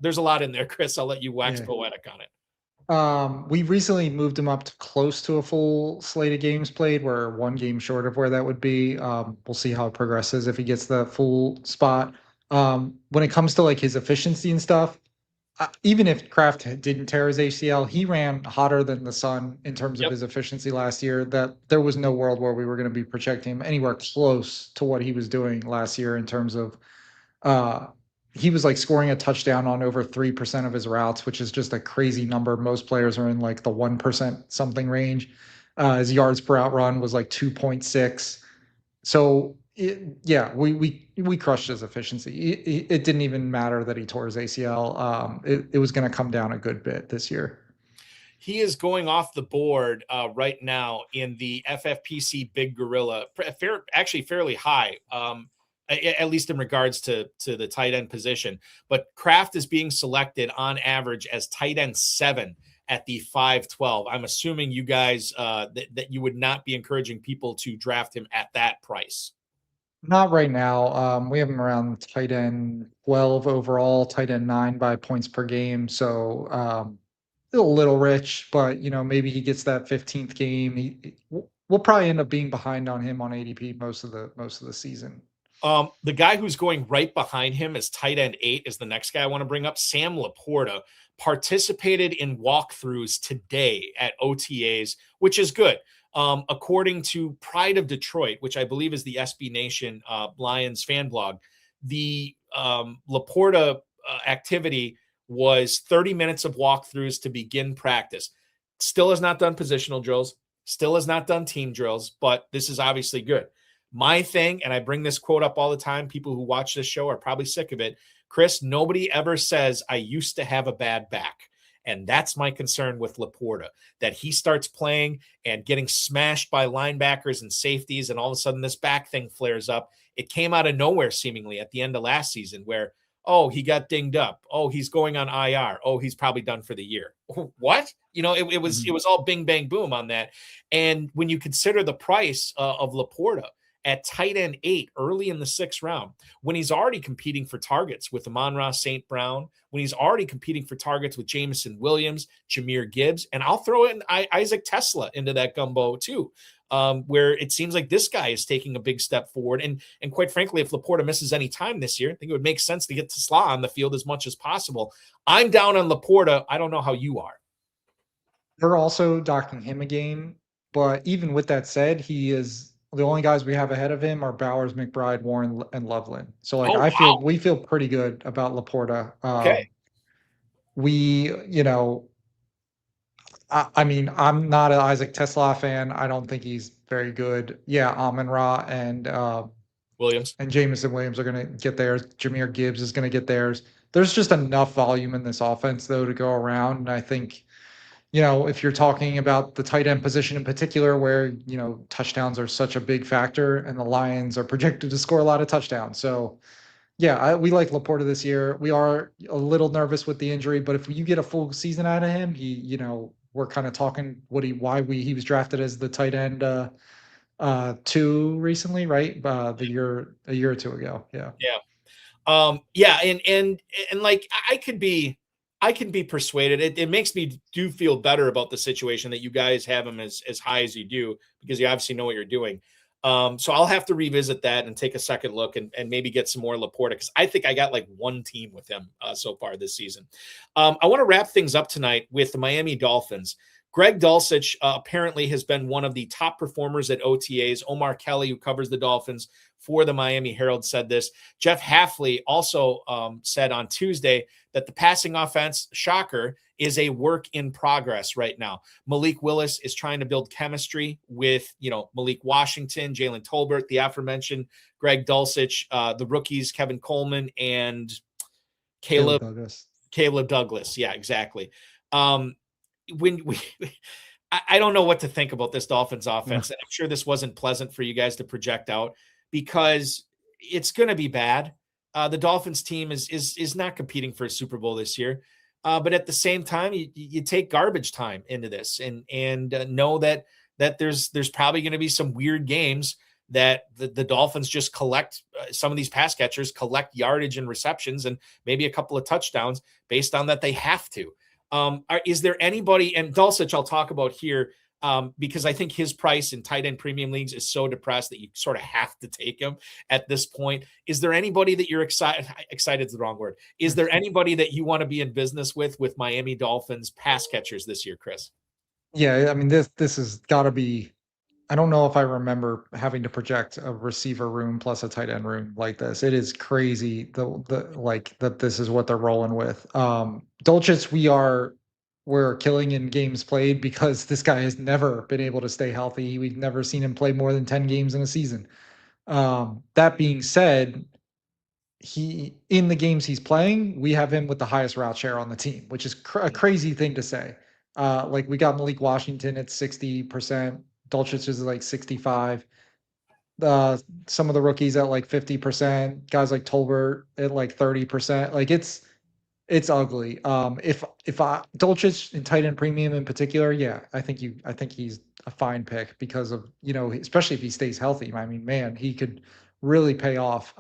There's a lot in there, Chris. I'll let you wax poetic on it. We recently moved him up to close to a full slate of games played. We're 1 game short of where that would be. We'll see how it progresses if he gets the full spot. When it comes to like his efficiency and stuff, even if Kraft didn't tear his ACL, he ran hotter than the sun in terms of his efficiency last year. That there was no world where we were going to be projecting him anywhere close to what he was doing last year in terms of he was like scoring a touchdown on over 3% of his routes, which is just a crazy number. Most players are in like the 1% something range. His yards per out run was like 2.6. So we crushed his efficiency. It didn't even matter that he tore his ACL. It was going to come down a good bit this year. He is going off the board right now in the FFPC Big Gorilla, actually fairly high, at least in regards to the tight end position. But Kraft is being selected on average as tight end 7 at the 512. I'm assuming you guys that you would not be encouraging people to draft him at that price. Not right now. We have him around tight end 12 overall, tight end 9 by points per game. So a little rich, but maybe he gets that 15th game. We'll probably end up being behind on him on ADP most of the season. The guy who's going right behind him as tight end 8 is the next guy I want to bring up. Sam Laporta participated in walkthroughs today at OTAs, which is good. According to Pride of Detroit, which I believe is the SB Nation Lions fan blog, the Laporta activity was 30 minutes of walkthroughs to begin practice. Still has not done positional drills, still has not done team drills, but this is obviously good. My thing, and I bring this quote up all the time, people who watch this show are probably sick of it. Chris, nobody ever says, I used to have a bad back. And that's my concern with Laporta, that he starts playing and getting smashed by linebackers and safeties, and all of a sudden this back thing flares up. It came out of nowhere seemingly at the end of last season where, oh, he got dinged up. Oh, he's going on IR. Oh, he's probably done for the year. What? It was all bing, bang, boom on that. And when you consider the price of Laporta at tight end 8 early in the 6th round, when he's already competing for targets with Amon-Ra St. Brown, when he's already competing for targets with Jameson Williams, Jahmyr Gibbs, and I'll throw in Isaac Tesla into that gumbo too, where it seems like this guy is taking a big step forward. And quite frankly, if Laporta misses any time this year, I think it would make sense to get Tesla on the field as much as possible. I'm down on Laporta. I don't know how you are. They're also docking him a game, but even with that said, he is the only guys we have ahead of him are Bowers, McBride, Warren, and Loveland. So we feel pretty good about Laporta. Okay. I mean, I'm not an Isaac Tesla fan. I don't think he's very good. Yeah, Amon-Ra and Williams and Jameson Williams are going to get theirs. Jahmyr Gibbs is going to get theirs. There's just enough volume in this offense, though, to go around. And I think, if you're talking about the tight end position in particular, where, touchdowns are such a big factor and the Lions are projected to score a lot of touchdowns. So, yeah, we like Laporta this year. We are a little nervous with the injury, but if you get a full season out of him, we're kind of talking he was drafted as the tight end 2 recently, right? A year or two ago. Yeah. Yeah. And like I can be persuaded. It makes me do feel better about the situation that you guys have him as high as you do, because you obviously know what you're doing. So I'll have to revisit that and take a second look and maybe get some more Laporta, because I think I got like one team with him so far this season. I want to wrap things up tonight with the Miami Dolphins. Greg Dulcich apparently has been one of the top performers at OTAs. Omar Kelly, who covers the Dolphins for the Miami Herald, said this. Jeff Hafley also said on Tuesday that the passing offense, shocker, is a work in progress right now. Malik Willis is trying to build chemistry with, Malik Washington, Jalen Tolbert, the aforementioned Greg Dulcich, the rookies, Kevin Coleman and Caleb Douglas. Yeah, exactly. I don't know what to think about this Dolphins offense. And I'm sure this wasn't pleasant for you guys to project out, because it's going to be bad. The Dolphins team is not competing for a Super Bowl this year. But at the same time, you take garbage time into this and know that there's probably going to be some weird games that the Dolphins just collect. Some of these pass catchers collect yardage and receptions and maybe a couple of touchdowns based on that they have to. Is there anybody, and Dulcich I'll talk about here, because I think his price in tight end premium leagues is so depressed that you sort of have to take him at this point. Is there anybody that you're excited is the wrong word. Is there anybody that you want to be in business with Miami Dolphins pass catchers this year, Chris? Yeah, I mean, this has got to be, I don't know if I remember having to project a receiver room plus a tight end room like this. It is crazy that this is what they're rolling with. Dulcich, we're killing in games played because this guy has never been able to stay healthy. We've never seen him play more than 10 games in a season. That being said, in the games he's playing, we have him with the highest route share on the team, which is a crazy thing to say. Like we got Malik Washington at 60%. Dulcich is like 65. Some of the rookies at like 50%. Guys like Tolbert at like 30%. Like it's ugly. If I Dulcich in tight end premium in particular, yeah, I think he's a fine pick because of, especially if he stays healthy. I mean, man, he could really pay off.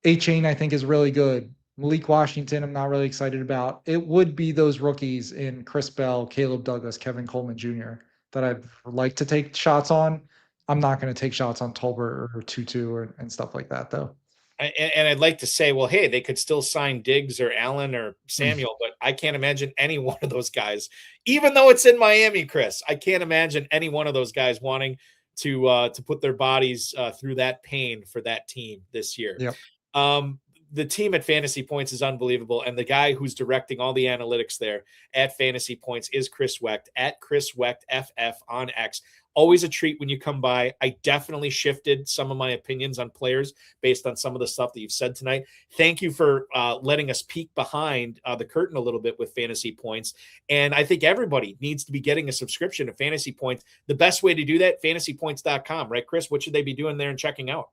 A-Chain, I think, is really good. Malik Washington, I'm not really excited about. It would be those rookies in Chris Bell, Caleb Douglas, Kevin Coleman Jr. that I'd like to take shots on. I'm not going to take shots on Tolbert or Tutu and stuff like that, though. And I'd like to say, well, hey, they could still sign Diggs or Allen or Samuel, but I can't imagine any one of those guys, even though it's in Miami, Chris, I can't imagine any one of those guys wanting to put their bodies through that pain for that team this year. Yep. The team at Fantasy Points is unbelievable. And the guy who's directing all the analytics there at Fantasy Points is Chris Wecht, at Chris Wecht FF on X. Always a treat when you come by. I definitely shifted some of my opinions on players based on some of the stuff that you've said tonight. Thank you for letting us peek behind the curtain a little bit with Fantasy Points. And I think everybody needs to be getting a subscription to Fantasy Points. The best way to do that, fantasypoints.com, right, Chris? What should they be doing there and checking out?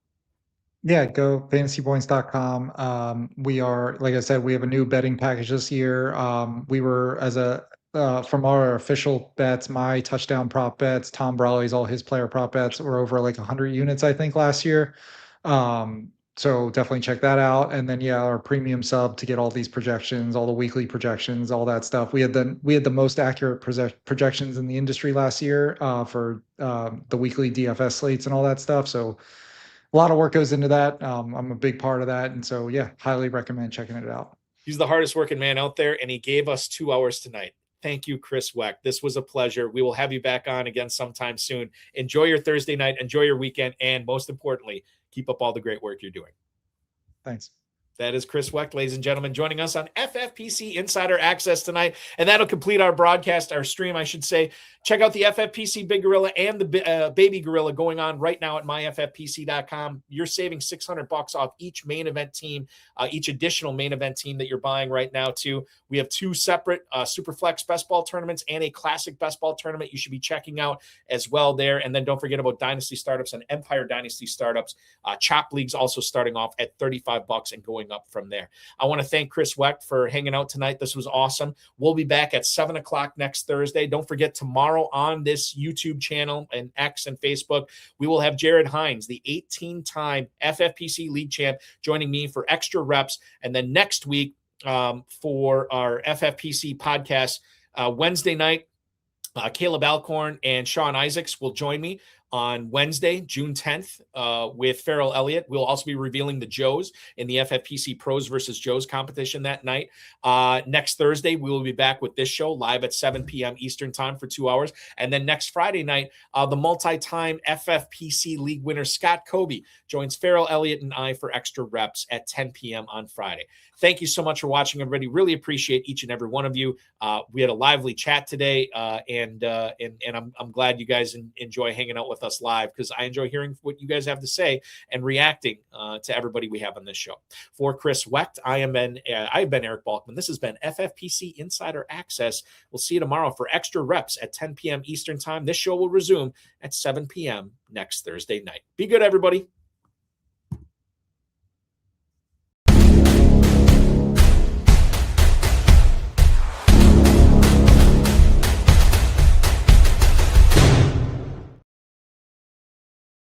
Yeah, go fantasypoints.com. We are, like I said, we have a new betting package this year. We were from our official bets, my touchdown prop bets, Tom Brawley's, all his player prop bets were over like 100 units, I think, last year. So definitely check that out. And then, yeah, our premium sub to get all these projections, all the weekly projections, all that stuff. We had the most accurate projections in the industry last year for the weekly DFS slates and all that stuff. So a lot of work goes into that. I'm a big part of that. And so, yeah, highly recommend checking it out. He's the hardest working man out there, and he gave us 2 hours tonight. Thank you, Chris Wecht. This was a pleasure. We will have you back on again sometime soon. Enjoy your Thursday night. Enjoy your weekend. And most importantly, keep up all the great work you're doing. Thanks. That is Chris Wecht, ladies and gentlemen, joining us on FFPC Insider Access tonight. And that'll complete our broadcast, our stream, I should say. Check out the FFPC Big Gorilla and the Baby Gorilla going on right now at myffpc.com. You're saving $600 off each main event team, each additional main event team that you're buying right now, too. We have 2 separate Superflex best ball tournaments and a classic best ball tournament you should be checking out as well there. And then don't forget about Dynasty Startups and Empire Dynasty Startups. Chop League's also starting off at $35 and going up from there. I want to thank Chris Wecht for hanging out tonight. This was awesome. We'll be back at 7 o'clock next Thursday. Don't forget, tomorrow on this YouTube channel and X and Facebook, we will have Jared Hines, the 18-time FFPC league champ, joining me for extra reps. And then next week for our FFPC podcast, Wednesday night, Caleb Alcorn and Sean Isaacs will join me on Wednesday, June 10th, with Farrell Elliott. We'll also be revealing the Joes in the FFPC Pros versus Joes competition that night. Next Thursday, we will be back with this show live at 7 p.m. Eastern time for 2 hours. And then next Friday night, the multi-time FFPC League winner Scott Kobe joins Farrell Elliott and I for extra reps at 10 p.m. on Friday. Thank you so much for watching, everybody. Really appreciate each and every one of you. We had a lively chat today, and I'm glad you guys enjoy hanging out with us live, because I enjoy hearing what you guys have to say and reacting to everybody we have on this show. For Chris Wecht, I've been Eric Balkman. This has been FFPC Insider Access. We'll see you tomorrow for extra reps at 10 p.m. Eastern time. This show will resume at 7 p.m. next Thursday night. Be good, everybody.